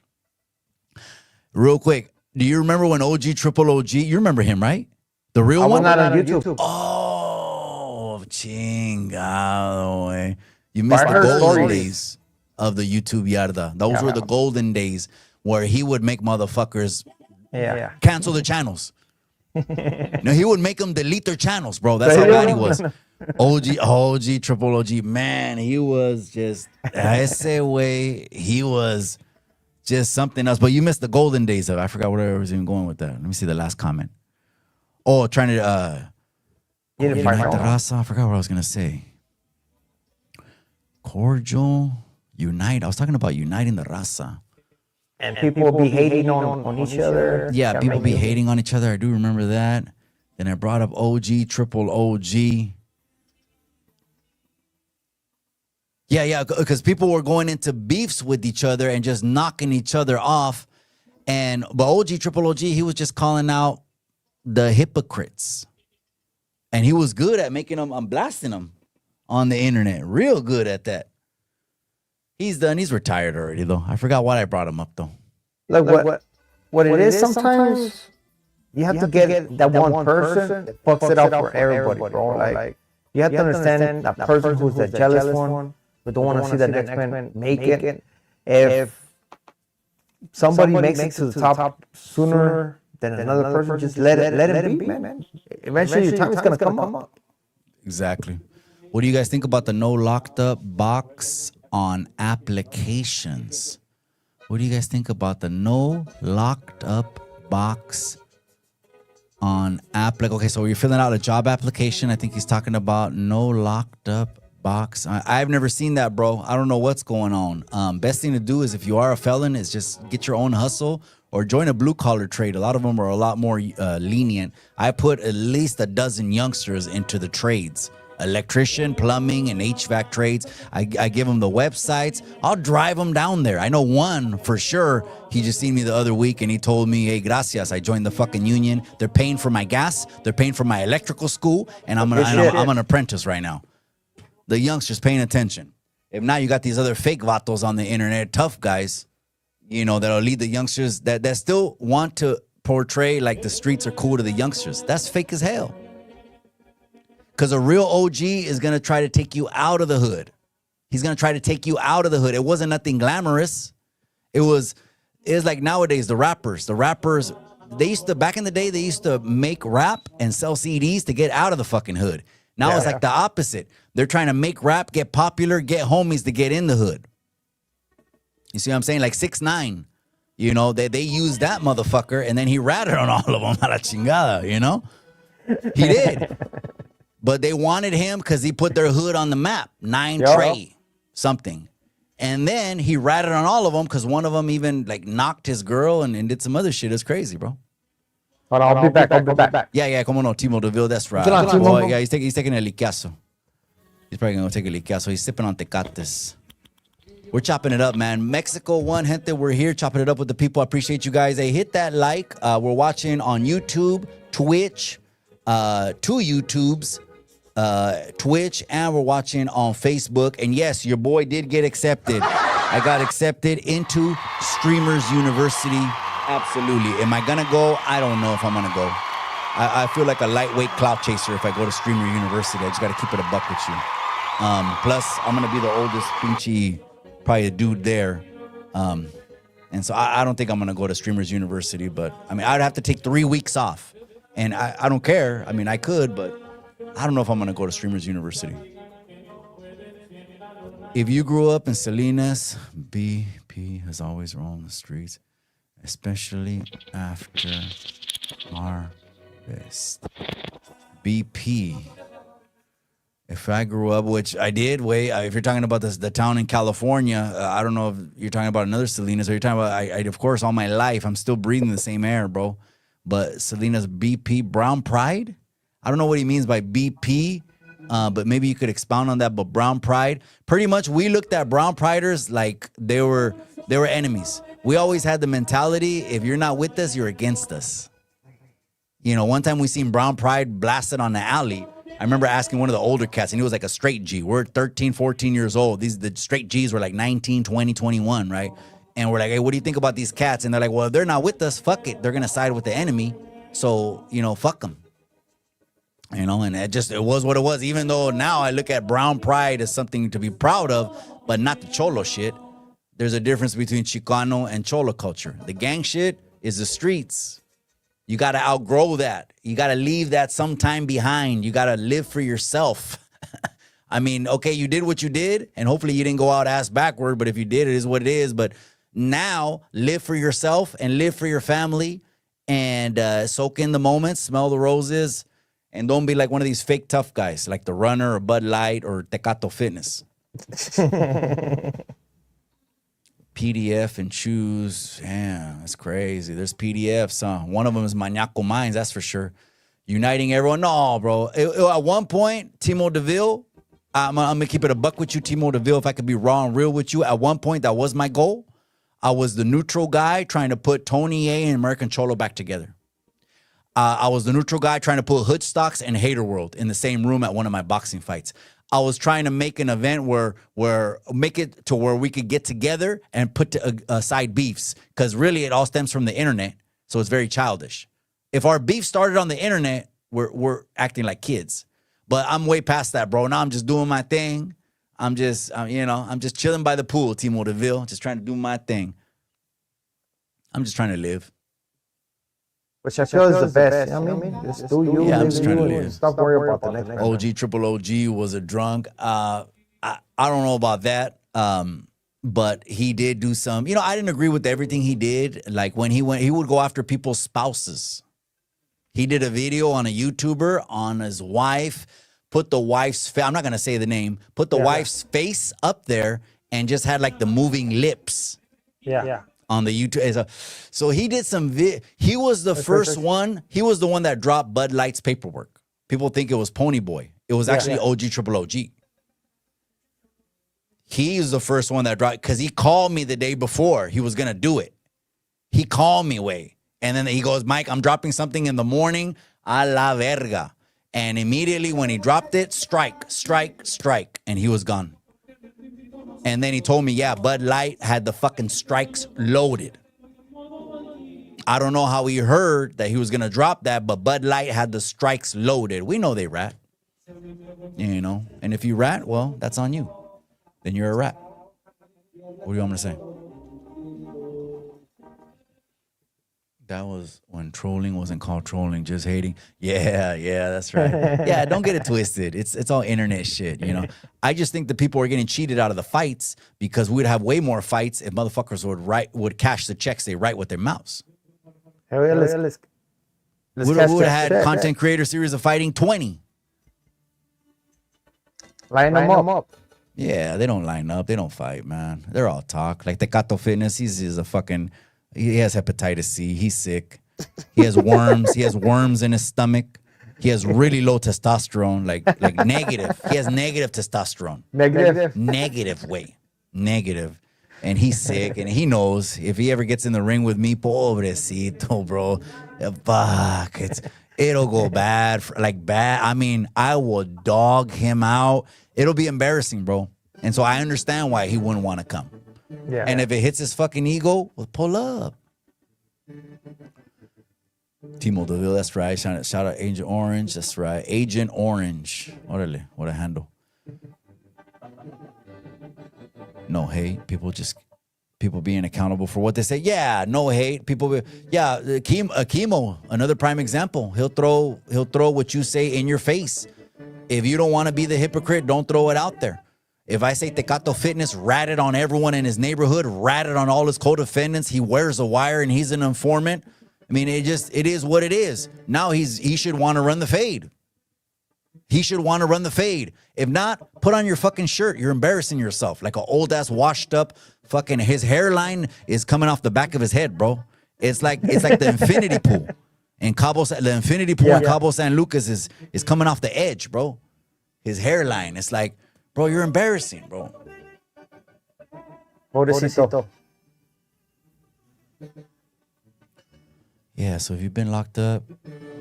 Real quick, do you remember when Triple OG, you remember him, right? The real one? I was not on YouTube. Oh, chingado, eh. You missed the golden days of the YouTube yarda. Those were the golden days where he would make motherfuckers cancel their channels. No, he would make them delete their channels, bro. That's how bad he was. OG, Triple OG. Man, he was just, ese way, he was just something else. But you missed the golden days of it. I forgot where I was even going with that. Let me see the last comment. Oh, trying to, unite the raza. I forgot what I was going to say. Cordial, unite. I was talking about uniting the raza. And people be hating on each other. Yeah, people be hating on each other. I do remember that. Then I brought up Triple OG. Yeah, because people were going into beefs with each other and just knocking each other off. But OG, Triple OG, he was just calling out the hypocrites. And he was good at making them, blasting them on the internet. Real good at that. He's done. He's retired already, though. I forgot why I brought him up, though. Like what it is sometimes, you have to get that one person that fucks it up for everybody, bro. Like, you have to understand that person who's the jealous one, who don't want to see the next man make it. If somebody makes it to the top sooner than another person, just let him be, man. Eventually, your time is gonna come up. Exactly. What do you guys think about the no locked up box on applications? What do you guys think about the no locked up box on Okay, so you're filling out a job application. I think he's talking about no locked up box. I've never seen that, bro. I don't know what's going on. Best thing to do is, if you are a felon, is just get your own hustle or join a blue collar trade. A lot of them are a lot more lenient. I put at least a dozen youngsters into the trades. Electrician, plumbing, and HVAC trades. I give them the websites. I'll drive them down there. I know one for sure. He just seen me the other week and he told me, hey, gracias. I joined the fucking union. They're paying for my gas. They're paying for my electrical school. And I'm an apprentice right now. The youngsters paying attention. If not, you got these other fake vatos on the internet, tough guys, that'll lead the youngsters that still want to portray like the streets are cool to the youngsters. That's fake as hell. Because a real OG is going to try to take you out of the hood. He's going to try to take you out of the hood. It wasn't nothing glamorous. It was like nowadays, the rappers, back in the day, they used to make rap and sell CDs to get out of the fucking hood. Now it's like the opposite. They're trying to make rap, get popular, get homies to get in the hood. You see what I'm saying? Like 6ix9ine, they used that motherfucker and then he ratted on all of them. A la chingada, He did. But they wanted him because he put their hood on the map. 9 Trey, something. And then he ratted on all of them because one of them even knocked his girl and did some other shit. It's crazy, bro. Hold on, I'll be back. Yeah, come on, Timo DeVille. That's right. Yeah, he's taking a licazo. He's probably going to take a licazo. He's sipping on tecates. We're chopping it up, man. Mexico 1, gente. We're here chopping it up with the people. I appreciate you guys. Hey, hit that like. We're watching on YouTube, Twitch, 2 YouTubes. Twitch, and we're watching on Facebook. And yes, your boy did get accepted. I got accepted into Streamers University. Absolutely. Am I gonna go? I don't know if I'm gonna go. I feel like a lightweight clout chaser if I go to Streamer University. I just gotta keep it a buck with you. Plus, I'm gonna be the oldest pinchy, probably a dude there. And so I don't think I'm gonna go to Streamers University, but I mean, I'd have to take 3 weeks off. And I don't care. I mean, I could, but I don't know if I'm going to go to Streamers University. If you grew up in Salinas, BP has always roamed the streets, especially after harvest. BP. If I grew up, which I did, if you're talking about the town in California, I don't know if you're talking about another Salinas or you're talking about, I of course, all my life, I'm still breathing the same air, bro. But Salinas BP, Brown Pride? I don't know what he means by BP, but maybe you could expound on that. But Brown Pride, pretty much we looked at Brown Priders like they were enemies. We always had the mentality, if you're not with us, you're against us. One time we seen Brown Pride blasted on the alley. I remember asking one of the older cats, and he was like a straight G. We're 13, 14 years old. The straight Gs were like 19, 20, 21, right? And we're like, hey, what do you think about these cats? And they're like, well, if they're not with us, fuck it. They're going to side with the enemy. So, fuck them. And it was what it was. Even though now I look at Brown Pride as something to be proud of, but not the Cholo shit. There's a difference between Chicano and Cholo culture. The gang shit is the streets. You got to outgrow that. You got to leave that sometime behind. You got to live for yourself. I mean, okay, you did what you did, and hopefully you didn't go out ass backward, but if you did, it is what it is. But now live for yourself and live for your family and soak in the moments, smell the roses. And don't be like one of these fake tough guys, like the Runner or Bud Light or Tecato Fitness. PDF and choose. Damn, that's crazy. There's PDFs, huh? One of them is Maniaco Minds, that's for sure. Uniting everyone. No, bro. At one point, Timo DeVille, I'm going to keep it a buck with you, Timo DeVille. If I could be raw and real with you, at one point, that was my goal. I was the neutral guy trying to put Tony A and American Cholo back together. I was the neutral guy trying to put Hood Stocks and Hater World in the same room at one of my boxing fights. I was trying to make an event where make it to where we could get together and put aside beefs, because really it all stems from the internet, so it's very childish. If our beef started on the internet, we're acting like kids. But I'm way past that, bro. Now I'm just doing my thing. I'm just chilling by the pool, Timo DeVille, just trying to do my thing. I'm just trying to live. Which I feel is the best. I mean, just do you. Yeah, I'm just trying to live. Stop worrying about the next one. OG, triple OG was a drunk. I don't know about that. But he did do some, I didn't agree with everything he did. Like when he would go after people's spouses. He did a video on a YouTuber on his wife, put the wife's I'm not going to say the name, put the wife's face up there and just had like the moving lips. Yeah. On the YouTube. So he did some, he was the first one. He was the one that dropped Bud Light's paperwork. People think it was Pony Boy. It was actually OG Triple OG. He's the first one that dropped, because he called me the day before he was going to do it. He called me, way. And then he goes, Mike, I'm dropping something in the morning, a la verga. And immediately when he dropped it, strike. And he was gone. And then he told me, yeah, Bud Light had the fucking strikes loaded. I don't know how he heard that he was going to drop that, but Bud Light had the strikes loaded. We know they rat. And if you rat, well, that's on you. Then you're a rat. What do you want me to say? That was when trolling wasn't called trolling, just hating. Yeah, that's right. Yeah, don't get it twisted. It's all internet shit, I just think the people are getting cheated out of the fights, because we'd have way more fights if motherfuckers would cash the checks they write with their mouths. Hell yeah, let's We would have had content creator series of fighting 20. Line them up. Yeah, they don't line up. They don't fight, man. They're all talk. Like Tecato Fitness, he's a fucking... He has hepatitis C. He's sick. He has worms. He has worms in his stomach. He has really low testosterone, like negative. He has negative testosterone. Negative way. Negative. And he's sick, and he knows if he ever gets in the ring with me, pobrecito, bro. Fuck. It'll go bad. Bad. I mean, I will dog him out. It'll be embarrassing, bro. And so I understand why he wouldn't want to come. Yeah. And if it hits his fucking ego, well, pull up. Timo DeVille, that's right. Shout out Agent Orange, that's right. Agent Orange. Orale, what a handle. No hate. People being accountable for what they say. Yeah, no hate. Chemo, another prime example. He'll throw what you say in your face. If you don't want to be the hypocrite, don't throw it out there. If I say Tecato Fitness ratted on everyone in his neighborhood, ratted on all his co-defendants, he wears a wire and he's an informant. I mean, it is what it is. Now he should want to run the fade. He should want to run the fade. If not, put on your fucking shirt. You're embarrassing yourself. Like an old ass washed up fucking, his hairline is coming off the back of his head, bro. It's like the infinity pool. And the infinity pool in Cabo San Lucas is coming off the edge, bro. His hairline. It's like, bro, you're embarrassing, bro. Pobrecito. Yeah, so if you've been locked up,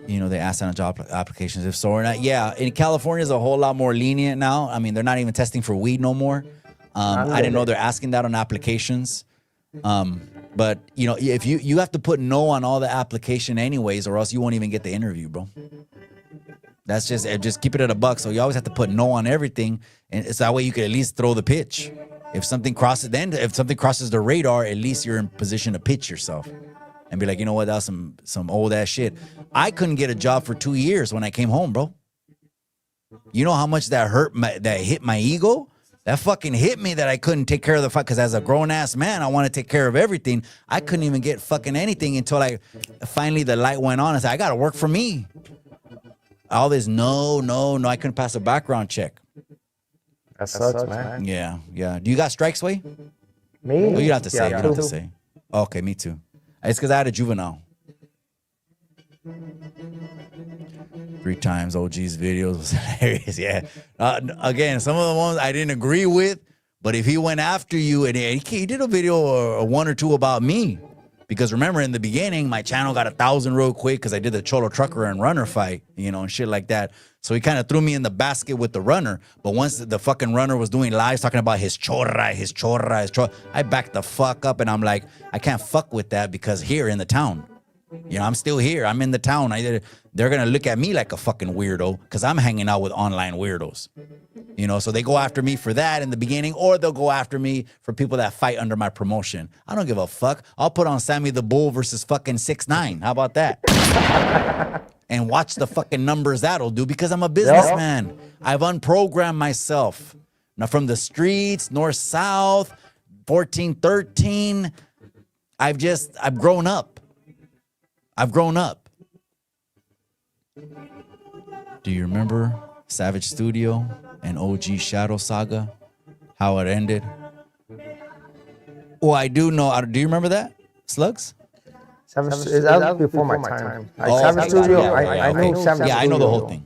they ask on job applications if so or not. Yeah, in California is a whole lot more lenient now. I mean, they're not even testing for weed no more. I didn't know they're asking that on applications. But if you have to put no on all the application anyways, or else you won't even get the interview, bro. That's just keep it at $1. So you always have to put no on everything, and it's that way you could at least throw the pitch. If something crosses the radar, at least you're in position to pitch yourself and be like, you know what, that was some old ass shit. I couldn't get a job for 2 years when I came home, bro. You know how much that that hit my ego? That fucking hit me that I couldn't take care of the fight, because as a grown ass man, I want to take care of everything. I couldn't even get fucking anything until finally the light went on. I said, I got to work for me. All this, no, I couldn't pass a background check. That sucks, man. Yeah. Do you got strikes, Way? Me? Oh, you don't have to say. You don't have to say. Okay, me too. It's because I had a juvenile. 3 times OG's videos was hilarious. Yeah. Again, some of the ones I didn't agree with, But if he went after you and he did a video or one or two about me, because remember in the beginning, my channel got 1,000 real quick because I did the Cholo Trucker and Runner fight, you know, and shit like that. So he kind of threw me in the basket with the runner. But once the fucking runner was doing lives talking about his chorra, I backed the fuck up and I'm like, I can't fuck with that because here in the town, you know, I'm still here. I'm in the town. They're going to look at me like a fucking weirdo because I'm hanging out with online weirdos. You know, so they go after me for that in the beginning, or they'll go after me for people that fight under my promotion. I don't give a fuck. I'll put on Sammy the Bull versus fucking 6ix9ine. How about that? And watch the fucking numbers that'll do because I'm a businessman. I've unprogrammed myself. Now from the streets, north, south, 14, 13, I've grown up. I've grown up. Do you remember Savage Studio and OG Shadow Saga? How it ended? Well, I do know. Do you remember that, Slugs? That was before my time. Savage Studio, I know Savage Studio. Yeah, I know the whole thing.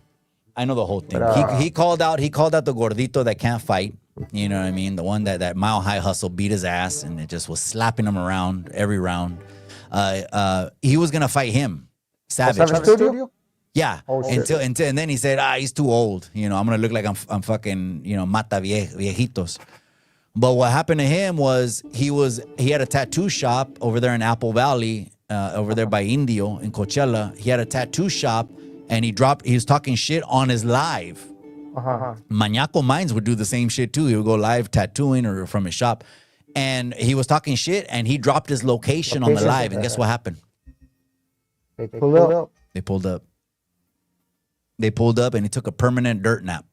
I know the whole thing. But, he called out the gordito that can't fight. You know what I mean? The one that Mile High Hustle beat his ass and it just was slapping him around every round. He was gonna fight him, Savage Studio. Yeah, until and then he said, he's too old. You know, I'm gonna look like I'm fucking, you know, mata viejitos. But what happened to him was he had a tattoo shop over there in Apple Valley, over there by Indio in Coachella. He had a tattoo shop and he was talking shit on his live. Maniaco Minds would do the same shit too. He would go live tattooing or from his shop. And he was talking shit and he dropped his location on the live. And guess what happened? They pulled up. They pulled up. They pulled up and he took a permanent dirt nap.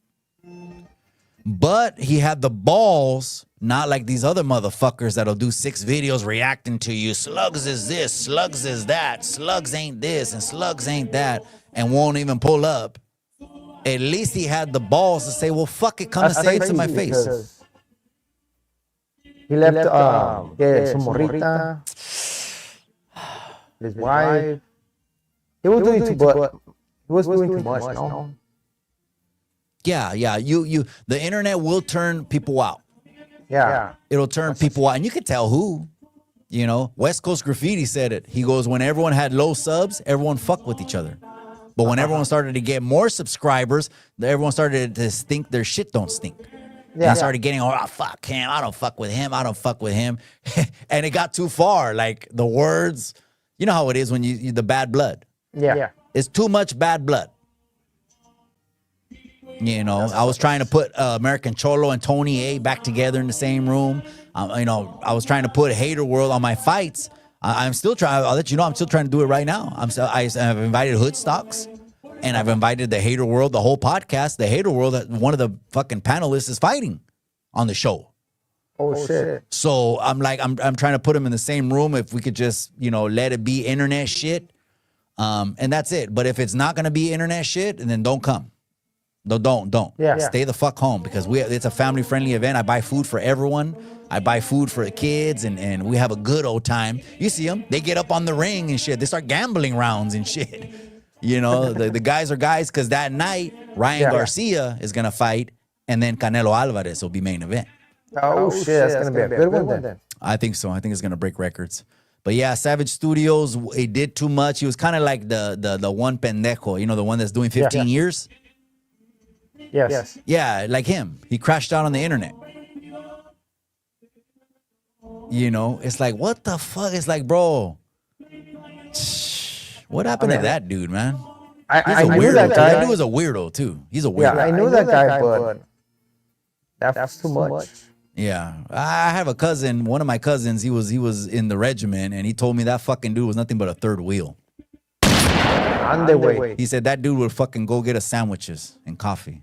But he had the balls, not like these other motherfuckers that'll do 6 videos reacting to you. Slugs is this, Slugs is that, Slugs ain't this, and Slugs ain't that, and won't even pull up. At least he had the balls to say, well, fuck it, come and say it to my face. He left su morrita, his wife. He was doing too much, no? Yeah. You the internet will turn people out. Yeah. It'll turn people out. And you can tell who. You know, West Coast Graffiti said it. He goes, when everyone had low subs, everyone fucked with each other. But when everyone started to get more subscribers, everyone started to think their shit don't stink. Yeah. And started getting, fuck him. I don't fuck with him. I don't fuck with him. And it got too far. Like the words, you know how it is when you the bad blood. Yeah. It's too much bad blood. You know, I was trying to put American Cholo and Tony A back together in the same room. You know, I was trying to put Hater World on my fights. I'm still trying. I'll let you know. I'm still trying to do it right now. I've invited Hoodstocks, and I've invited the Hater World, the whole podcast. The Hater World, one of the fucking panelists is fighting on the show. Oh shit! So I'm trying to put them in the same room. If we could just, you know, let it be internet shit, and that's it. But if it's not gonna be internet shit, then don't come. No, don't. Yeah. Stay the fuck home because it's a family-friendly event. I buy food for everyone. I buy food for the kids, and we have a good old time. You see them. They get up on the ring and shit. They start gambling rounds and shit. You know, the guys are guys because that night, Ryan Garcia is going to fight, and then Canelo Alvarez will be main event. Oh, shit. That's going to be a good one then. I think so. I think it's going to break records. But yeah, Savage Studios, it did too much. He was kind of like the one pendejo, you know, the one that's doing 15 years. Yes. Yeah, like him. He crashed out on the internet. You know, it's like, what the fuck? It's like, bro, what happened to that dude, man? I knew that guy. That dude was a weirdo, too. He's a weirdo. Yeah, I knew that guy, but that's too much. Yeah. I have a cousin, one of my cousins, he was in the regiment, and he told me that fucking dude was nothing but a third wheel. On the way. He said that dude would fucking go get us sandwiches and coffee.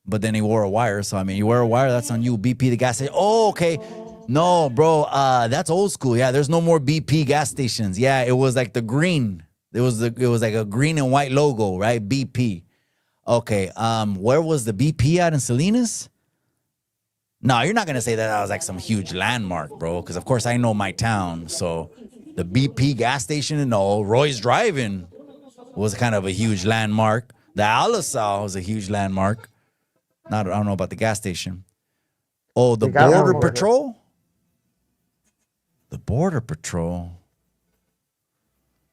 But then he wore a wire, so I mean, you wear a wire, that's on you. BP, the gas station. Oh, okay. No, bro, that's old school. Yeah, there's no more BP gas stations. Yeah, it was like the green. It was like a green and white logo, right? BP. Okay. Where was the BP at in Salinas? No, you're not gonna say that was like some huge landmark, bro. Because of course I know my town. So the BP gas station, no, Roy's Driving was kind of a huge landmark. The Alisal was a huge landmark. I don't know about the gas station. Oh, the They got Border one. Patrol? The Border Patrol.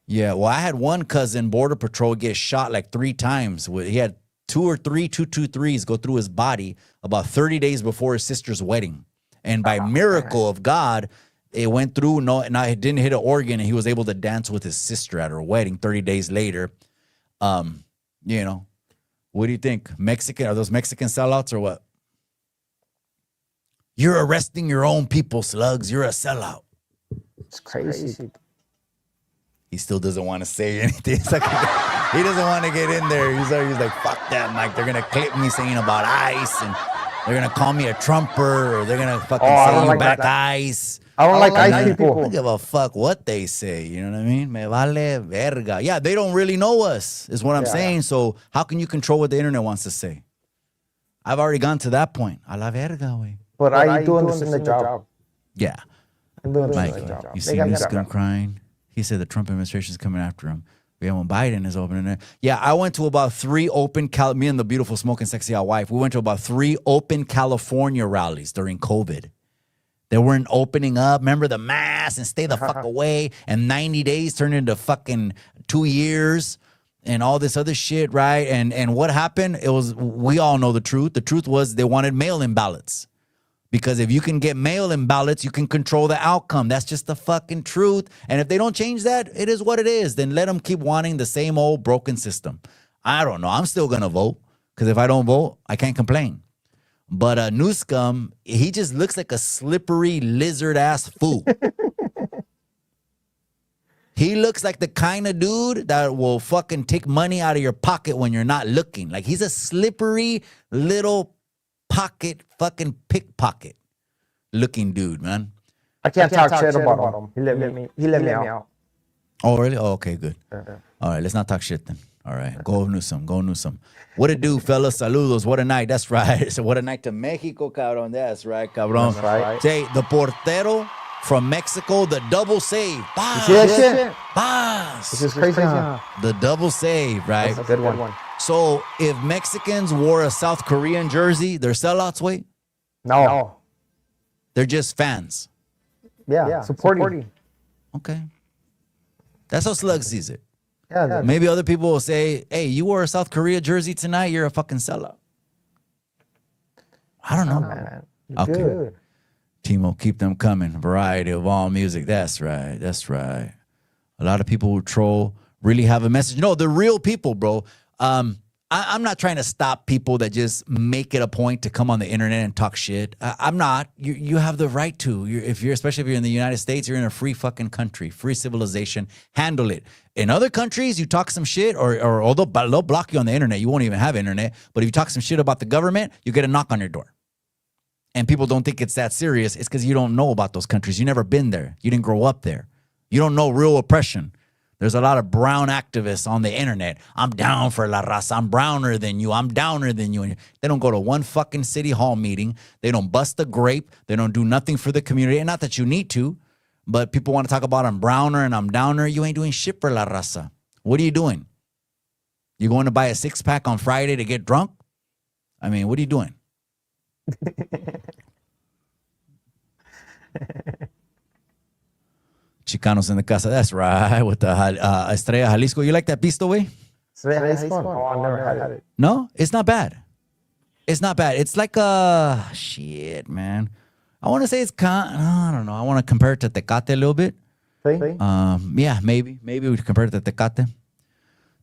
Yeah, well, I had one cousin, Border Patrol, get shot like 3 times. He had 2 or 3 223s go through his body about 30 days before his sister's wedding. And by miracle of God, it went through. No, and it didn't hit an organ, and he was able to dance with his sister at her wedding 30 days later. You know, what do you think? Are those Mexican sellouts or what? You're arresting your own people, slugs. You're a sellout. It's crazy. He still doesn't want to say anything. It's like, he doesn't want to get in there. He's like, fuck that, Mike. They're going to clip me saying about ICE, and they're going to call me a Trumper, or they're going to fucking say you back ICE. I don't like ICE I people. don't give a fuck what they say. You know what I mean? Me vale verga. Yeah, they don't really know us, is what I'm saying. So how can you control what the internet wants to say? I've already gone to that point. A la verga, way. But I do understand the job. Yeah. I'm doing Mike, the job. you see Newsom crying? He said the Trump administration is coming after him. Yeah, when Biden is opening it. Yeah, I went to about 3 open, me and the beautiful smoking sexy hot wife, we went to about 3 open California rallies during COVID. They weren't opening up. Remember the mask and stay the fuck away. And 90 days turned into fucking 2 years and all this other shit, right? And what happened? We all know the truth. The truth was they wanted mail-in ballots. Because if you can get mail-in ballots, you can control the outcome. That's just the fucking truth. And if they don't change that, it is what it is. Then let them keep wanting the same old broken system. I don't know. I'm still going to vote. Because if I don't vote, I can't complain. But Newsom, he just looks like a slippery lizard-ass fool. He looks like the kind of dude that will fucking take money out of your pocket when you're not looking. Like, he's a slippery little pocket fucking pickpocket looking dude, man. I can't talk shit about him. He let me out. Oh, really? Oh, okay, good. All right, let's not talk shit then. All right, go Newsom. What it do, fellas? Saludos. What a night. That's right. So what a night to Mexico, cabrón. That's right, cabrón. That's right. Say, the portero from Mexico, the double save. Bas. See that shit? Bas. This is crazy, huh? The double save, right? That's a good one. So if Mexicans wore a South Korean jersey, they're sellouts, wait? No. They're just fans. Yeah, supporting. Okay. That's how Slug sees it. Yeah, Maybe other people will say, hey, you wore a South Korea jersey tonight, you're a fucking sellout. I don't know. man. Okay. Good. Timo, keep them coming. Variety of all music. That's right. A lot of people who troll really have a message. No, they're real people, bro. I'm not trying to stop people that just make it a point to come on the internet and talk shit. I'm not. You have the right to. Especially if you're in the United States, you're in a free fucking country, free civilization. Handle it. In other countries, you talk some shit, or although they'll block you on the internet, you won't even have internet. But if you talk some shit about the government, you get a knock on your door. And people don't think it's that serious. It's because you don't know about those countries. You've never been there. You didn't grow up there. You don't know real oppression. There's a lot of brown activists on the internet. I'm down for La Raza. I'm browner than you. I'm downer than you. They don't go to one fucking city hall meeting. They don't bust a grape. They don't do nothing for the community. And not that you need to, but people want to talk about I'm browner and I'm downer. You ain't doing shit for La Raza. What are you doing? You going to buy a 6-pack on Friday to get drunk? I mean, what are you doing? Chicanos in the casa. That's right. With the Estrella Jalisco. You like that pisto, way? Oh, I never had it. No, it's not bad. It's not bad. It's like shit, man. I want to say it's I don't know. I want to compare it to Tecate a little bit. See? Yeah, maybe we could compare it to Tecate.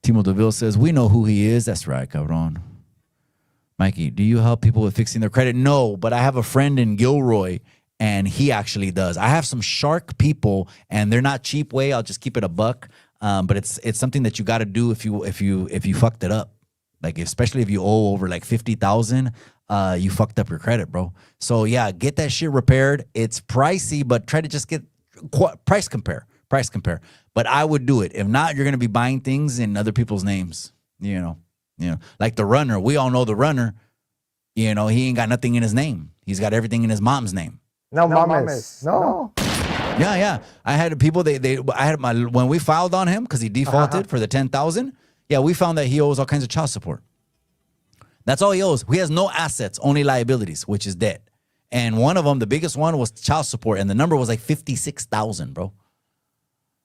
Timo DeVille says, we know who he is. That's right, cabron. Mikey, do you help people with fixing their credit? No, but I have a friend in Gilroy, and he actually does. I have some shark people, and they're not cheap way. I'll just keep it a buck. But it's something that you got to do if you fucked it up. Like, especially if you owe over like 50,000, you fucked up your credit, bro. So yeah, get that shit repaired. It's pricey, but try to just get price compare. But I would do it. If not, you're gonna be buying things in other people's names. You know, like the runner. We all know the runner. You know, he ain't got nothing in his name. He's got everything in his mom's name. No, mames. No. Yeah. I had people. When we filed on him because he defaulted for the 10,000. Yeah, we found that he owes all kinds of child support. That's all he owes. He has no assets, only liabilities, which is debt. And one of them, the biggest one, was child support, and the number was like 56,000, bro.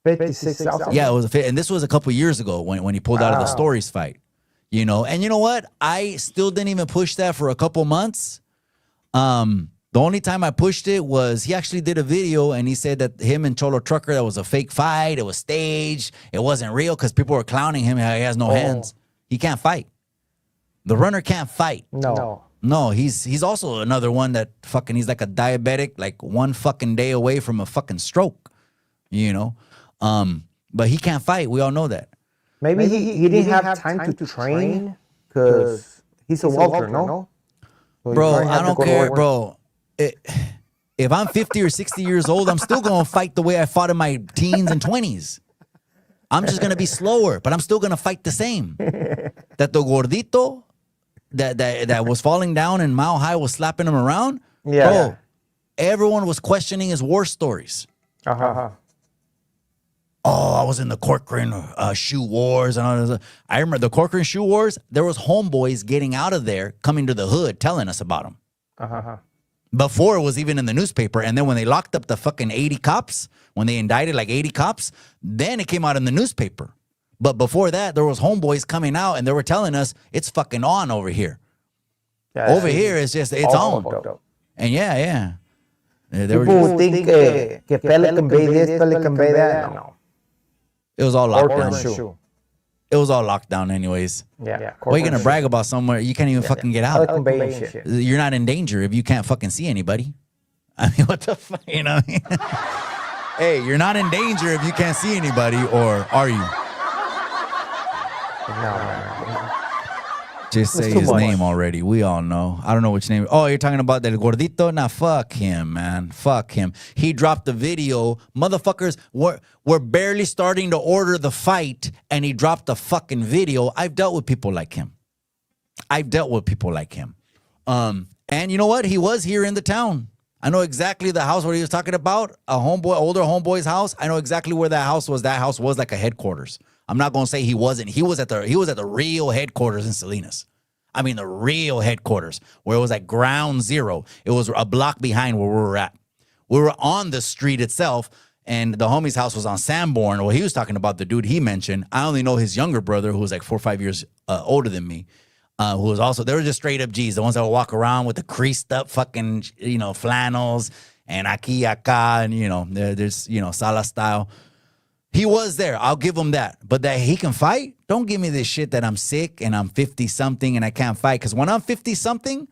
56,000. Yeah, it was, and this was a couple years ago when he pulled out of the Stories fight, you know. And you know what? I still didn't even push that for a couple months. The only time I pushed it was he actually did a video and he said that him and Cholo Trucker, that was a fake fight. It was staged. It wasn't real because people were clowning him. He has no hands. He can't fight. The runner can't fight. No, he's also another one that fucking, he's like a diabetic, like one fucking day away from a fucking stroke, you know. But he can't fight. We all know that. Maybe he didn't have time to train because he's a welter, no? So bro, I don't care, bro. If I'm 50 or 60 years old, I'm still going to fight the way I fought in my teens and 20s. I'm just going to be slower, but I'm still going to fight the same. That the gordito that was falling down and Mile High was slapping him around, bro, everyone was questioning his war stories. Oh, I was in the Corcoran shoe wars. And all this. I remember the Corcoran shoe wars. There was homeboys getting out of there, coming to the hood, telling us about them. Before it was even in the newspaper. And then when they locked up the fucking 80 cops, when they indicted like 80 cops, then it came out in the newspaper. But before that, there was homeboys coming out and they were telling us it's fucking on over here. Over here, it's just, it's on. And yeah. People think que Pelican Bay this, Pelican Bay that. No. It was all locked down. It was all locked down anyways. Yeah. What are you going to brag about somewhere? You can't even fucking get out. Pelican Bay and shit. You're not in danger if you can't fucking see anybody. I mean, what the fuck, you know what I mean? Hey, you're not in danger if you can't see anybody, or are you? No. Just say his name already. We all know. I don't know which name. Oh, you're talking about Del Gordito? Nah, fuck him, man. Fuck him. He dropped the video. Motherfuckers, we're barely starting to order the fight, and he dropped the fucking video. I've dealt with people like him. And you know what? He was here in the town. I know exactly the house where he was talking about, older homeboy's house. I know exactly where that house was. That house was like a headquarters. I'm not going to say he wasn't. He was at the real headquarters in Salinas. I mean, the real headquarters where it was like ground zero. It was a block behind where we were at. We were on the street itself, and the homie's house was on Sanborn. Well, he was talking about the dude he mentioned. I only know his younger brother, who was like 4 or 5 years older than me, who was also, they were just straight up G's, the ones that would walk around with the creased up fucking, flannels and aquí, acá, and, there's, Sala style. He was there. I'll give him that. But that he can fight, don't give me this shit that I'm sick and I'm 50-something and I can't fight. Because when I'm 50-something,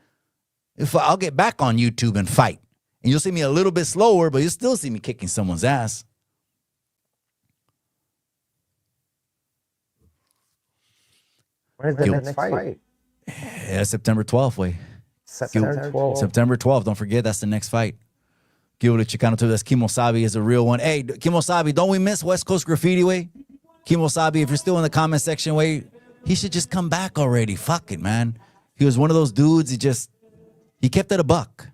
I'll get back on YouTube and fight. And you'll see me a little bit slower, but you'll still see me kicking someone's ass. Where's the next fight? Yeah, September 12th, way. September 12th. September 12th. Don't forget, that's the next fight. Gilbert Chicano too. That's Kimosabi is a real one. Hey, Kimosabi, don't we miss West Coast Graffiti, way? Kimosabi, if you're still in the comment section, way, he should just come back already. Fuck it, man. He was one of those dudes. He kept it a buck.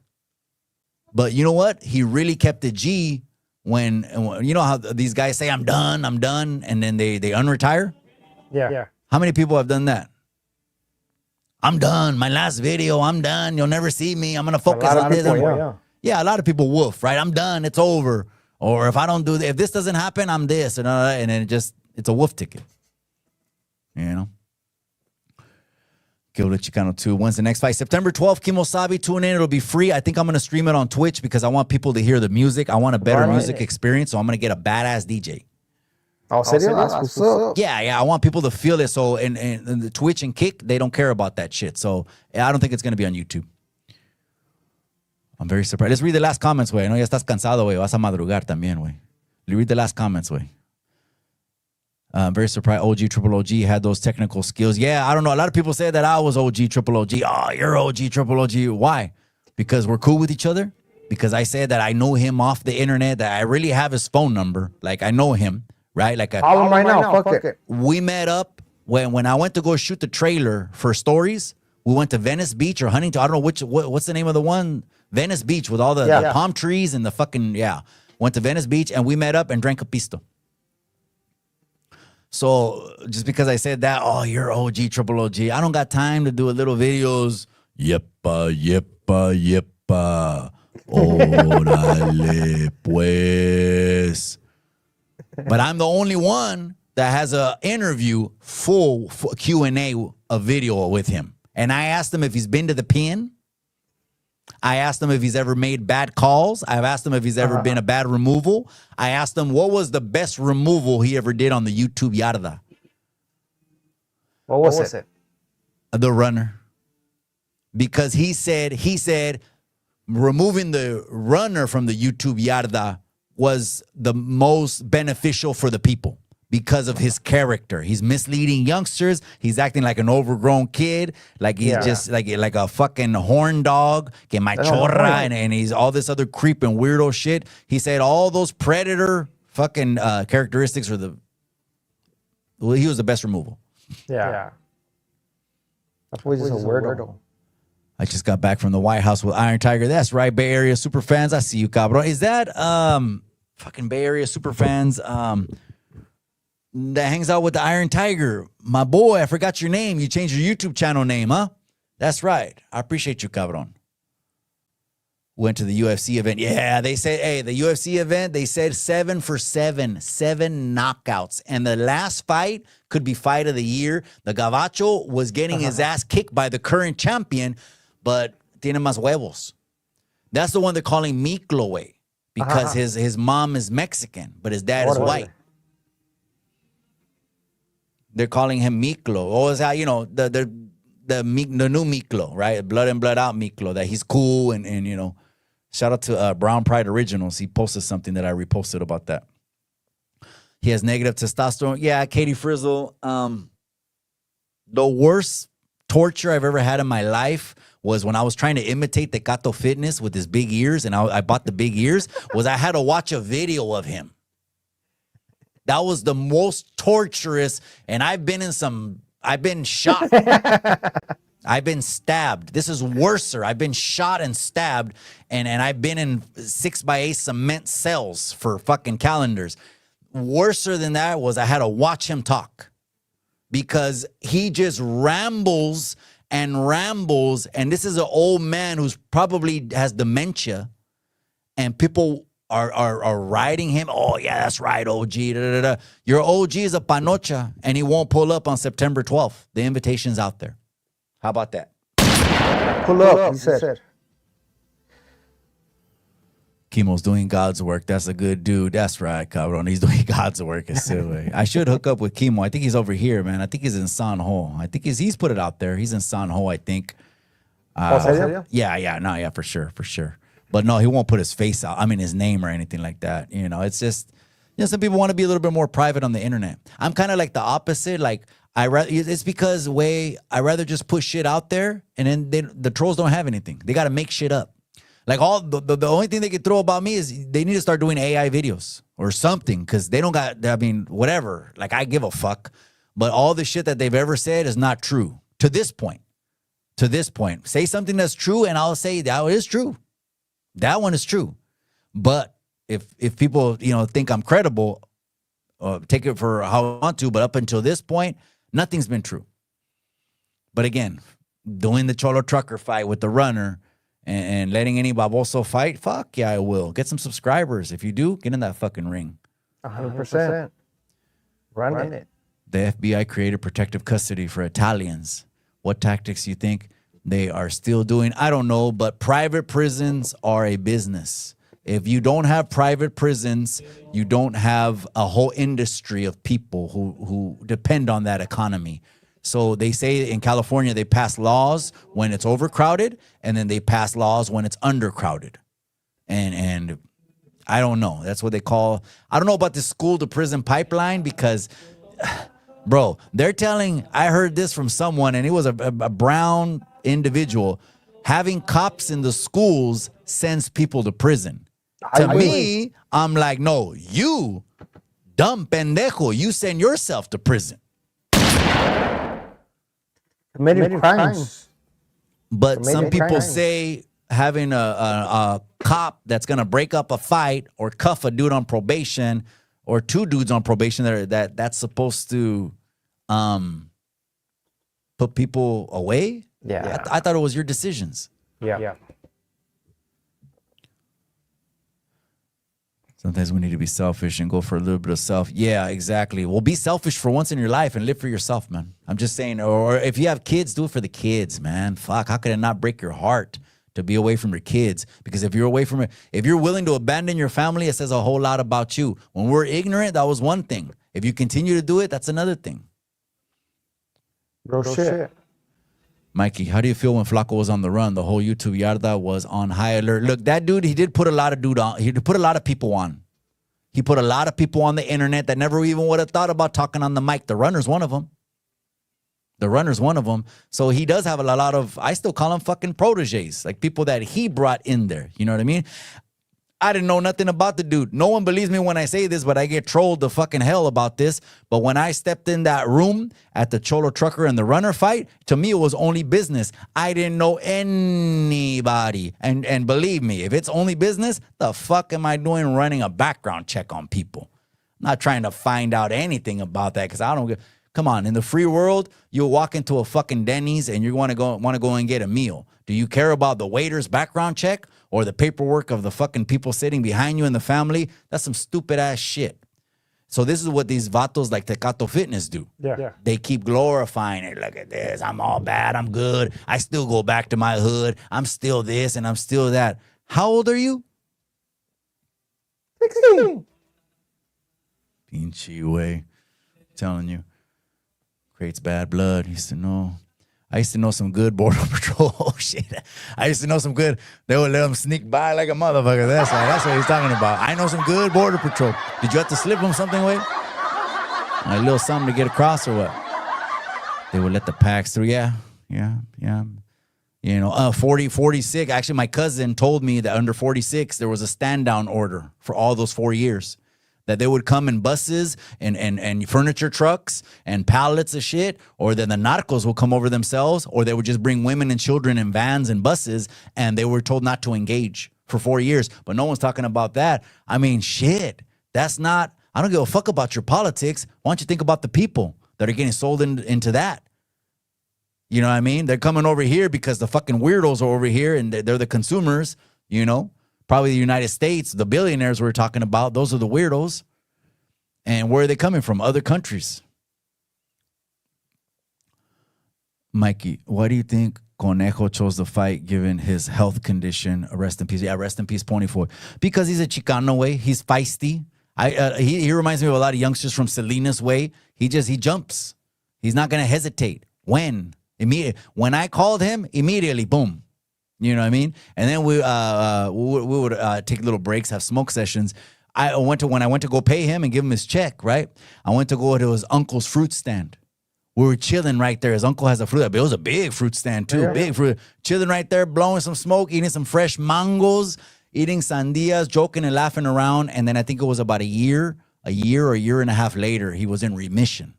But you know what? He really kept it G when you know how these guys say, I'm done, and then they unretire? Yeah. How many people have done that? I'm done. My last video, I'm done. You'll never see me. I'm going to focus on this. Yeah, a lot of people woof, right? I'm done. It's over. Or if I don't do if this doesn't happen, I'm this. And then it's a woof ticket. Gilda Chicano 2. When's the next fight? September 12th, Kimosabi. Tune in. It'll be free. I think I'm going to stream it on Twitch because I want people to hear the music. I want a better music experience. So I'm going to get a badass DJ. Oh, serio? What's up? Yeah. I want people to feel it. So, and the Twitch and Kick, they don't care about that shit. So, I don't think it's going to be on YouTube. I'm very surprised. Let's read the last comments, güey. No, ya estás cansado, güey. Vas a madrugar también, güey. Read the last comments, güey. I'm very surprised OG Triple OG had those technical skills. Yeah, I don't know. A lot of people say that I was OG Triple OG. Oh, you're OG Triple OG. Why? Because we're cool with each other? Because I said that I know him off the internet, that I really have his phone number. Like, I know him, right? Like, call him right now. Fuck it. We met up when I went to go shoot the trailer for Stories. We went to Venice Beach or Huntington. I don't know what's the name of the one? Venice Beach with all the palm trees and the fucking, Went to Venice Beach and we met up and drank a pisto. So just because I said that, oh, you're OG Triple OG. I don't got time to do a little videos. Yep. pa. Órale, pues. But I'm the only one that has a interview, full Q&A, a video with him. And I asked him if he's been to the pen. I asked him if he's ever made bad calls. I've asked him if he's ever been a bad removal. I asked him what was the best removal he ever did on the YouTube Yarda. What was it? The runner. Because he said removing the runner from the YouTube Yarda was the most beneficial for the people because of his character. He's misleading youngsters. He's acting like an overgrown kid, like he's just like a fucking horn dog, que machorra, and he's all this other creep and weirdo shit. He said all those predator fucking characteristics are he was the best removal. Yeah. That's why he's just a weirdo. I just got back from the White House with Iron Tiger. That's right, Bay Area super fans. I see you, cabrón. Is that fucking Bay Area super fans that hangs out with the Iron Tiger? My boy, I forgot your name. You changed your YouTube channel name, huh? That's right. I appreciate you, cabrón. Went to the UFC event. Yeah, they said, hey, the UFC event, they said 7 for 7, 7 knockouts. And the last fight could be fight of the year. The Gabacho was getting his ass kicked by the current champion, but tiene más huevos. That's the one they're calling Miklo, because his mom is Mexican, but his dad is white. They're calling him Miklo. Oh, is that, you know, the new Miklo, right? Blood in, blood out Miklo, that he's cool and you know. Shout out to Brown Pride Originals. He posted something that I reposted about that. He has negative testosterone. Yeah, Katie Frizzle. The worst torture I've ever had in my life was when I was trying to imitate Tecato Fitness with his big ears, and I bought the big ears, was I had to watch a video of him. That was the most torturous, and I've been shot. I've been stabbed. This is worser. I've been shot and stabbed, and I've been in 6x8 cement cells for fucking calendars. Worser than that was I had to watch him talk because he just rambles and rambles. And this is an old man who's probably has dementia, and people are riding him. Oh, yeah, that's right, OG. Da, da, da. Your OG is a panocha, and he won't pull up on September 12th. The invitation's out there. How about that? Pull up, he said. Chemo's doing God's work. That's a good dude. That's right, cabrón. He's doing God's work. I should hook up with Chemo. I think he's over here, man. I think he's in San Ho. I think he's put it out there. He's in San Ho, I think. Yeah, for sure. But no, he won't put his face out. I mean, his name or anything like that. You know, it's just, you know, some people want to be a little bit more private on the internet. I'm kind of like the opposite. Like, it's because I rather just put shit out there, and then the trolls don't have anything. They got to make shit up. Like the only thing they can throw about me is they need to start doing AI videos or something, because they don't got, I mean, whatever. Like, I give a fuck. But all the shit that they've ever said is not true to this point. Say something that's true, and I'll say that is true. That one is true. But if people, you know, think I'm credible, take it for how I want to, but up until this point, nothing's been true. But again, doing the Cholo Trucker fight with the runner and letting any baboso fight, fuck yeah, I will. Get some subscribers. If you do, get in that fucking ring. 100%. Run it. The FBI created protective custody for Italians. What tactics do you think they are still doing? I don't know, but private prisons are a business. If you don't have private prisons, you don't have a whole industry of people who depend on that economy. So they say in California, they pass laws when it's overcrowded, and then they pass laws when it's undercrowded. And I don't know. That's what they call, I don't know about the school to prison pipeline, because, bro, they're telling, I heard this from someone, and it was a brown individual, having cops in the schools sends people to prison. To me, I'm like, no, you dumb pendejo, you send yourself to prison. Committed crimes. But some people say having a cop that's going to break up a fight or cuff a dude on probation, or two dudes on probation that's supposed to put people away. Yeah. I thought it was your decisions. Yeah. Sometimes we need to be selfish and go for a little bit of self. Yeah, exactly. Well, be selfish for once in your life and live for yourself, man. I'm just saying, or if you have kids, do it for the kids, man. Fuck, how could it not break your heart to be away from your kids? Because if you're away from it, if you're willing to abandon your family, it says a whole lot about you. When we're ignorant, that was one thing. If you continue to do it, that's another thing. Real shit. Mikey, how do you feel when Flaco was on the run? The whole YouTube yarda was on high alert. Look, that dude, he did put a lot of He put a lot of people on. He put a lot of people on the internet that never even would have thought about talking on the mic. The Runner's one of them. The Runner's one of them. So he does have a lot of, I still call them fucking proteges, like people that he brought in there. You know what I mean? I didn't know nothing about the dude. No one believes me when I say this, but I get trolled to fucking hell about this. But when I stepped in that room at the Cholo Trucker and the Runner fight, to me, it was only business. I didn't know anybody. And believe me, if it's only business, the fuck am I doing running a background check on people? I'm not trying to find out anything about that because I don't get... Come on, in the free world, you'll walk into a fucking Denny's and you want to go and get a meal. Do you care about the waiter's background check or the paperwork of the fucking people sitting behind you in the family? That's some stupid ass shit. So this is what these vatos like Tecato Fitness do. Yeah. They keep glorifying it. Look at this. I'm all bad. I'm good. I still go back to my hood. I'm still this and I'm still that. How old are you? 16. Pinche way. Telling you. Creates bad blood. I used to know some good border patrol. Oh shit. I used to know some good. They would let them sneak by like a motherfucker. That's what he's talking about. I know some good border patrol. Did you have to slip them something, Wade? A little something to get across or what? They would let the packs through. Yeah. You know, 46. Actually, my cousin told me that under 46, there was a stand down order for all those 4 years. That they would come in buses and furniture trucks and pallets of shit, or then the narcos will come over themselves, or they would just bring women and children in vans and buses, and they were told not to engage for 4 years. But no one's talking about that. I mean, shit, that's not, I don't give a fuck about your politics. Why don't you think about the people that are getting sold into that? You know what I mean? They're coming over here because the fucking weirdos are over here and they're the consumers, you know? Probably the United States, the billionaires we're talking about, those are the weirdos. And where are they coming from? Other countries. Mikey, why do you think Conejo chose the fight given his health condition? Rest in peace. Yeah, rest in peace, Pony Foy. Because he's a Chicano way. He's feisty. He reminds me of a lot of youngsters from Salinas way. He jumps. He's not going to hesitate. When I called him, immediately, boom. You know what I mean? And then we would take little breaks, have smoke sessions. When I went to go pay him and give him his check, right? I went to go to his uncle's fruit stand. We were chilling right there. His uncle has a fruit. It was a big fruit stand too, big fruit. Chilling right there, blowing some smoke, eating some fresh mangoes, eating sandias, joking and laughing around. And then I think it was about a year or a year and a half later, he was in remission.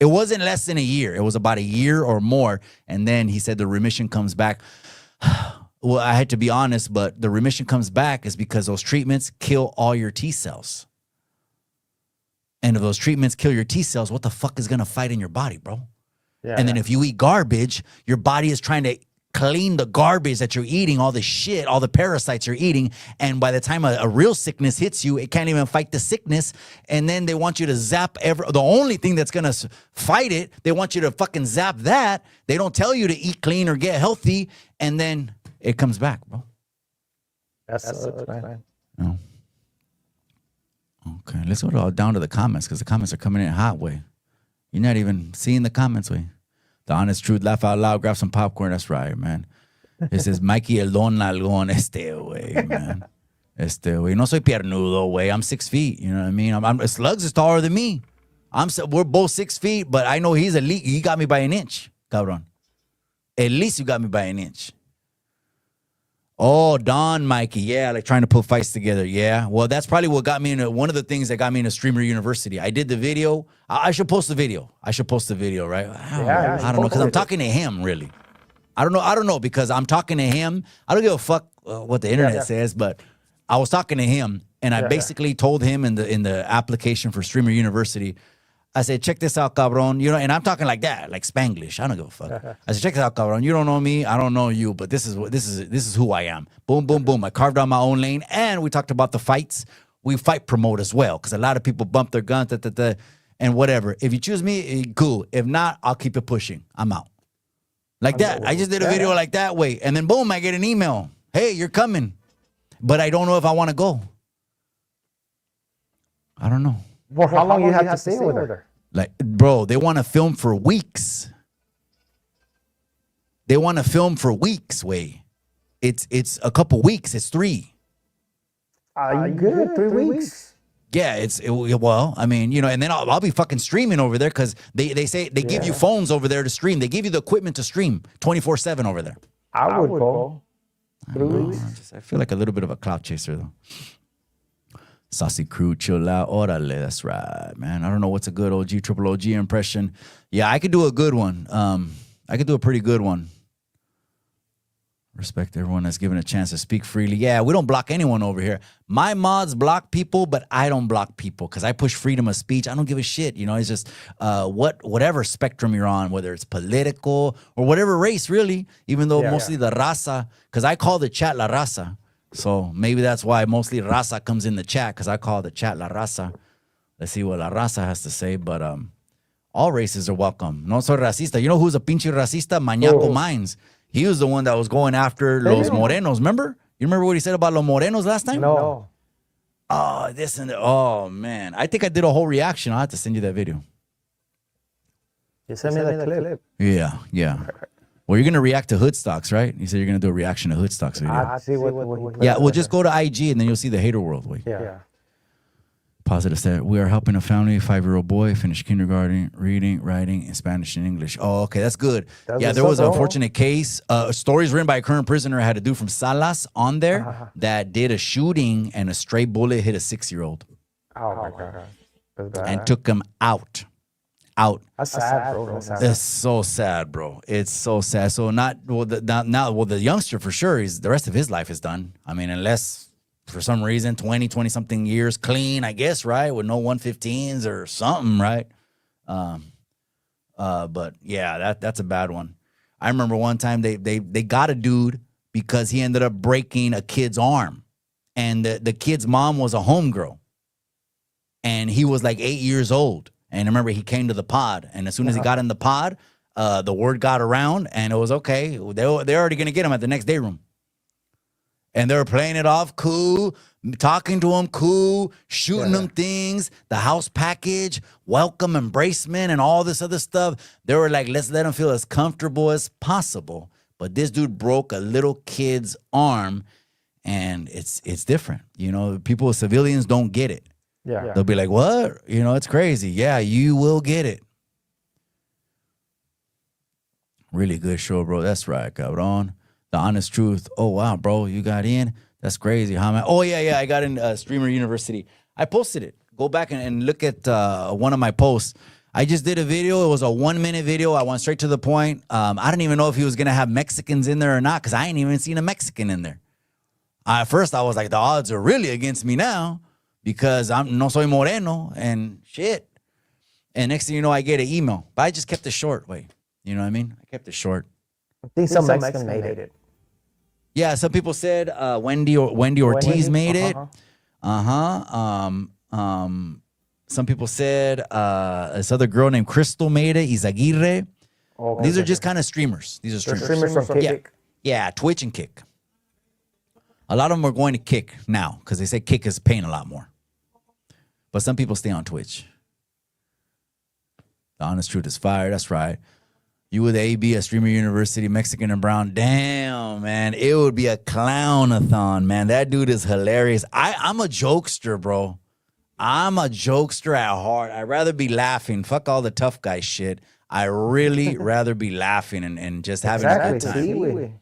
It wasn't less than a year. It was about a year or more. And then he said the remission comes back. Well, I had to be honest, but the remission comes back is because those treatments kill all your T cells. And if those treatments kill your T cells, what the fuck is going to fight in your body, bro? Yeah, and then if you eat garbage, your body is trying to clean the garbage that you're eating, all the shit, all the parasites you're eating. And by the time a real sickness hits you, it can't even fight the sickness. And then they want you to zap the only thing that's going to fight it. They want you to fucking zap that. They don't tell you to eat clean or get healthy. And then it comes back, bro. That's man. No. Okay, let's go down to the comments because the comments are coming in hot way. You're not even seeing the comments way. The honest truth, laugh out loud, grab some popcorn. That's right, man. It says Mikey el don nalgón way, man. Way. No soy piernudo, way. I'm 6 feet. You know what I mean? Slugs is taller than me. We're both 6 feet, but I know he's elite. He got me by an inch, cabron. At least you got me by an inch. Oh, Don Mikey. Yeah, like trying to put fights together. Yeah. Well, that's probably what got me into one of the things that got me into Streamer University. I did the video. I should post the video. Right? I don't know because I'm talking to him, really. I don't know because I'm talking to him. I don't give a fuck what the internet says, but I was talking to him and I basically told him in the application for Streamer University, I said, check this out, cabron. You know, and I'm talking like that, like Spanglish. I don't give a fuck. I said, check this out, cabron. You don't know me. I don't know you, but this is who I am. Boom, boom, boom. I carved out my own lane, and we talked about the fights. we fight promote as well, because a lot of people bump their guns, and whatever. If you choose me, cool. If not, I'll keep it pushing. I'm out. Like that. I just did a video like that way. And then boom, I get an email. Hey, you're coming. But I don't know if I want to go. I don't know. Well, how long you have to stay over there? Like, bro, they want to film for weeks. They want to film for weeks, way. It's a couple weeks. It's 3. Are you good? 3 weeks? Yeah, well, I mean, you know, and then I'll be fucking streaming over there, because they say they give you phones over there to stream. They give you the equipment to stream 24/7 over there. I would go. 3 weeks. I feel like a little bit of a clout chaser, though. Saucy crew, chill out. Orale, that's right, man. I don't know what's a good triple OG impression. Yeah, I could do a good one. I could do a pretty good one. Respect everyone that's given a chance to speak freely. Yeah, we don't block anyone over here. My mods block people, but I don't block people, because I push freedom of speech. I don't give a shit. You know, it's just whatever spectrum you're on, whether it's political or whatever race, really, even though mostly the raza, because I call the chat la raza. So maybe that's why mostly raza comes in the chat, because I call the chat la raza. Let's see what la raza has to say. But all races are welcome. No soy racista. You know who's a pinche racista? Mañaco Mines. He was the one that was going after los morenos. Remember? You remember what he said about los morenos last time? No. Oh, this and that. Oh, man. I think I did a whole reaction. I'll have to send you that video. You send me the clip. Yeah. Well, you're going to react to Hoodstocks, right? You said you're going to do a reaction to Hoodstocks video. I see what Yeah, well, just go to IG and then you'll see the hater world. Wait. Yeah. Positive stat. We are helping a family, 5-year-old boy, finish kindergarten, reading, writing, in Spanish and English. Oh, okay, that's good. There was an unfortunate case. Stories written by a current prisoner had a dude from Salas on there that did a shooting, and a stray bullet hit a 6-year-old. Oh my God. That's bad. And took him out. That's sad, bro. That's sad. It's so sad, bro. It's so sad. So the youngster for sure, the rest of his life is done. I mean, unless for some reason 20 something years clean, I guess, right, with no 115s or something, right? But yeah, that's a bad one. I remember one time they got a dude because he ended up breaking a kid's arm, and the kid's mom was a homegirl, and he was like 8 years old. And I remember he came to the pod, and as soon as he got in the pod, the word got around, and it was okay. They're already gonna get him at the next day room. And they were playing it off cool, talking to him cool, shooting him things, the house package, welcome embracement, and all this other stuff. They were like, let's let him feel as comfortable as possible. But this dude broke a little kid's arm, and it's different. You know, civilians don't get it. Yeah. They'll be like, what? You know, it's crazy. Yeah, you will get it. Really good show, bro. That's right, cabrón. The honest truth. Oh, wow, bro, you got in? That's crazy. How am I? Oh, yeah, I got in Streamer University. I posted it. Go back and look at one of my posts. I just did a video. It was a 1-minute video. I went straight to the point. I didn't even know if he was going to have Mexicans in there or not, because I ain't even seen a Mexican in there. At first, I was like, the odds are really against me now, because I'm no soy moreno and shit. And next thing you know, I get an email. But I just kept it short. Wait, you know what I mean? I kept it short. I think some Mexicans made it. Yeah, some people said Wendy Ortiz made it. Some people said this other girl named Crystal made it. Izaguirre. Okay. These are just kind of streamers. These are streamers. They're streamers from Kick. Yeah, Twitch and Kick. A lot of them are going to Kick now because they say Kick is paying a lot more. But some people stay on Twitch. The honest truth is fire. That's right. You with AB at Streamer University, Mexican and Brown. Damn, man. It would be a clown-a-thon, man. That dude is hilarious. I'm a jokester, bro. I'm a jokester at heart. I'd rather be laughing. Fuck all the tough guy shit. I really rather be laughing and just having a good time.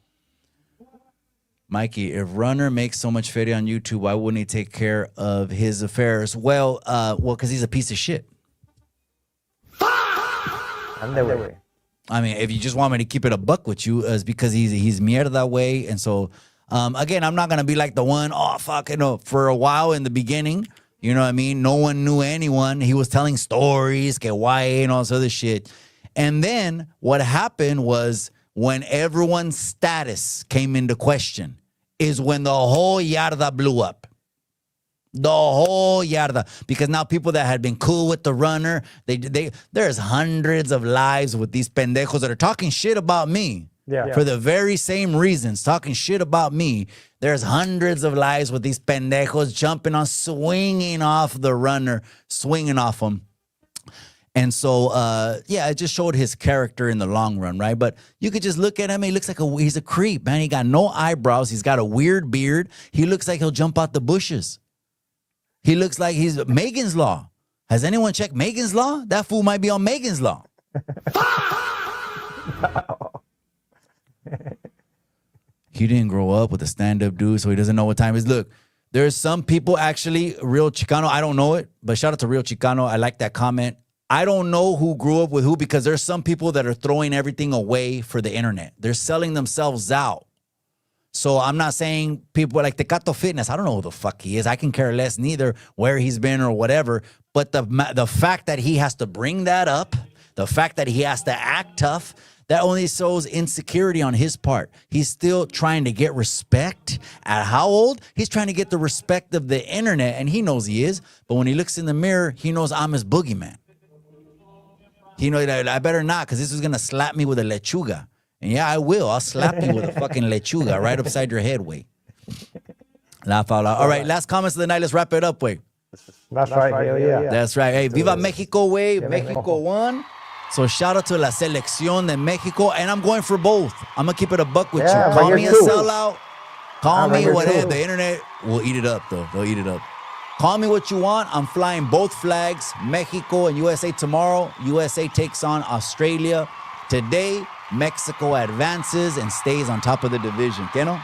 Mikey, if Runner makes so much feria on YouTube, why wouldn't he take care of his affairs? Well, because he's a piece of shit. I mean, if you just want me to keep it a buck with you, it's because he's mierda way. And so, again, I'm not going to be like the one, for a while in the beginning, you know what I mean? No one knew anyone. He was telling stories, que guay, and all this other shit. And then what happened was when everyone's status came into question is when the whole yarda blew up. The whole yarda. Because now people that had been cool with the runner, there's hundreds of lives with these pendejos that are talking shit about me. Yeah. For the very same reasons, talking shit about me. There's hundreds of lives with these pendejos jumping on, swinging off the runner, swinging off him. And so, it just showed his character in the long run, right? But you could just look at him. He looks like he's a creep, man. He got no eyebrows. He's got a weird beard. He looks like he'll jump out the bushes. He looks like he's Megan's Law. Has anyone checked Megan's Law? That fool might be on Megan's Law. He didn't grow up with a stand-up dude, so he doesn't know what time it is. Look, there's some people actually, Real Chicano, I don't know it, but shout out to Real Chicano. I like that comment. I don't know who grew up with who because there's some people that are throwing everything away for the internet. They're selling themselves out. So I'm not saying people like Tecato Fitness. I don't know who the fuck he is. I can care less neither where he's been or whatever. But the fact that he has to bring that up, the fact that he has to act tough, that only shows insecurity on his part. He's still trying to get respect. At how old? He's trying to get the respect of the internet, and he knows he is. But when he looks in the mirror, he knows I'm his boogeyman. He knows that I better not, because this is going to slap me with a lechuga. And yeah, I will. I'll slap you with a fucking lechuga right upside your head, way. Laugh out loud. All right, last comments of the night. Let's wrap it up, way. That's right. Hell yeah. That's right. Hey, Viva Mexico, way. Mexico won. So shout out to La Selección de Mexico. And I'm going for both. I'm going to keep it a buck with Yeah, you. but Call you're me a too. sellout. Call me you're whatever. too. The internet will eat it up, though. They'll eat it up. Call me what you want. I'm flying both flags, Mexico and USA tomorrow. USA takes on Australia. Today, Mexico advances and stays on top of the division. ¿Qué no?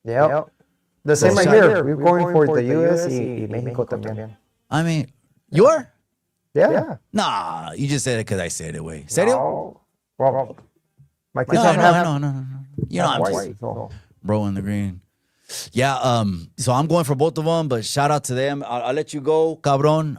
Yep. The same right shout- here. We're going for the US y Mexico también. I mean, you are? Yeah. Nah, you just said it because I said it, way. Serio? No. Well, my kids No. don't have No. You know, I'm just white, so. bro in the green. Yeah, so I'm going for both of them, but shout out to them. I'll let you go, cabron.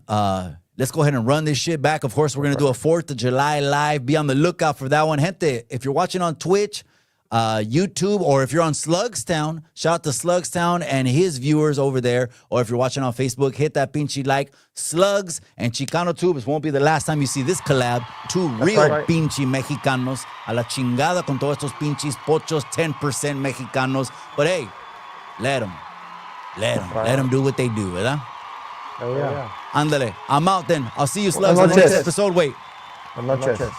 Let's go ahead and run this shit back. Of course, we're going to do a 4th of July live. Be on the lookout for that one. Gente, if you're watching on Twitch, YouTube, or if you're on Slugstown, shout out to Slugstown and his viewers over there. Or if you're watching on Facebook, hit that pinche like. Slugs and Chicano Tubes won't be the last time you see this collab. Two real right. pinche Mexicanos. A la chingada con todos estos pinches pochos, 10% Mexicanos. But hey, let them do what they do, ¿verdad? Oh, yeah. Ándale, I'm out then. I'll see you slugs in the noches. next episode. Wait. Buenas noches.